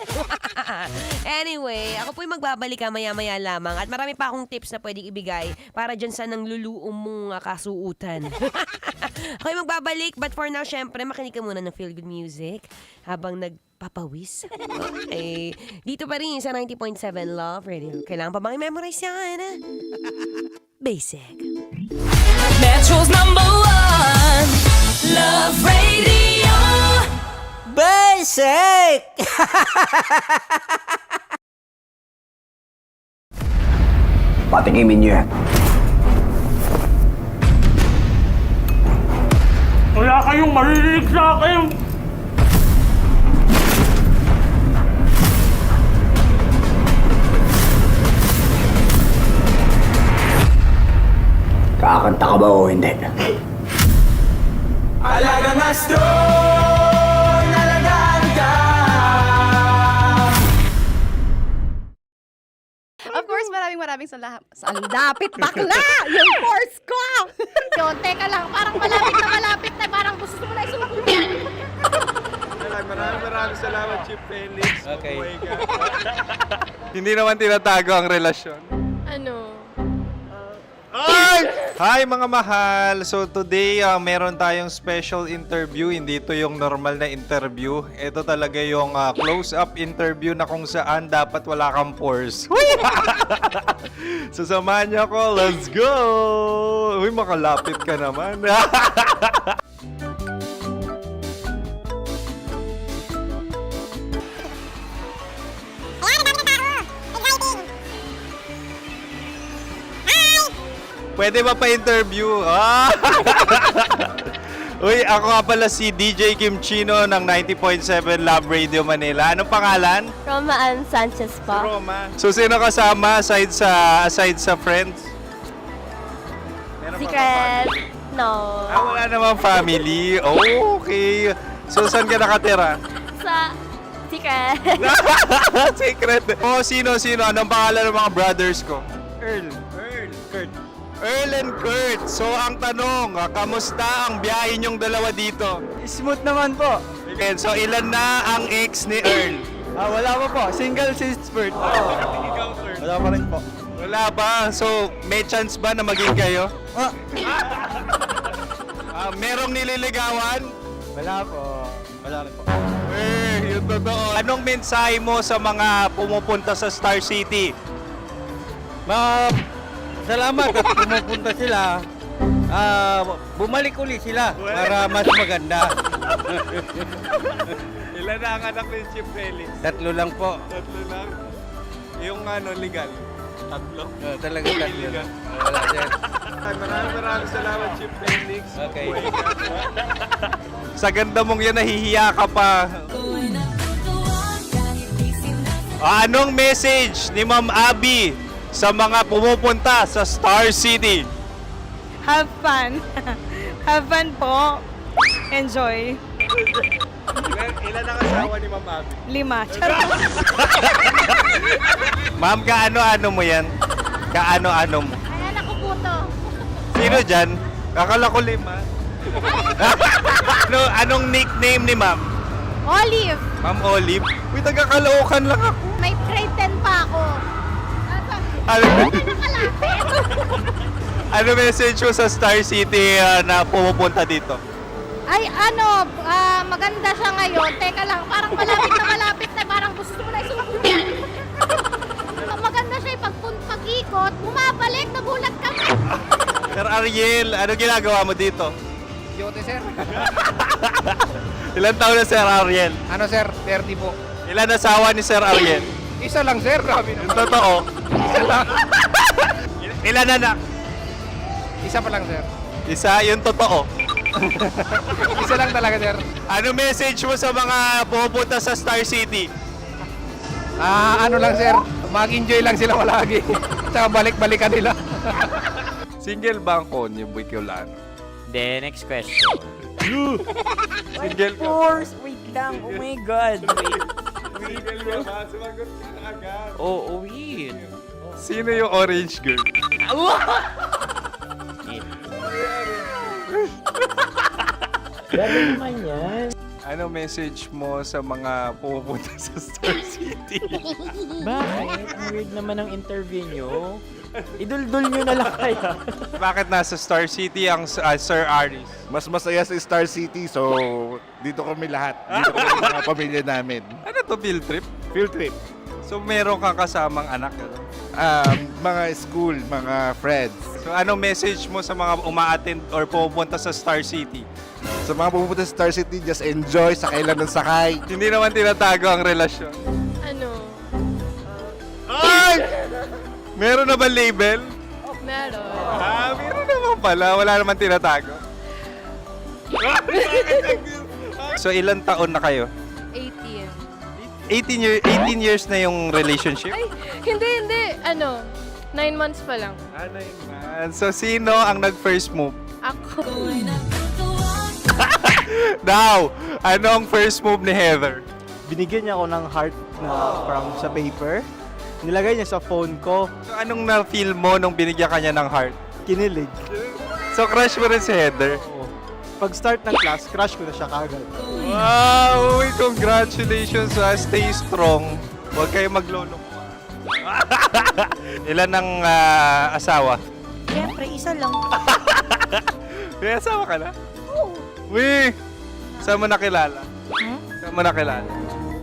Anyway, ako po'y magbabalik maya-maya lamang. At marami pa akong tips na pwedeng ibigay para dyan sa nangluluong mong kasuutan. Ako'y magbabalik. But for now, syempre, makinig ka muna ng feel good music habang papawis. Okay. Dito pa rin sa 90.7 Love Radio. Kailangan pa bang i-memorize yan? Basic. Metro's number 1 Love Radio. Basic! Patikimin niyo yan. Wala kayong marinig sa akin! Kakanta ka ba o hindi? Alagang astro, nalagaan ka. Of course, maraming salamat. Lapit bakla! Yung course ko! Yun, teka lang, parang malapit na, parang gusto mo na isuot. Maraming salamat, Chief Felix. Okay. Oh my God. Hindi naman tinatago ang relasyon. Ano? Hi mga mahal! So today, meron tayong special interview. Hindi ito yung normal na interview. Ito talaga yung close-up interview na kung saan dapat wala kang pores. So samahan niyo ako. Let's go! Uy, makalapit ka naman. Pwede ba pa-interview? Uy, ako nga pala si DJ Kim Chino ng 90.7 Love Radio Manila. Anong pangalan? Roma Ann Sanchez po. Roma. So, sino kasama aside sa friends? Secret. No. Wala namang family. Oh, okay. So, saan ka nakatira? Sa secret. Secret. Oh, sino? Anong pangalan ng mga brothers ko? Earl, Kurt. Earl and Kurt. So, ang tanong, kamusta ang biyahe niyong dalawa dito? Smooth naman po. Okay, so, ilan na ang ex ni Earl? Wala pa po. Single since birth. Wala pa rin po. Wala pa. So, may chance ba na maging kayo? Merong nililigawan? Wala po. Wala rin po. Yung totoo. Anong mensahe mo sa mga pumupunta sa Star City? Salamat at pumupunta sila. bumalik uli sila para mas maganda. Ilan na ang anak ni Chief Felix? 3 lang po. 3 lang. Yung legal? 3? Talaga 3 lang. Wala sir. Maraming salamat, Chief Felix. Okay. Sa ganda mong yan, nahihiya ka pa. Anong message ni Ma'am Abby sa mga pumupunta sa Star City? Have fun. Have fun po. Enjoy. Ilan ang asawa ni Ma'am Abby? 5. Charot. Ma'am, kaano-ano mo yan? Kaano-ano mo? Ay, anak ko po to. Sino dyan? Akala ko 5. Anong nickname ni Ma'am? Olive. Ma'am Olive? Uy, taga-Caloocan lang ako. May grade 10 pa ako. Ano message mo sa Star City na pumupunta dito? Ay, maganda siya ngayon. Teka lang, parang malapit na, parang gusto mo na isulat. Maganda siya pag-ikot, bumabalik, nagulat kami. Sir Ariel, ano ginagawa mo dito? Yote, sir. Ilan taon na Sir Ariel? Ano, sir? 30 po. Ilan asawa ni Sir Ariel? Isa lang, sir. Grabe Yung totoo? Isa lang. Ilan anak? Isa pa lang, sir. Isa, yung totoo. Isa lang talaga, sir. Ano message mo sa mga pupunta sa Star City? Ano lang, sir. Mag-enjoy lang sila palagi. Tsaka balik-balikan nila. Single ba ang konyo, Bicolano? Then, next question. Single ka? Force. Wait lang. Oh my God. Single ka ba? Sumagot ka na agad. Oo, wait. Sino yung orange girl? Gano'n naman yan. Ano message mo sa mga pupunta sa Star City? Bakit? Weird naman ang interview nyo. Idul-dul nyo na lang kaya. Bakit nasa Star City ang Sir Aris? Mas masaya sa Star City, so dito kami lahat. Dito kami mga pamilya namin. Ano to, field trip? Field trip. So meron kang kasamang anak? Mga school, mga friends. So anong message mo sa mga uma-attend or pupunta sa Star City? Sa mga pupunta sa Star City, just enjoy, sakay lang ng sakay. Hindi naman tinatago ang relasyon. Ano? Ay! Meron na ba label? Meron. Meron naman pala. Wala naman tinatago. So ilan taon na kayo? 18. 18 years na yung relationship? Ay, hindi. 9 months pa lang. 9 months. So sino ang nag-first move? Ako. Now, anong first move ni Heather? Binigyan niya ako ng heart na from sa paper. Nilagay niya sa phone ko. So anong na-feel mo nung binigyan kanya ng heart? Kinilig. So crush mo rin si Heather? Oo. Pag start ng class, crush ko na siya kagad. Wow! Uy, congratulations! Stay strong. Huwag kayo magloloko. Ilan ang asawa? Siyempre, isa lang. May asawa ka na? Oo. Uy! Saan mo nakilala? Saan mo nakilala?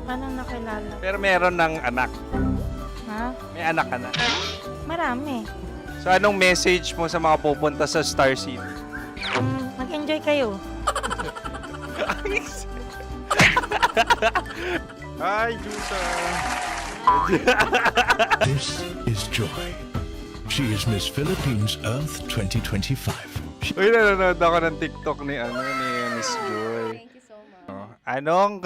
Paano nakilala? Pero meron ng anak. Ha? May anak ka na. Marami. So anong message mo sa mga pupunta sa Star City? Mag-enjoy kayo. Hi, Jusa! This is Joy. She is Miss Philippines Earth 2025. Uy, nanonood ako ng TikTok ni Miss Joy. Thank you so much. Anong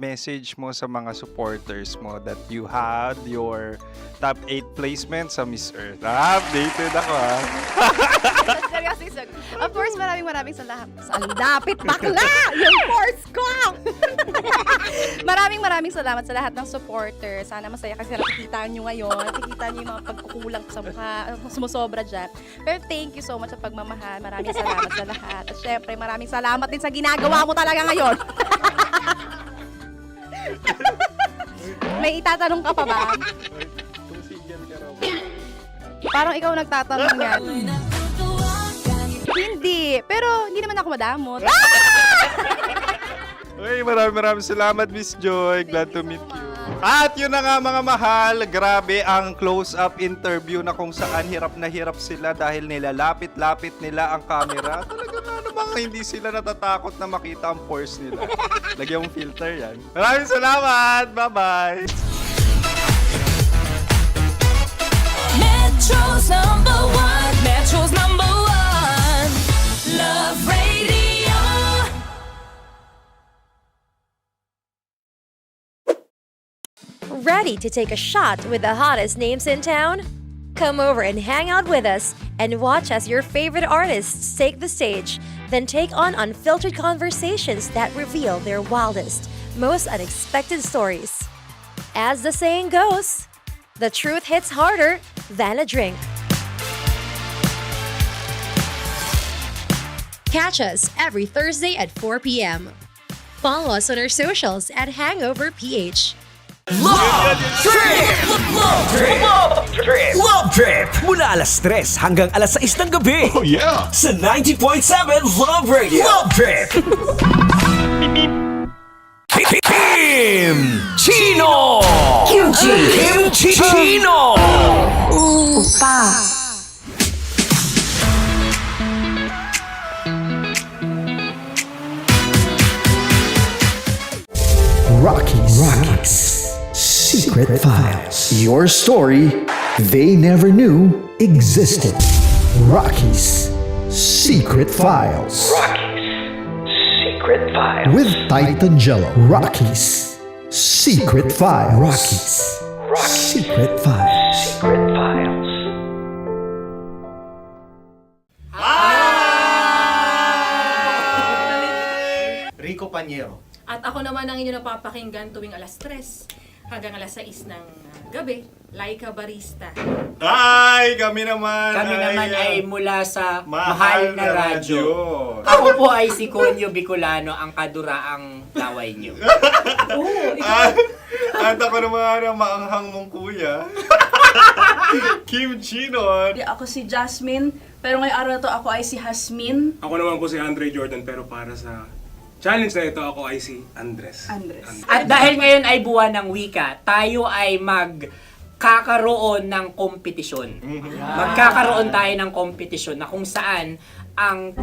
message mo sa mga supporters mo that you had your top 8 placement sa Miss Earth? Updated ako Seryoso. Of course, maraming salamat. Lapit bakla! Yung force ko! maraming salamat sa lahat ng supporters. Sana masaya kasi nakikita nyo ngayon. Nakikita nyo yung mga pagkukulang sa mukha. Sumusobra dyan. Pero thank you so much sa pagmamahal. Maraming salamat sa lahat. At syempre, maraming salamat din sa ginagawa mo talaga ngayon. May itatanong ka pa ba? Parang ikaw nagtatanong yan. Hindi. Pero hindi naman ako madamot. Uy, maraming salamat, Miss Joy. Glad to meet you. At yun na nga mga mahal, grabe ang close-up interview na kung saan hirap na hirap sila dahil nilalapit-lapit nila ang camera. Talaga na namang hindi sila natatakot na makita ang pores nila. Lagyan mong filter yan. Maraming salamat! Bye-bye! Metro's number one. Metro's number one. Love Radio. Ready to take a shot with the hottest names in town? Come over and hang out with us and watch as your favorite artists take the stage, then take on unfiltered conversations that reveal their wildest, most unexpected stories. As the saying goes, the truth hits harder than a drink. Catch us every Thursday at 4 p.m. Follow us on our socials at Hangover PH. Love Trip! Love Trip! Love Trip! Love Trip! Mula alas 3 hanggang alas 6 ng gabi. Oh yeah! Sa 90.7 Love Radio. Love Trip! Kim Chino! Kim Chino! Opa. Rockies. Secret Files. Your story they never knew existed. Rockies. Secret Files. Secret Files. With Titan Jello. Rockies. Secret Files. Rockies. Secret Files. Secret Files. Rico Panyero. At ako naman ang inyo napapakinggan tuwing alas 3 hanggang alas 6 ng gabi, Laika Barista. Hi! Kami naman ay mula sa Mahal na Radyo. Ako po ay si Conyo Bicolano, ang kaduraang laway nyo. At ako naman ang maanghang mong kuya. Kim Chino. Ako si Jasmine, pero ngayong araw na to ako ay si Hasmin. Ako naman po si Andre Jordan, pero para sa challenge na ito, ako ay si Andres. At dahil ngayon ay buwan ng wika, tayo ay magkakaroon ng kompetisyon. Magkakaroon tayo ng kompetisyon na kung saan ang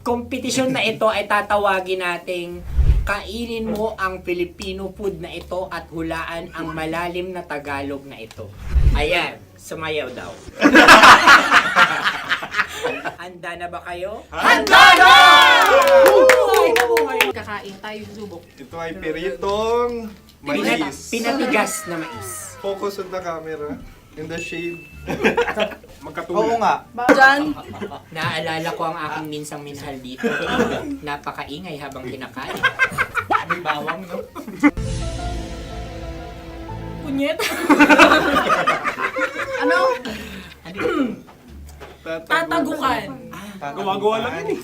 kompetisyon na ito ay tatawagin nating kainin mo ang Filipino food na ito at hulaan ang malalim na Tagalog na ito. Ayan, sumayaw daw. Handa na ba kayo? Handa na! Kakain tayo subok. Ito ay piritong mais. Pinatigas na mais. Focus on the camera. In the shade. Oo nga. Diyan. Naaalala ko ang aking minsang minahal dito. Napakaingay habang kinakain. May bawang, no? Punyet. Ano? Tatagukan. Gawa-gawa lang yun eh.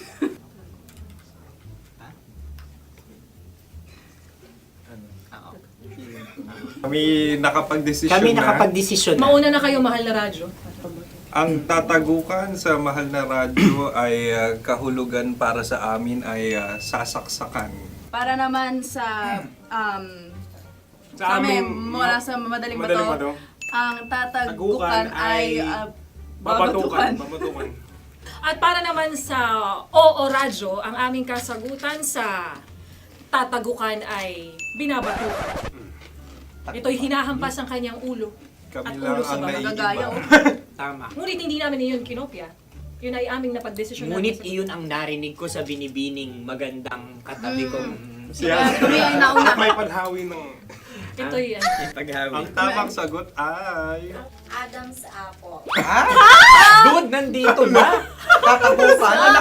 Kami nakapag-desisyon na. Mauna na kayo, Mahal na Radyo. Ang tatagukan sa Mahal na Radyo ay kahulugan para sa amin ay sasaksakan. Para naman sa amin, mula sa madaling bato, ang tatagukan ay babatukan. At para naman sa Oo Radyo, ang aming kasagutan sa tatagukan ay binabatukan. Ito'y hinahampas ang kanyang ulo. Kami at lang ulo sa ang bagagayaw. Tama. Ngunit hindi namin iyon kinopya. Yun ay aming napagdesisyon. Ngunit iyon ang narinig ko sa binibining magandang katabi kong Kami ay nauna. May paghawi ng... Ito'y Ang tamang sagot ay... Adam's apple. Dude, nandito ba? Tatagukan?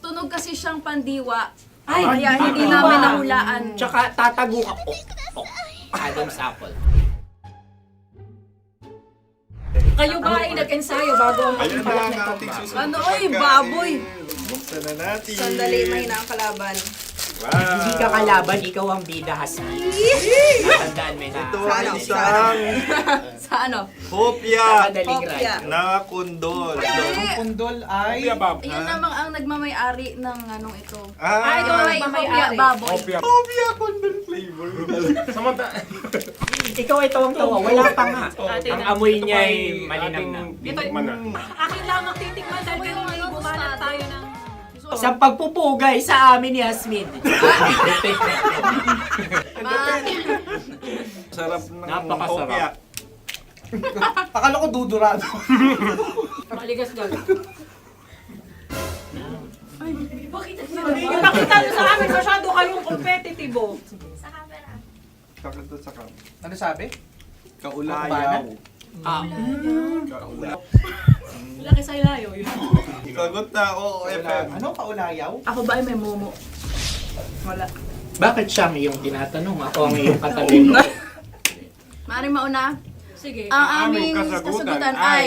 Tunog kasi siyang pandiwa. Kaya hindi namin nahulaan. Tsaka tatagukan. Adam's apple. Kayo ba ay nag-ensayo bago ang Ayun na ang ating susunod. Ano oy, baboy! Buksan na natin. Sandali, may na ang kalaban. Wow. Hindi ka kalaban, ikaw ang bida, Hasmin. Tandaan mo na. Ito ay isang Sa ano? hopya Hopya. na kundol. Ang pundol ay... Iyon namang ang nagmamay-ari ng anong ito. Ah, ito ay hopya, baboy. Hopya kundol flavor. Ikaw ay tawang-tawa, wala pa nga. Ate Ang na. amoy niya ay Ating malinam na. titikman na. Akin lamang titikman dahil kayo may bumanat tayo ng... Sa pagpupugay sa amin ni Yasmin. Sarap ng Napakasarap. kopya. Akala ko dudurado. Maligas gaga. Ay, bakit? Yung nakita nyo sa amin, masyado kayong competitive. Sa camera. Sakit to sa kam. Ano sabi? Kaulayaw. Kaulayaw. Laki sa ilayo yun. Sagot na, oo, FM. Ano? Kaulayaw? Ako ba ay may momo? Wala. Bakit siya ang iyong tinatanong? Ako ang iyong katabi. Maaaring mauna. Sige. Ang aming kasagutan ay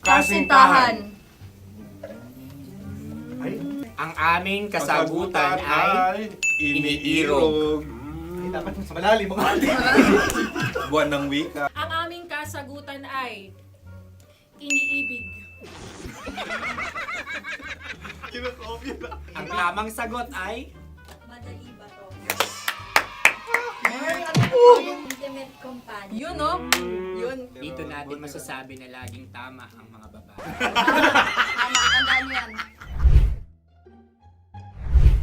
kasintahan. Ang aming kasagutan ay iniirog. Dapat mas malalim mga Buwan ng wika. Ang aming kasagutan ay iniibig. Ang tamang sagot ay Madali ba to? Intimate companion. Yun, no? Yun. dito natin masasabi na laging tama ang mga babae. Tama, tandaan nyo yan.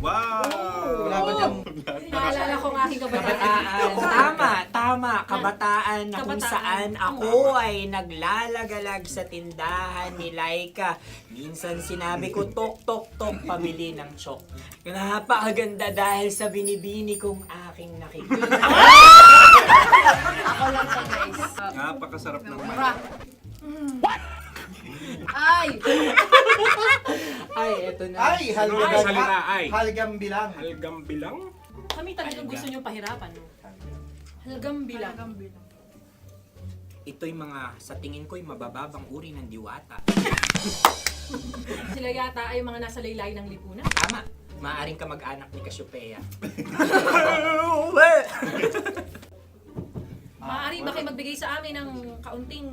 Wow! Wala ba dyan? Naalala ko ang aking kabataan. Tama. Kabataan na kung Kabataan. saan ako ay naglalagalag sa tindahan ni Laika. Minsan sinabi ko, tok, pamili ng chok. Napakaganda dahil sa binibini kong aking nakikita. Ako lang to, guys. Napakasarap ng Mura. Ay! Ay, eto na. Ay, halgam. Ay, salita, ay. Halgam bilang. Halgam bilang? Kami talagang gusto nyo pahirapan, no? Halgam bilang. Ito'y mga, sa tingin ko'y mabababang uri ng diwata. Sila yata ay mga nasa laylay ng lipunan. Tama. Maaring ka mag-anak ni Cassiopeia. Maaari ba kayo magbigay sa amin ng kaunting...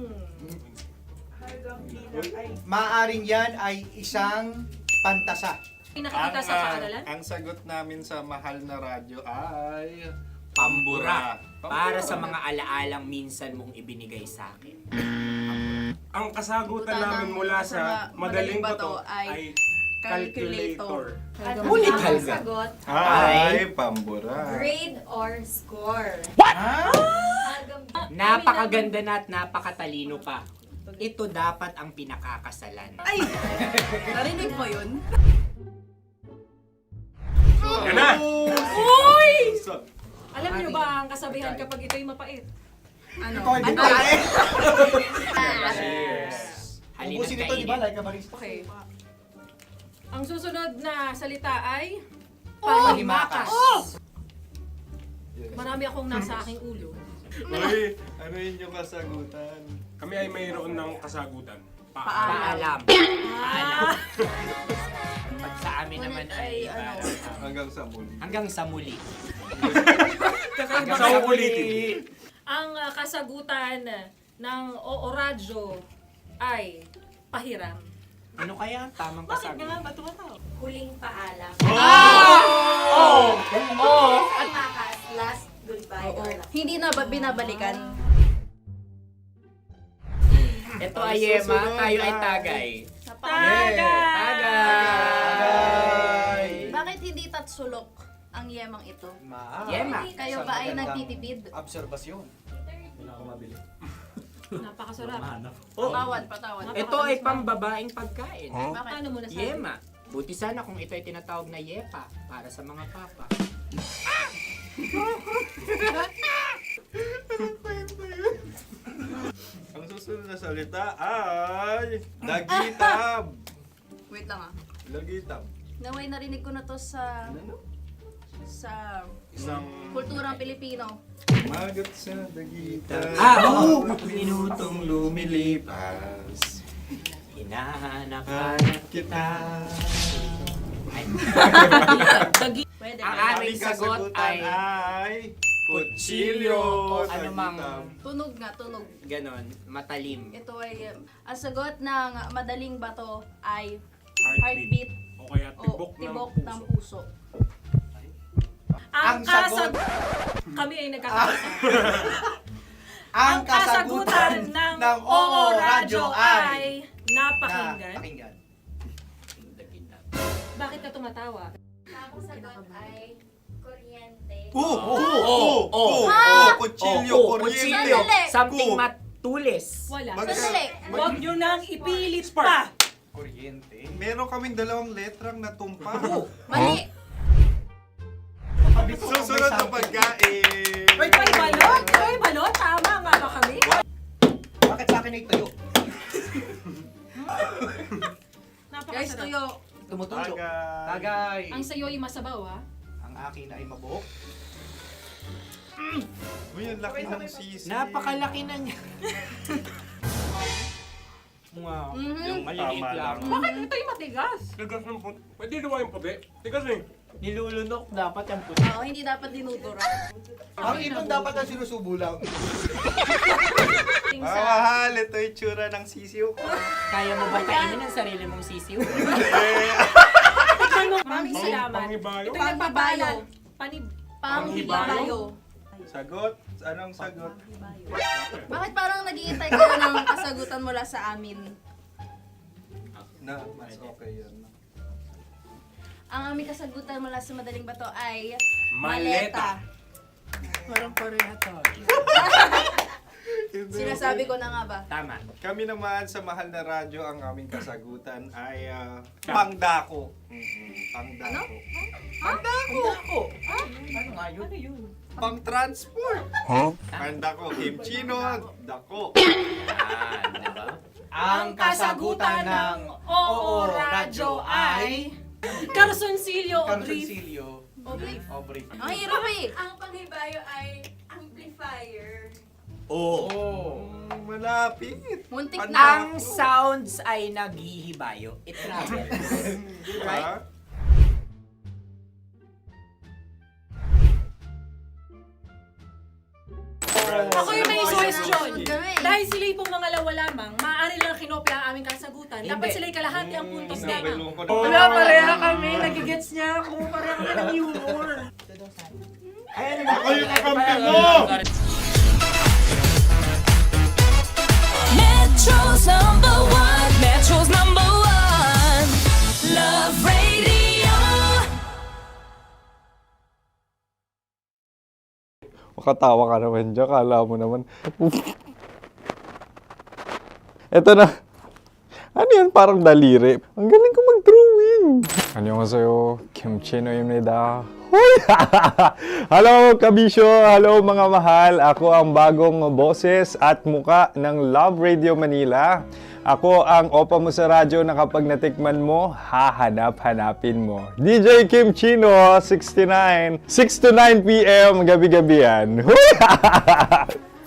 Maaring yan ay isang pantasa. Pinakikita sa paaralan? Ang sagot namin sa mahal na radyo ay... Pambura. Para sa mga alaalang minsan mong ibinigay sa akin. Ang kasagutan namin mula sa madaling bato ay calculator. Ulit Ang halga. sagot, Ay, pambura. grade or score. Napakaganda na at napakatalino pa. Ito dapat ang pinakakasalan. Ay! Narinig mo yun? Yan na! Uy! Alam niyo ba ang kasabihan kapag ito'y mapait? Ano? Ito ay bigay. Cheers! Halina't Ubusin ito, di ba? kainin. Like a barista. Okay. Ang susunod na salita ay Panghimakas. panghimakas. Marami akong nasa aking ulo. Uy, ano yun yung kasagutan? Kami ay mayroon ng kasagutan. Paalam. Pag sa amin naman ay Hanggang sa muli. hanggang sa muli. Sa uulitin. Ang kasagutan ng Oo Radyo ay pahiram. Ano kaya ang tamang kasagutan? Huling paalam. Oh! Panghimakas, last goodbye or last. Hindi na ba binabalikan? Ito ay Yema, tayo ay tagay. Tagay! Bakit hindi tatsulok ang yemang ito? Yema. Kayo ba ay nagtitipid? Obserbasyon. Napakasarap. Patawad. Ito ay pambabaeng pagkain. Bakit? Paano mo nasabi? Yema. Buti sana kung ito ay tinatawag na yepa para sa mga papa. Ang susunod na salita ay... Dagitab! Wait lang ah. Dagitab. Naway narinig ko na to sa Isang... kulturang Pilipino. Magat sa dagitab. Oo! Minutong lumilipas. Hinahanap kita. Pwede Ang ba? aming sagot ay kutsilyo. o anumang Tunog nga, tunog. ganon, matalim. Ito ay, ang sagot ng madaling bato ay heartbeat O kaya o tibok ng puso. Ang Ang sagot. Kami ay nagkakasa. Ang kasagutan ng Oo Radyo ay napakinggan. Bakit ka tumatawa? Ang sagot ay kuryente. Kutsilyo, kuryente. Something matulis. Wala. Sandali. Huwag nyo nang ipilit pa. Kuryente. Meron kaming 2 letrang natumpa. Mali. Susunod na pagkain. May balot? May balot? Tama nga ba kami? Bakit sa akin ay tuyo? Guys, tuyo. Tumutulo. Tagay. Ang sayo ay masabaw, ha? Ang akin ay mabok. Uy, ang laki ng sisi. Napakalaki na niya. Yung maliliit lang. Bakit ito'y matigas? Tigas ng puti. Pwede naman yung puti. Tigas eh. Nilulunok dapat yung puti. Oo, hindi dapat dinudura. Ang ibon dapat ang sinusubo lang. Mahal, ito yung tsura ng sisiw ko. Kaya mo ba kainin ang sarili mong sisiw? Maraming salamat. Panghibayo? Ito'y nagpabayo. Panghibayo. Sagot? Anong sagot? Bakit parang nag-iintay kayo ng kasagutan mula sa amin? Na, mas okay yun. Ang aming kasagutan mula sa Madaling Bato ay Maleta. Parang pareha tayo. Sinasabi ko na nga ba? Tama. Kami naman sa Mahal na Radyo, ang aming kasagutan ay pangdako. Pangdako. Pangdako? Ano nga yun? Ano yun? Pang-transport. Pangdako, kimchino, dako. Diba? Ang kasagutan ng Oo Radyo ay Carsoncillo o brief. Carsoncillo. Obrief. Ang hirap eh. Ang panghibayo ay amplifier. Malapit. Muntik Ang na. Ang sounds ay naghihibayo. It travels. Right? Ako yung may question. Kami. Dahil sila'y pong mga lawa lamang, maaari lang kinopya ang aming kasagutan. Dapat sila'y kalahati ang puntos lamang. Wala, pareha kami. Nagigets niya ako. Pareha kami ng humor. Ako yung kakampi mo! Metro's number one. Metro's number one. Love Radio. Makatawa ka naman dyan. Kala mo naman. Eto na. Ano yan? Parang daliri. Ang galing ko mag-drawing. 안녕하세요. 김치노입니다. Hello, kabisyo! Hello, mga mahal! Ako ang bagong boses at muka ng Love Radio Manila. Ako ang opa mo sa radyo na kapag natikman mo, hahanap-hanapin mo. DJ Kim Chino, 69. 6 to 9 p.m. gabi-gabi yan.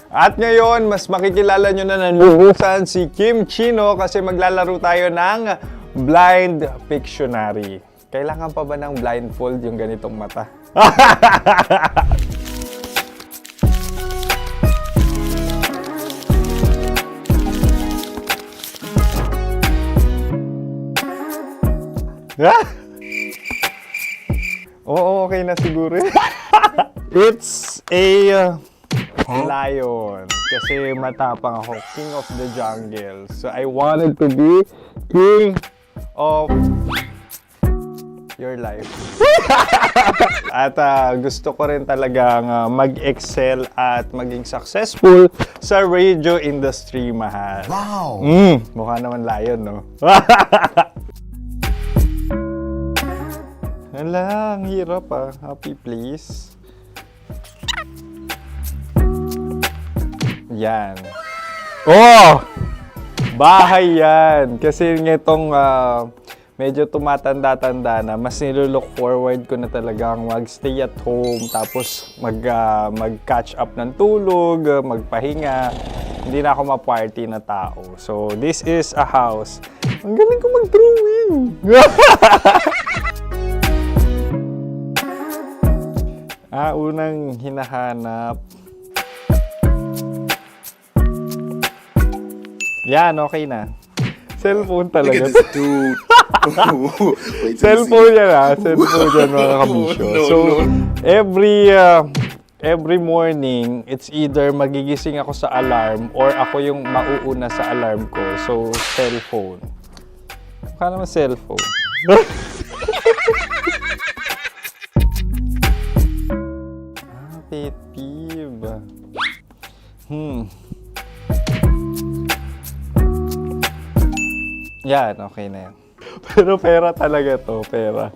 At ngayon, mas makikilala nyo na nanuhusan si Kim Chino kasi maglalaro tayo ng Blind Pictionary. Kailangan pa ba ng blindfold yung ganitong mata? Oo, okay na siguro. It's a lion. Kasi matapang ako. King of the jungle. So I wanted to be king of your life. At gusto ko rin talagang mag-excel at maging successful sa radio industry, mahal. Wow! Mukha naman lion, no? Hala, ang hirap Happy, please. Yan. Oh! Bahay yan. Kasi itong medyo tumatanda-tanda na, mas nilook forward ko na talagang mag-stay at home, tapos mag-catch up ng tulog, magpahinga. Hindi na ako ma-party na tao. So, this is a house. Ang galing ko mag-drawing! Unang hinahanap. Yan, okay na. Cellphone talaga. Look at this dude. Cellphone yan Cellphone yan, mga kabisyo. So, every every morning, it's either magigising ako sa alarm or ako yung mauuna sa alarm ko. So, cellphone. Mukha naman cellphone. Pet peeve. Yan, okay na yan. Pero pera talaga to, pera.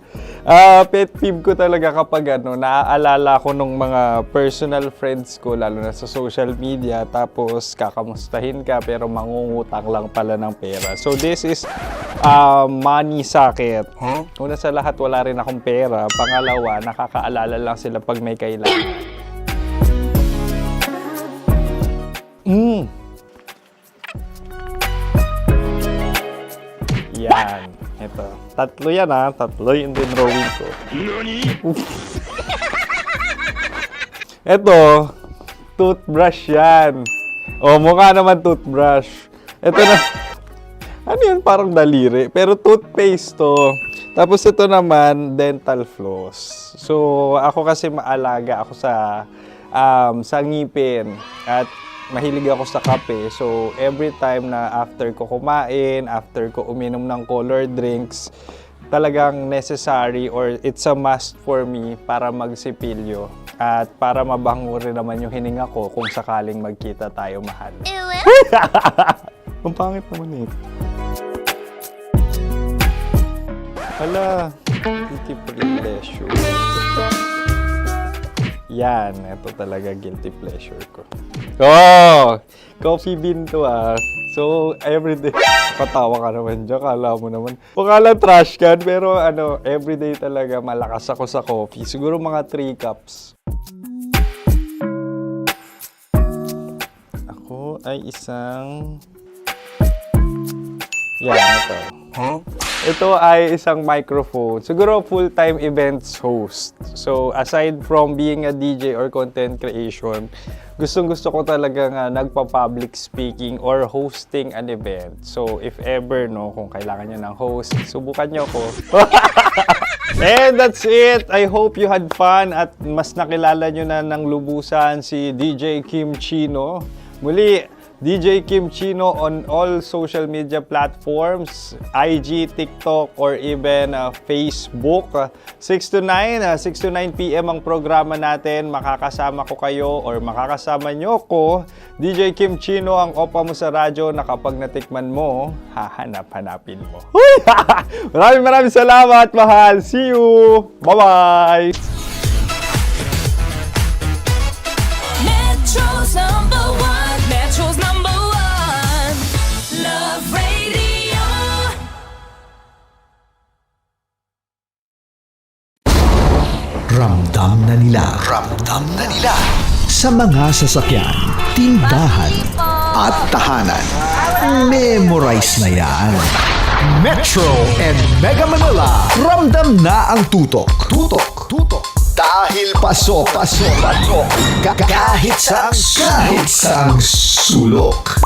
Pet peeve ko talaga kapag naaalala ko nung mga personal friends ko, lalo na sa social media, tapos kakamustahin ka pero mangungutang lang pala ng pera. So this is money sakit. Una sa lahat, wala rin akong pera. Pangalawa, nakakaalala lang sila pag may kailangan. Yan. Ito. Tatlo yan Tatlo yung dinrawing ko. Ito. Toothbrush yan. O, mukha naman toothbrush. Ito na. Ano yan? Parang daliri. Pero toothpaste to. Tapos ito naman, dental floss. So, ako kasi maalaga ako sa ngipin. At mahilig ako sa kape. So, every time na after ko kumain, after ko uminom ng colored drinks, talagang necessary or it's a must for me para magsipilyo. At para mabango rin naman yung hininga ko kung sakaling magkita tayo, mahal. Ang pangit naman ito. Hala, guilty pleasure. Yan, ito talaga guilty pleasure ko. Oh! Coffee bean to So, everyday. Patawa ka naman dyan, kala mo naman. Pakala trash can, pero everyday talaga malakas ako sa coffee. Siguro mga 3 cups. Ako ay isang... Yan, ito. Ito ay isang microphone. Siguro full-time events host. So, aside from being a DJ or content creation, gustong-gusto ko talaga nagpa-public speaking or hosting an event. So, if ever, kung kailangan nyo ng host, subukan nyo ko. And that's it. I hope you had fun at mas nakilala nyo na ng lubusan si DJ Kim Chino. Muli, DJ Kim Chino on all social media platforms, IG, TikTok, or even Facebook. 6 to 9 p.m. ang programa natin. Makakasama ko kayo or makakasama nyo ko. DJ Kim Chino, ang opa mo sa radyo na kapag natikman mo, hahanap-hanapin mo. Maraming salamat, mahal. See you! Bye-bye! Metro's number one. Metro's number one. Love Radio. Ramdam na nila. Sa mga sasakyan, tindahan, at tahanan. Memorize na yan. Metro and Mega Manila. Ramdam na ang tutok. Dahil pasok. Kahit saang sulok.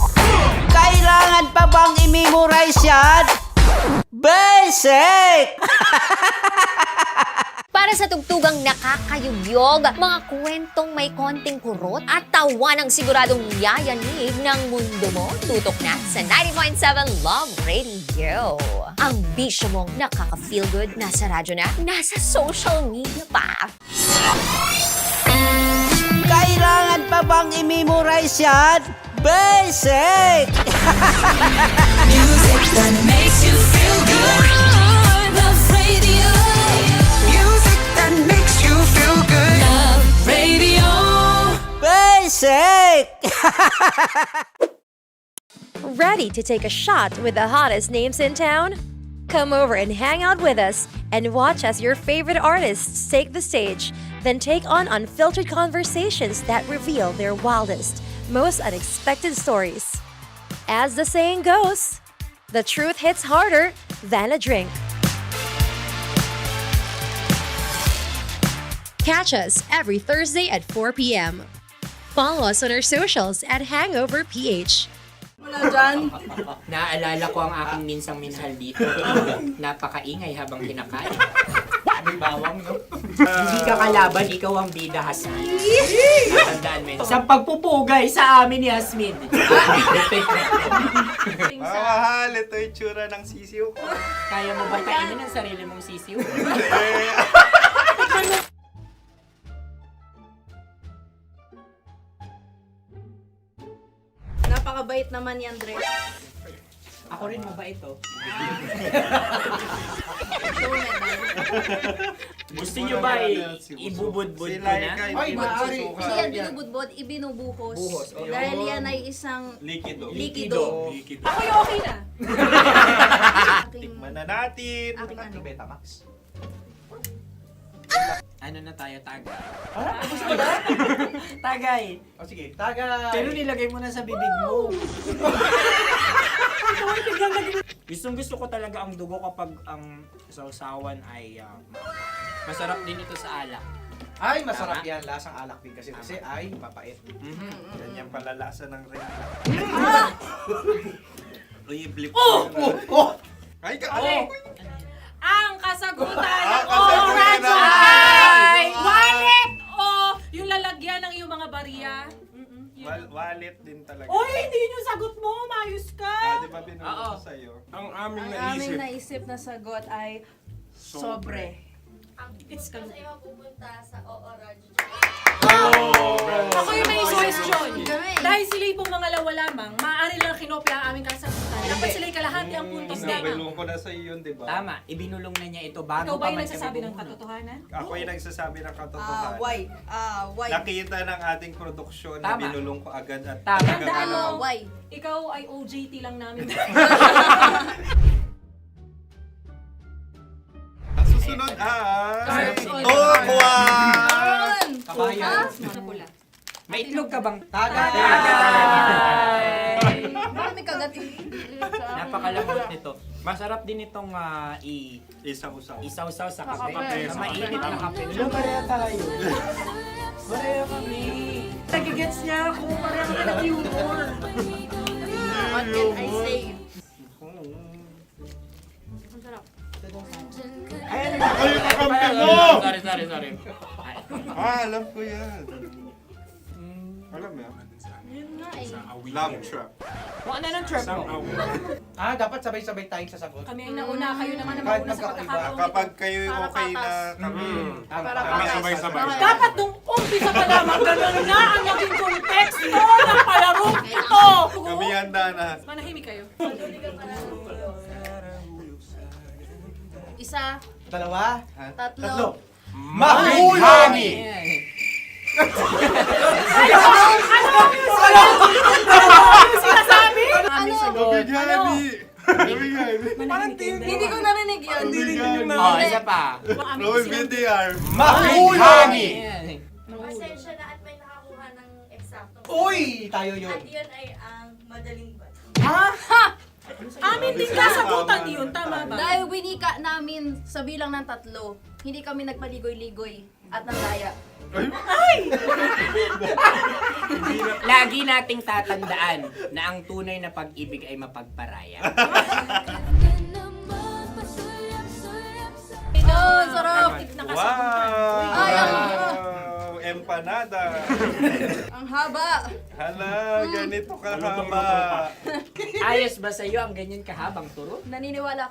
Kailangan pa bang i-memorize yan? Basic! Para sa tugtugang nakakayugyog, mga kwentong may konting kurot at tawanang siguradong yayanig ng mundo mo, tutok na sa 90.7 Love Radio. Ang bisyo mong nakaka-feel good, nasa radyo na, nasa social media pa. Kailangan pa bang i-memorize yan? Basic! Music that makes you feel good. Love Radio. Music that makes you feel good. Love Radio. Basic! Ready to take a shot with the hottest names in town? Come over and hang out with us and watch as your favorite artists take the stage, then take on unfiltered conversations that reveal their wildest, most unexpected stories. As the saying goes, the truth hits harder than a drink. Catch us every Thursday at 4 p.m. Follow us on our socials at Hangover PH. Wala dyan. Naaalala ko ang aking minsang minahal dito. Napakaingay habang kinakain. May bawang, no? Hindi ka kalaban, ikaw ang bida, Hasmin. Tandaan mo yun. Sa pagpupugay sa amin ni Hasmin. Mga mahal, ito yung tsura ng sisiw ko. Kaya mo ba kainin ang sarili mong sisiw? Napakabait naman yan, Dres. Ako rin mabait, oh. Gusto nyo ba ibubudbud ko na? Ay, maaari. Hindi yan binubudbod, ibinubuhos. Buhos, ayun. Dahil yan ay isang Likido. likido. Ako yung okay na. Tikman na natin. Aking ano? Betamax. Ano na tayo, tagay? Gusto mo na? Tagay. O sige, tagay. Pero nilagay mo na sa bibig mo. Gustong gusto ko talaga ang dugo kapag ang sausawan ay masarap din ito sa alak. Ay, masarap yan. Lasang alak din kasi ay mapait. Ganyan pala lasa ng rin. Uy, blip. Ay, Ang kasagutan ng kasagutan Radyo ay wallet o yung lalagyan ng iyong mga barya. Wallet din talaga. Oy, hindi yun yung sagot mo. Mayos ka. Di ba binulong ko sa'yo? Ang aming Ang aming naisip na sagot ay sobre. It's kalu. pupunta sa OORADIO. Ako yung may suggestion. Dahil sila'y pong mga lawa lamang, maaari lang kinopya ang aming kasagutan. Dapat sila'y kalahati ang puntos lamang. Binulong ko na sa'yo yun, di ba? Tama, ibinulong na niya ito bago Ikaw ba pa yung man nagsasabi kami ng katotohanan? Ako yung nagsasabi ng katotohanan. Why? Why? Nakita ng ating produksyon na Tama. binulong ko agad at Tama. talagang Tandaan mo, Why? ikaw ay OJT lang namin. Ang susunod ay... Susunod. Tokwa! Kabayan. Ano pula? May itlog ka bang? Tagay! Bakit may kagat? Napakalambot nito. Masarap din itong Isaw-saw. isaw-saw sa kape. kape. Sa mainit na kape. Wala, pareha tayo. Pareha kami. Nagigets niya ako. Pareha kami ng humor. What can I say? Ang sarap. Ay, yung kakampi mo! Sorry. Alam ko yan. Alam mo yan? Yun nga eh. Love trap. Kung ano ng trap mo? Dapat sabay-sabay tayong sasagot. Kami ay nauna, kayo naman ang Kahit mauna sa magkakaiba. pagkakataon. Kapag kayo okay na kami, kami sabay-sabay. Dapat nung umpisa pa lamang, ganun na ang naging konteksto ng palarong ito. Kami handa na. Manahimik kayo. Isa, Dalawa. tatlo. Mahulani! Ano sinasabi? Ano sagot? Hindi ko narinig yun. Oh, isa pa. Roll VTR. Mahulani! Pasensya na at may nakakuha ng eksakto. Uy! Tayo yun. At yun ay ang madaling bato. Amin din kasagutan yun, tama ba? Dahil winika namin sa bilang ng tatlo, hindi kami nagpaligoy-ligoy at nandaya. Lagi nating tatandaan na ang tunay na pag-ibig ay mapagparaya. Oh, sarap! Ay, Wow! Empanada! ang haba! Hala, ganito kahaba. Ayos ba sa'yo ang ganyan kahabang turo? Naniniwala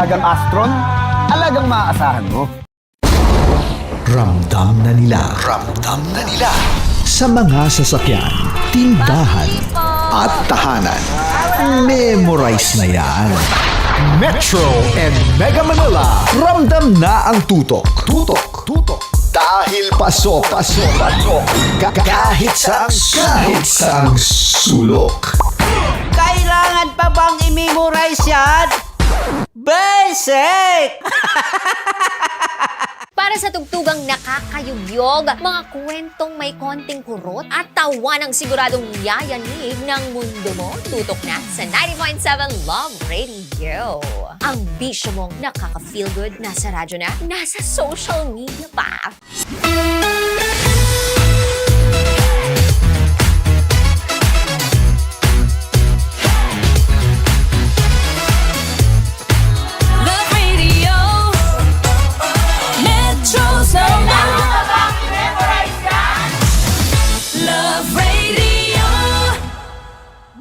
alagang Astron, alagang maaasahan mo. Ramdam na nila sa mga sasakyan, tindahan at tahanan. Memorize na yan. Metro and Mega Manila, ramdam na ang tutok. Dahil pasok. Kahit saang sulok. Kailangan pa bang i-memorize yan? Basic! Para sa tugtugang nakakayugyog, mga kwentong may konting kurot at tawa ng siguradong yayanig ng mundo mo, tutok na sa 90.7 Love Radio. Ang bisyo mong nakaka-feel good, nasa radyo na, nasa social media pa. Love Radio. Metro's number. Love Radio.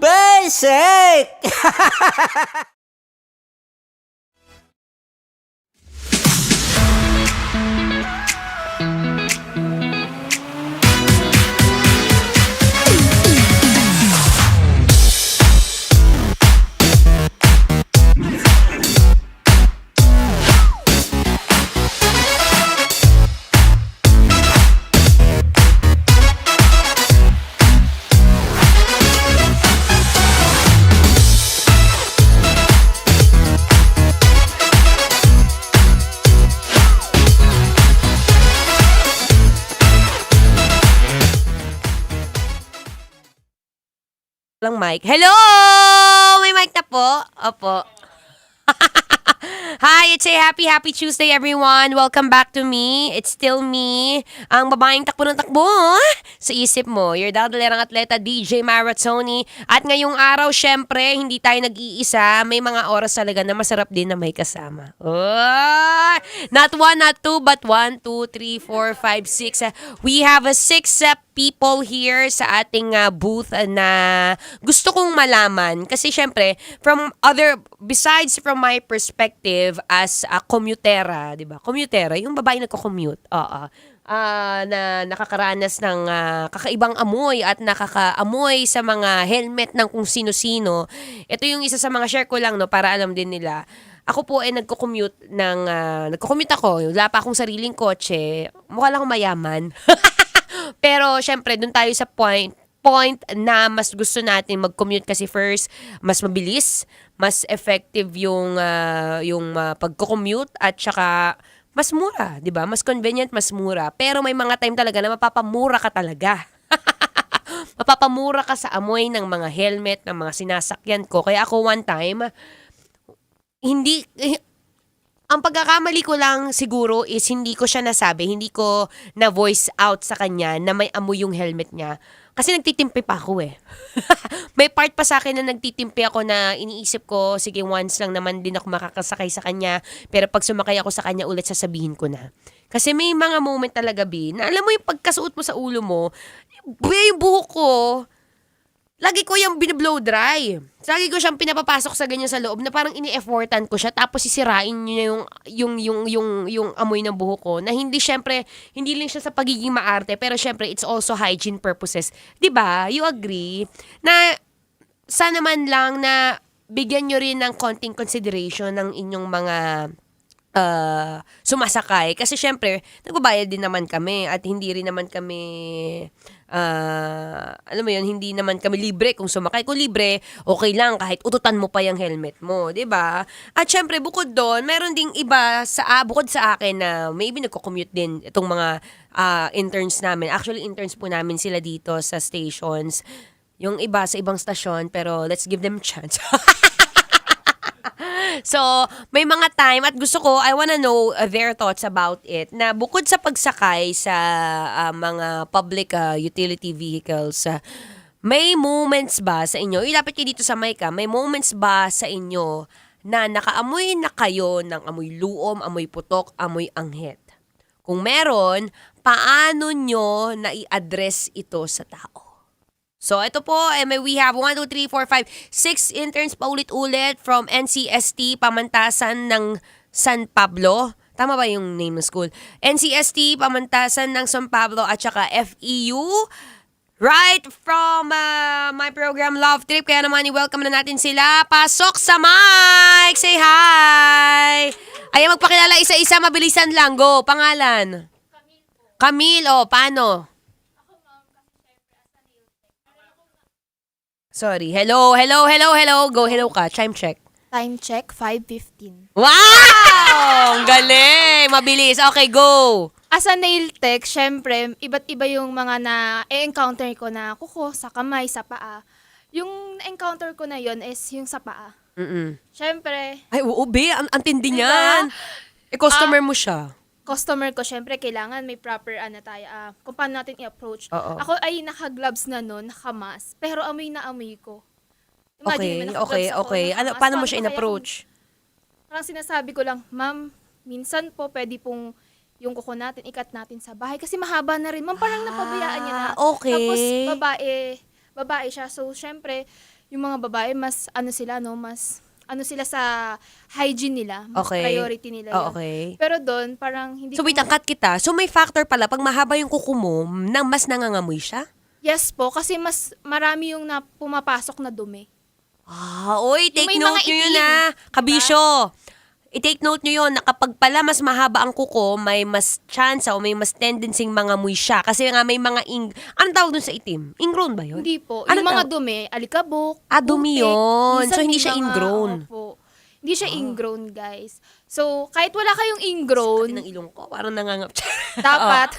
Basic! lang mic. Hello! May mic na po? Opo. Hi, it's a happy Tuesday everyone. Welcome back to me. It's still me, ang babaeng takbo ng takbo sa isip mo. Your dadalerang atleta, DJ Maratoni. At ngayong araw, syempre, hindi tayo nag-iisa. May mga oras talaga na masarap din na may kasama. Oh! Not one, not two, but 1, 2, 3, 4, 5, 6. We have a 6 people here sa ating booth na gusto kong malaman. Kasi syempre, besides from my perspective as a commutera, di ba? Commutera, yung babae nagko-commute. Na nakakaranas ng kakaibang amoy at nakakaamoy sa mga helmet ng kung sino-sino. Ito yung isa sa mga share ko lang, no, para alam din nila. Ako po ay nagko-commute ako. Wala pa akong sariling kotse. Mukha lang akong mayaman. Pero syempre, dun tayo sa point na mas gusto natin mag-commute kasi first, mas mabilis, mas effective yung pagko-commute at saka mas mura, 'di ba? Mas convenient, mas mura. Pero may mga time talaga na mapapamura ka talaga. Mapapamura ka sa amoy ng mga helmet, ng mga sinasakyan ko. Kaya ako one time, ang pagkakamali ko lang siguro is hindi ko siya nasabi, hindi ko na voice out sa kanya na may amoy yung helmet niya. Kasi nagtitimpi pa ako eh. May part pa sa akin na nagtitimpi ako na iniisip ko, sige once lang naman din ako makakasakay sa kanya. Pero pag sumakay ako sa kanya ulit, sasabihin ko na. Kasi may mga moment talaga, B, na alam mo yung pagkasuot mo sa ulo mo, yung buhok ko, lagi ko yung biniblow dry. Lagi ko siyang pinapapasok sa ganyan sa loob na parang ini-effortan ko siya tapos sisirain niya yung amoy ng buhok ko na hindi lang siya sa pagiging maarte pero syempre it's also hygiene purposes. 'Di ba? You agree? Na sana man lang na bigyan nyo rin ng konting consideration ng inyong mga sumasakay. Kasi syempre, nagbabayad din naman kami at hindi rin naman kami, alam mo yun, hindi naman kami libre kung sumakay. Kung libre, okay lang kahit ututan mo pa yung helmet mo, 'di ba? At syempre, bukod doon, meron ding iba bukod sa akin na maybe nagko-commute din itong mga interns namin. Actually, interns po namin sila dito sa stations. Yung iba sa ibang stasyon, pero let's give them a chance. So, may mga time at gusto ko, I wanna know their thoughts about it, na bukod sa pagsakay sa mga public utility vehicles, may moments ba sa inyo, ilapit kayo dito sa mic, may moments ba sa inyo na nakaamoy na kayo ng amoy luom, amoy putok, amoy anghit? Kung meron, paano nyo na i-address ito sa tao? So, ito po, we have 1, 2, 3, 4, 5, 6 interns pa ulit-ulit from NCST, Pamantasan ng San Pablo. Tama ba yung name ng school? NCST, Pamantasan ng San Pablo, at saka FEU. Right from my program Love Trip. Kaya naman, i-welcome na natin sila. Pasok sa mic! Say hi! Ayan, magpakilala isa-isa. Mabilisan lang. Go. Pangalan? Camille. Oh, paano? Sorry. Hello. Go, hello ka. Time check. Time check, 5:15. Wow! Ang galing! Mabilis. Okay, go. As a nail tech, syempre, iba't iba yung mga na-encounter ko na kuko, sa kamay, sa paa. Yung na-encounter ko na yon is yung sa paa. Syempre. Ay, oo, be. Ang tindi niyan. Customer mo siya. Customer ko, syempre, kailangan may proper kung paano natin i-approach. Oo. Ako ay naka-gloves na nun, naka-mask, pero amoy na amoy ko. Imagine, may naka-gloves ako, Okay. naka-mask. Paano mo siya in-approach? Parang sinasabi ko lang, ma'am, minsan po pwede pong yung kuko natin, ikat natin sa bahay. Kasi mahaba na rin. Ma'am, parang napabayaan niya na. Okay. Tapos, babae siya. So, syempre, yung mga babae, mas sila sa hygiene nila. Mas priority nila yun. Okay. Pero doon, parang hindi So, wait, ang cut kita. So, may factor pala, pag mahaba yung kuko mo, mas nangangamoy siya? Yes po, kasi mas marami yung pumapasok na dumi. Oy, take note nyo yun Kabisyo. I-take note nyo yun na kapag pala mas mahaba ang kuko, may mas chance o may mas tendency mangamoy siya. Kasi nga may mga anong tawag dun sa itim? Ingrown ba yun? Hindi po. Ano Yung mga dumi, alikabok, dumi putik. yun. Minsan So, hindi may siya mga- ingrown. Opo. Hindi siya ingrown, guys. So, kahit wala kayong ingrown, ng ilong ko, parang nangangap. dapat,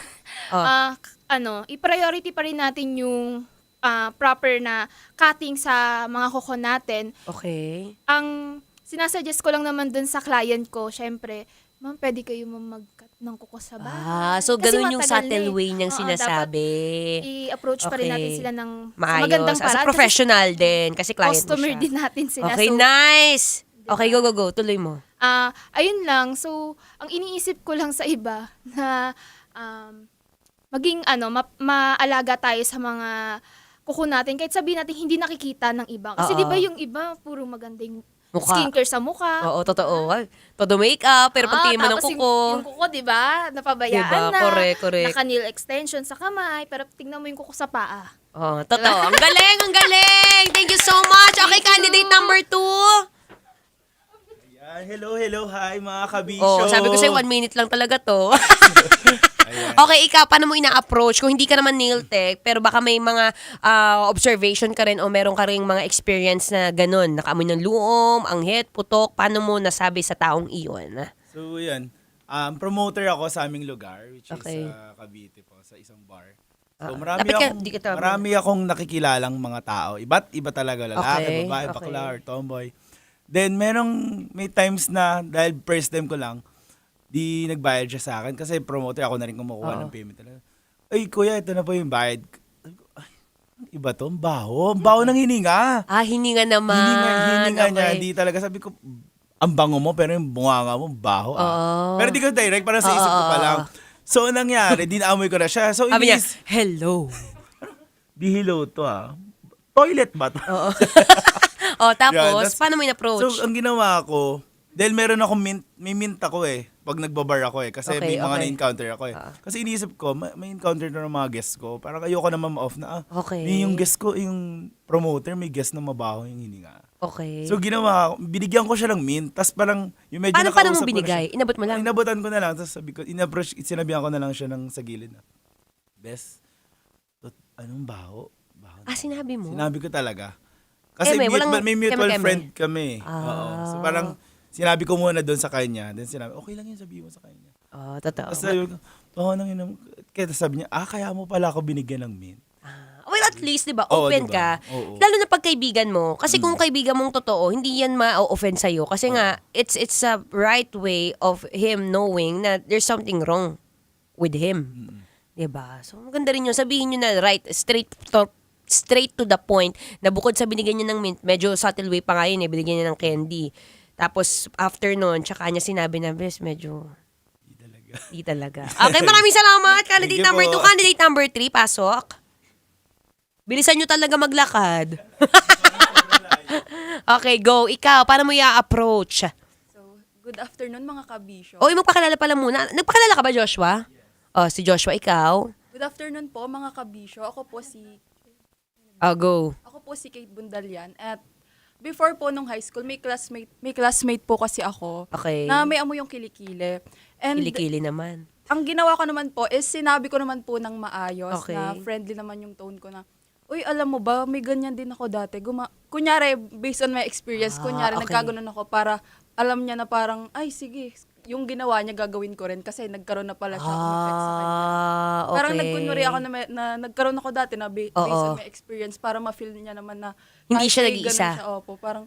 Oh. i-priority pa rin natin yung proper na cutting sa mga kuko natin. Okay. Ang sinasuggest ko lang naman dun sa client ko, syempre, ma'am, pwede kayo mag-cut ng kuko sa bahay. So Kasi ganun yung matagal subtle na eh. way niyang Oo, sinasabi. dapat i-approach pa rin natin sila ng maayos. magandang As paraan. a professional din, kasi client Customer mo siya. din natin sila. Okay, So, nice! Okay, go. Tuloy mo. ayun lang. So, ang iniisip ko lang sa iba na maging maalaga tayo sa mga kuko natin. Kahit sabihin natin hindi nakikita ng iba. Kasi Oo. di ba yung iba, puro magandang Mukha. skincare sa mukha. Oo, totoo. Todo makeup, pero pag tingin mo ng tapos kuko. Yung kuko, di ba? Napabayaan Diba? na. Correct. Naka-nail extension sa kamay, pero tingnan mo yung kuko sa paa. Oh, totoo. Ang galing! Thank you so much. Okay, candidate number 2. Hello, hi mga kabisyo. Oh, sabi ko sa'yo, 1 minute lang talaga to. Okay, ikaw, paano mo ina-approach? Kung hindi ka naman nail tech, pero baka may mga observation ka rin o meron ka rin mga experience na ganun. Nakaamoy ng luom, anghit, putok. Paano mo nasabi sa taong iyon? So, yan. Promoter ako sa aming lugar, which is Cavite po, sa isang bar. So, marami akong nakikilalang mga tao. Iba't iba talaga, lalaki, babae, bakla, or tomboy. Then, may times na, dahil first time ko lang, di nagbayad siya sa akin kasi promoter ako na rin kumukuha ng payment talaga. Ay, kuya, ito na po yung bayad. Iba to, ang baho. Ang baho ng hininga. Hininga naman. Hininga niya. Di talaga, sabi ko, ang bango mo, pero yung bunganga mo, baho. Pero di ko direct, parang sa isip ko pa lang. So, nangyari, dinaamoy ko na siya. So, sabi niya, hello. Di hello to Toilet ba to? Tapos, paano mo in-approach? So, ang ginawa ko, dahil meron akong may mint ako pag nagbabar ako kasi may mga na-encounter ako Kasi iniisip ko, may encounter na ng mga guests ko. Parang ayoko naman ma-off na, may yung guest ko, yung promoter, may guest na mabaho yung hininga. Okay. So, ginawa ko, binigyan ko siya ng mint, tapos parang, yung medyo paano mo binigay? Inabot mo lang? Inabotan ko na lang, tapos sabi ko, sinabihan ko na lang siya sa gilid na, Bes, anong baho? Sinabi mo? Sinabi ko talaga. Kasi may mutual friend kami. Oo. So parang sinabi ko muna doon sa kanya. Then sinabi, okay lang yun, sabihin mo sa kanya. Totoo. Tapos sabi ko, kaya sabi niya, kaya mo pala ako binigyan ng mint. Well, at least, di ba, open ka. Oo. Lalo na pag kaibigan mo. Kasi kung kaibigan mong totoo, hindi yan ma-offend sa'yo. Kasi nga, it's a right way of him knowing na there's something wrong with him. Di ba? So, maganda rin yun. Sabihin nyo na straight to the point na bukod sa binigyan niya ng mint, medyo subtle way pa nga yun binigyan niya ng candy. Tapos, after nun, tsaka niya sinabi na, bes, medyo di talaga. Okay, maraming salamat. Candidate number 2, candidate number 3, pasok. Bilisan nyo talaga maglakad. Okay, go. Ikaw, paano mo i-approach? Good afternoon mga kabisyo. O, magpakilala pala muna. Nagpakilala ka ba, Joshua? Oh, si Joshua, ikaw. Good afternoon po mga kabisyo. Ako po si Go. Kate Bundalian. At before po nung high school, may classmate po kasi ako. Okay. Na may amoy yung kilikili. And Kilikili naman. ang ginawa ko naman po is sinabi ko naman po ng maayos Okay. na friendly naman yung tone ko na, uy, alam mo ba, may ganyan din ako dati. Kunyari, based on my experience, okay. nagkaganon ako para alam niya na parang, ay, sige, yung ginawa niya gagawin ko rin kasi nagkaroon na pala siya ng effect sa kanya. Okay. Parang nagkunwari ako na nagkaroon ako dati na based on my experience para ma-feel niya naman na Hindi kahit siya may nag-iisa. ganun siya, opo, parang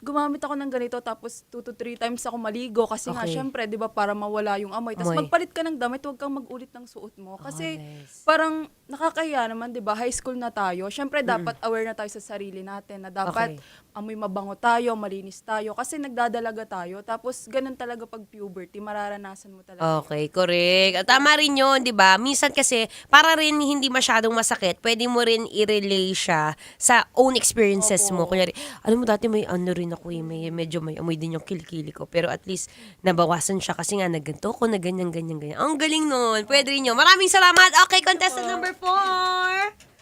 gumamit ako ng ganito tapos 2 to 3 times ako maligo kasi nga Okay. syempre 'di ba para mawala yung amoy. Tapos Amoy. magpalit ka ng damit, huwag kang mag-ulit ng suot mo kasi parang nakakahiya naman 'di ba? High school na tayo. Syempre dapat aware na tayo sa sarili natin na dapat amoy mabango tayo, malinis tayo kasi nagdadalaga tayo. Tapos ganun talaga pag puberty, mararanasan mo talaga. Okay, correct. At tama rin yun, di ba? Minsan kasi, para rin hindi masyadong masakit, pwede mo rin i-relay siya sa own experiences mo. Kunyari, alam mo, dati may ano rin ako, medyo may amoy din yung kilikili ko. Pero at least, nabawasan siya kasi nga, nagganto ko, na ganyan. Ang galing nun. Pwede rin yun. Maraming salamat. Okay, contestant number 4.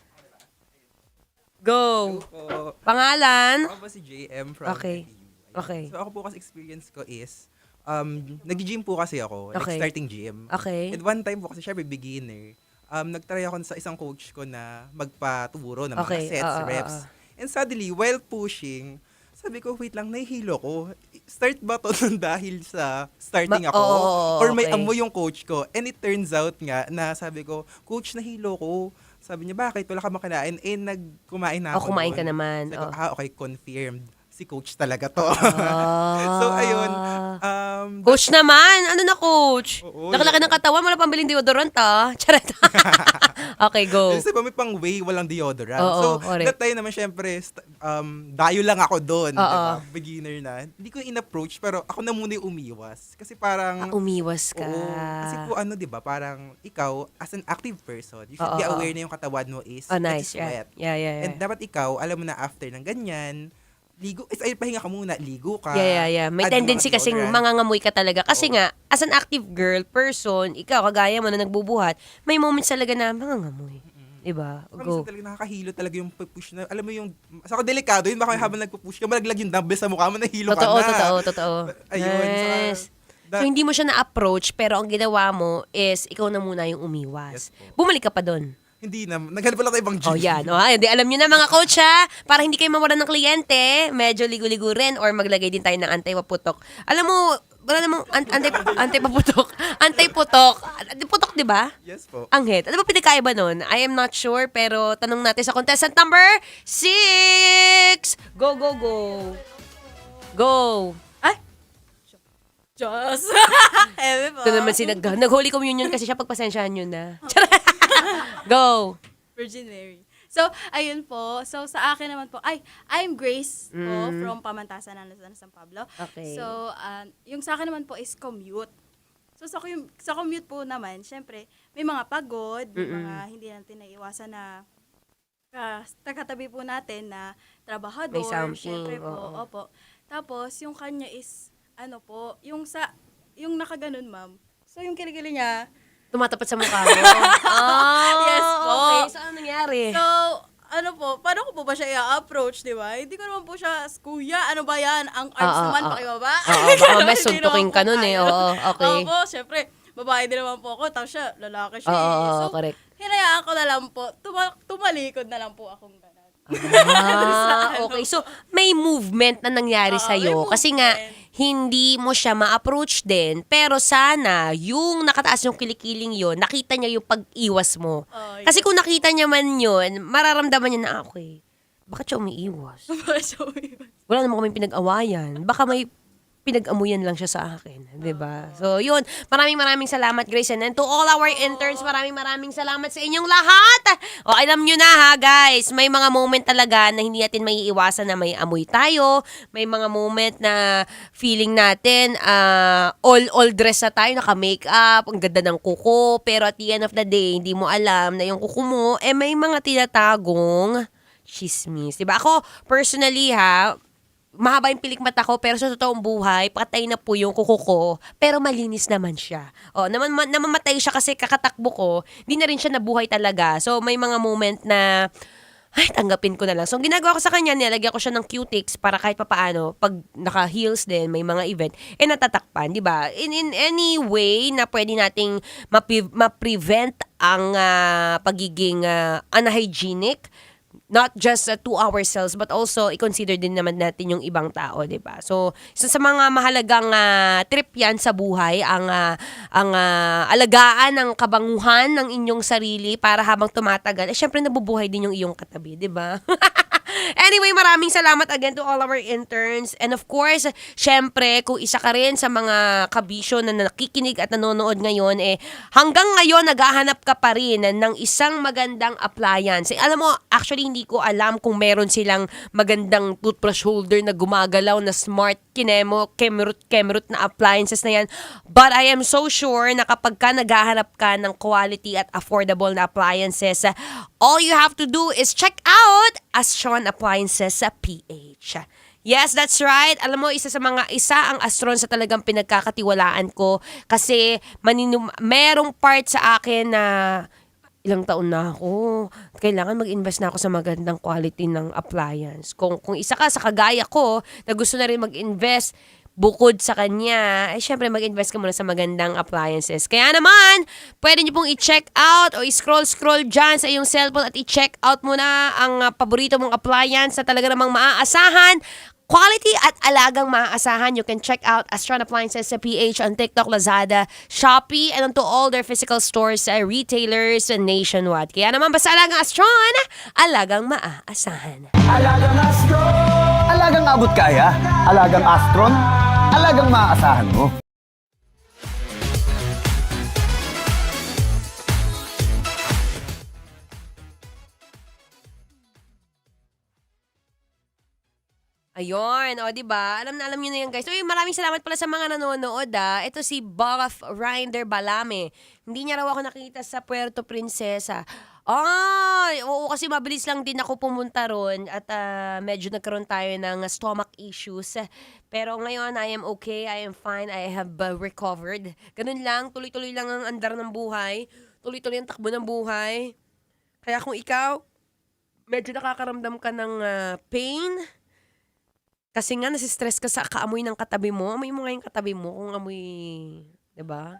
Go. Pangalan? Ako po si JM from Okay. FEU. Okay. So ako po kasi experience ko is, nag-gym po kasi ako, like Okay. starting gym. Okay. And one time po kasi syempre beginner, nagtry ako sa isang coach ko na magpaturo ng mga Okay. sets, reps. And suddenly, while pushing, sabi ko, wait lang, nahihilo ko. Start ba to nun dahil sa starting ako? Or may okay. amoy yung coach ko? And it turns out nga na sabi ko, coach, nahilo ko. Sabi niya, bakit? Wala ka makinain. Kumain na ako. Kumain ka nun. naman. Sabi ko, okay, confirmed. Si coach talaga to. So, ayun. Coach naman. Ano na, coach? Oo, Laki-laki ng katawan. Wala pang biling deodorant, Charet. Okay, go. Kasi ba may pang way, walang deodorant. Oo, So, correct. that time naman, syempre, dayo lang ako doon. Oo. Diba? Beginner na. Hindi ko in-approach, pero ako na muna yung umiwas. Kasi parang... Umiwas ka. Oo. Kasi po diba, parang ikaw, as an active person, you should be aware na yung katawan mo is Nice. sweat. Yeah. And dapat ikaw, alam mo na after ng ganyan, ligo, pahinga ka muna, ligo ka. Yeah. May add tendency mga kasing deodorant. mangangamoy ka talaga. Kasi nga, as an active girl, person, ikaw, kagaya mo na nagbubuhat, may moments talaga na mangangamoy. Diba? Go. Minsan talaga nakakahilo talaga yung push na, alam mo yung, sa ako delikado yun, baka habang nagpupush ka, malaglag yung dumbbell sa mukha mo, nahilo ka na. Totoo. Ayun. Nice. So, hindi mo siya na-approach, pero ang ginawa mo is, ikaw na muna yung umiwas. Bumalik ka pa doon. Hindi na. Naghanap pala tayo ibang gym. Oh, yan. Hindi, alam nyo na mga coach, ha? Para hindi kayo mawalan ng kliyente, medyo ligo-ligo rin or maglagay din tayo ng anti-paputok. Alam mo, wala namang anti-paputok. Anti-putok. Putok, di ba? Yes po. Anghit. Ano ba pinakaiba nun? I am not sure, pero tanong natin sa contestant number 6! Go. Go. Diyos! Ito naman si nag-Holy Communion kasi siya, pagpasensyahan nyo na. Go. Virgin Mary. So, ayun po. So, sa akin naman po, I'm Grace po from Pamantasan ng San Pablo. Okay. So, yung sa akin naman po is commute. So, sa commute po naman, syempre, may mga pagod, may mga hindi natin naiiwasan na taga-tabi po natin na trabahador. May something, Syempre po, oo. opo. Tapos, yung kanya is, yung nakaganon, ma'am. So, yung kilikili niya, Tumatapat sa mukha mo. Yes po. Okay. So, ano nangyari? So, paano ko po ba siya i-approach, di ba? Hindi ko naman po siya, kuya, ano ba yan? Ang arms naman, pakibaba. Baka may suntukin ka nun eh. Oo, okay. Opo, syempre, babae din naman po ako, tapos siya, lalaki siya. Oo, So, correct. hinayaan ko na lang po, tumalikod na lang po akong gano'n. Okay. So, may movement na nangyari sa'yo. Kasi nga, hindi mo siya ma-approach din. Pero sana, yung nakataas yung kilikiling yon, nakita niya yung pag-iwas mo. Kasi kung nakita niya man yun, mararamdaman niya na, okay, bakit siya umiiwas? Wala naman kaming pinag-awayan. Baka may pinag-amuyan lang siya sa akin, 'di ba? So, 'yun. Maraming salamat, Grace. And to all our interns, maraming salamat sa inyong lahat. O, alam nyo na ha, guys, may mga moment talaga na hindi natin maiiwasan na may amoy tayo. May mga moment na feeling natin all dress na tayo, naka-makeup, ang ganda ng kuko, pero at the end of the day, hindi mo alam na yung kuko mo may mga tinatagong chismis. 'Di ba? Ako personally ha, mahaba yung pilik mata ko, pero sa totoong buhay, patay na po yung kuko ko, pero malinis naman siya. O, namamatay siya kasi kakatakbo ko, hindi na rin siya nabuhay talaga. So, may mga moment na, tanggapin ko na lang. So, ang ginagawa ko sa kanya, nilagyan ko siya ng Q-tips para kahit papaano, pag naka-heels din, may mga event, natatakpan, di ba? In any way na pwede nating ma-prevent ang pagiging unhygienic, not just to ourselves but also i-consider din naman natin yung ibang tao, 'di ba? So, isa sa mga mahalagang trip 'yan sa buhay ang alagaan ng kabanguhan ng inyong sarili para habang tumatagal, syempre nabubuhay din yung iyong katabi, 'di ba? Anyway, maraming salamat again to all our interns. And of course, syempre, kung isa ka rin sa mga kabisyo na nakikinig at nanonood ngayon, hanggang ngayon, naghahanap ka pa rin ng isang magandang appliance. Alam mo, actually, hindi ko alam kung meron silang magandang toothbrush holder na gumagalaw na smart kemerut na appliances na yan. But I am so sure na kapag ka naghahanap ka ng quality at affordable na appliances, all you have to do is check out Astron Appliances sa PH. Yes, that's right. Alam mo, isa ang Astron sa talagang pinagkakatiwalaan ko kasi merong part sa akin na ilang taon na ako. Kailangan mag-invest na ako sa magandang quality ng appliance. Kung isa ka sa kagaya ko na gusto na rin mag-invest bukod sa kanya, syempre mag-invest ka muna sa magandang appliances. Kaya naman, pwede nyo pong i-check out o i-scroll dyan sa iyong cellphone at i-check out muna ang paborito mong appliance na talaga namang maaasahan. Quality at alagang maaasahan. You can check out Astron Appliances sa PH on TikTok, Lazada, Shopee, and onto all their physical stores, retailers nationwide. Kaya naman basta alagang Astron, alagang maaasahan. Alagang Astron! Alagang abot kaya. Alagang Astron. Alagang maaasahan mo. Ayun, o diba? Alam nyo na yan, guys. So, maraming salamat pala sa mga nanonood, Ito si Buff Rinder Balame. Hindi niya raw ako nakita sa Puerto Princesa. Ay, oo, kasi mabilis lang din ako pumunta ron at medyo nagkaroon tayo ng stomach issues. Pero ngayon, I am okay, I am fine, I have recovered. Ganun lang, tuloy-tuloy lang ang andar ng buhay. Tuloy-tuloy ang takbo ng buhay. Kaya kung ikaw, medyo nakakaramdam ka ng pain, kasi nga, nasistress ka sa kaamoy ng katabi mo. Amoy mo nga yung katabi mo kung amoy, diba?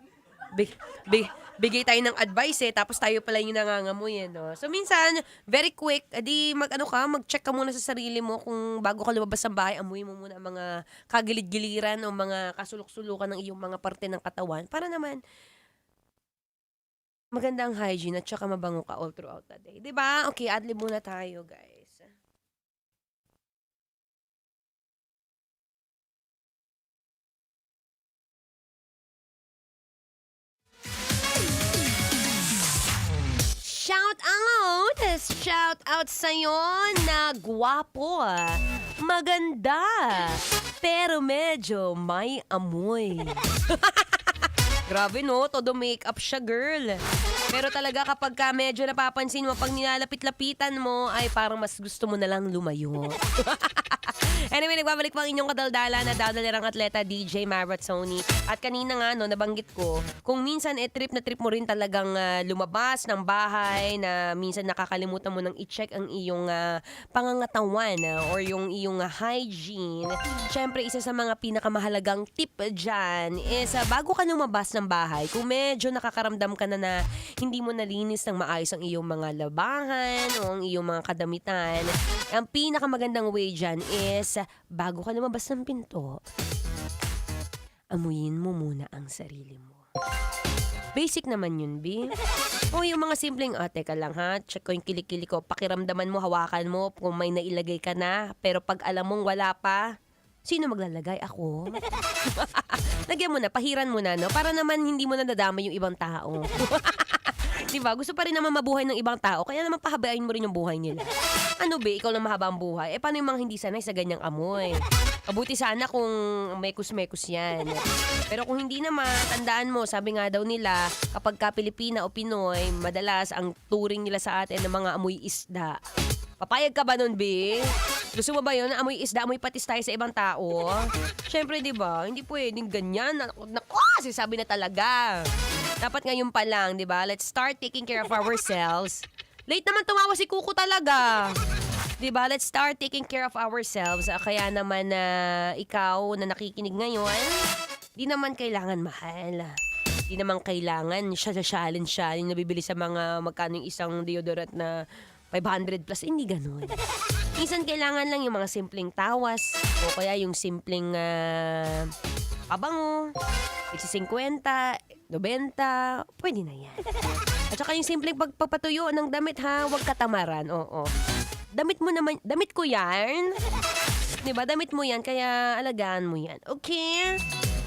Bigay tayo ng advice tapos tayo pala yung nangangamoy no? So, minsan, very quick, mag-check ka muna sa sarili mo kung bago ka lumabas ng bahay, amoy mo muna ang mga kagilid-giliran o mga kasulok-sulukan ng iyong mga parte ng katawan para naman magandang hygiene at saka mabango ka all throughout the day. Diba? Okay, adlib muna tayo, guys. Shout out sa'yo na gwapo, maganda, pero medyo may amoy. Grabe no, todo makeup siya, girl. Pero talaga kapag ka medyo napapansin mo, pag nilalapit-lapitan mo, ay parang mas gusto mo na lang lumayo. Anyway, nagbabalik po ang inyong kadaldala na dadalarang atleta DJ Maratsoni. At kanina nga, nabanggit ko, kung minsan trip na trip mo rin talagang lumabas ng bahay na minsan nakakalimutan mo nang i-check ang iyong pangangatawan or yung iyong hygiene. Syempre, isa sa mga pinakamahalagang tip dyan is bago ka lumabas ng bahay, kung medyo nakakaramdam ka na hindi mo nalinis ng maayos ang iyong mga labahan o ang iyong mga kadamitan, ang pinakamagandang way dyan is bago ka lumabas ng pinto, amuyin mo muna ang sarili mo. Basic naman yun, B. O yung mga simpleng, teka lang ha, check ko yung kilikili ko, pakiramdaman mo, hawakan mo kung may nailagay ka na, pero pag alam mong wala pa, Sino maglalagay? Ako? Lagyan mo na, pahiran mo na, no? Para naman hindi mo na nadamay yung ibang tao. Diba? Gusto pa rin naman mabuhay ng ibang tao, kaya naman pahabain mo rin yung buhay nila. Ano ba, ikaw lang mahaba ang buhay? Paano yung mga hindi sanay sa ganyang amoy? Mabuti sana kung mekus-mekus yan. Pero kung hindi naman, tandaan mo, sabi nga daw nila, kapag ka Pilipina o Pinoy, madalas ang turing nila sa atin ng mga amoy isda. Papayag ka ba nun, B? Gusto mo ba yun? Amoy isda, amoy patis tayo sa ibang tao? Siyempre, di ba? Hindi pwedeng ganyan. Sabi na talaga. Dapat ngayon pa lang, di ba? Let's start taking care of ourselves. Late naman tumawa si Kuko talaga. Di ba? Let's start taking care of ourselves. Kaya naman ikaw na nakikinig ngayon, di naman kailangan mahal. Di naman kailangan siya-challenge na bibili sa mga magkano yung isang deodorant na 500 plus, hindi ganun. Minsan kailangan lang yung mga simpleng tawas o kaya yung simpleng pabango, 50, 90, pwede na yan. At saka yung simpleng pagpapatuyo ng damit ha, huwag katamaran, oo. Damit mo naman, damit ko yan. Diba, damit mo yan, kaya alagaan mo yan. Okay?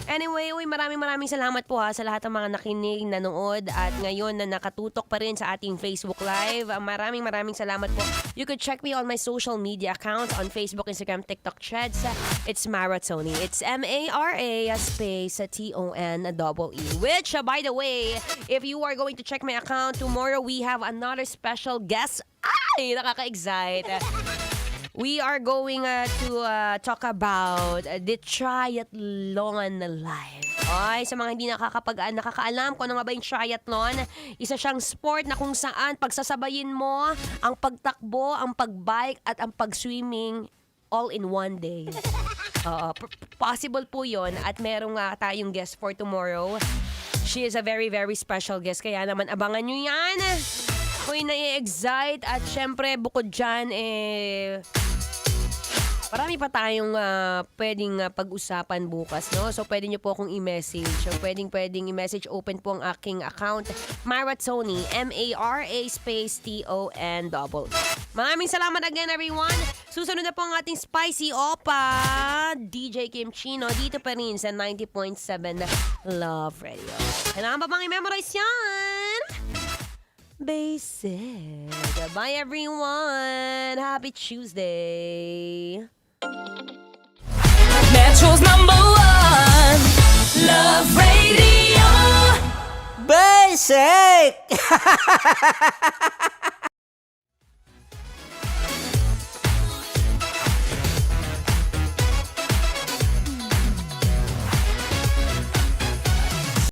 Anyway, maraming salamat po sa lahat ng mga nakinig, nanood at ngayon na nakatutok pa rin sa ating Facebook Live. Maraming salamat po. You could check me on my social media accounts on Facebook, Instagram, TikTok, Threads. It's Maratoni. It's M-A-R-A space T-O-N-E-E. Which, by the way, if you are going to check my account, tomorrow we have another special guest. Ay, nakaka-excite. We are going to talk about the triathlon life. Ay, sa mga hindi nakakaalam kung ano nga ba yung triathlon, isa siyang sport na kung saan pagsasabayin mo ang pagtakbo, ang pagbike at ang pag-swimming all in one day. Possible po yon at merong tayong guest for tomorrow. She is a very special guest, kaya naman abangan nyo yan. Ako'y na-excite at syempre bukod dyan marami pa tayong pwedeng pag-usapan bukas, no? So, pwede nyo po akong i-message. So, pwedeng i-message. Open po ang aking account. Maratoni. M-A-R-A space T-O-N double. Maraming salamat again, everyone. Susunod na po ang ating Spicy Opa. DJ Kim Chino. Dito pa rin sa 90.7 Love Radio. Kailangan ba bang i-memorize yan? Basic. Bye, everyone. Happy Tuesday. Metro's #1 Love Radio. Basic!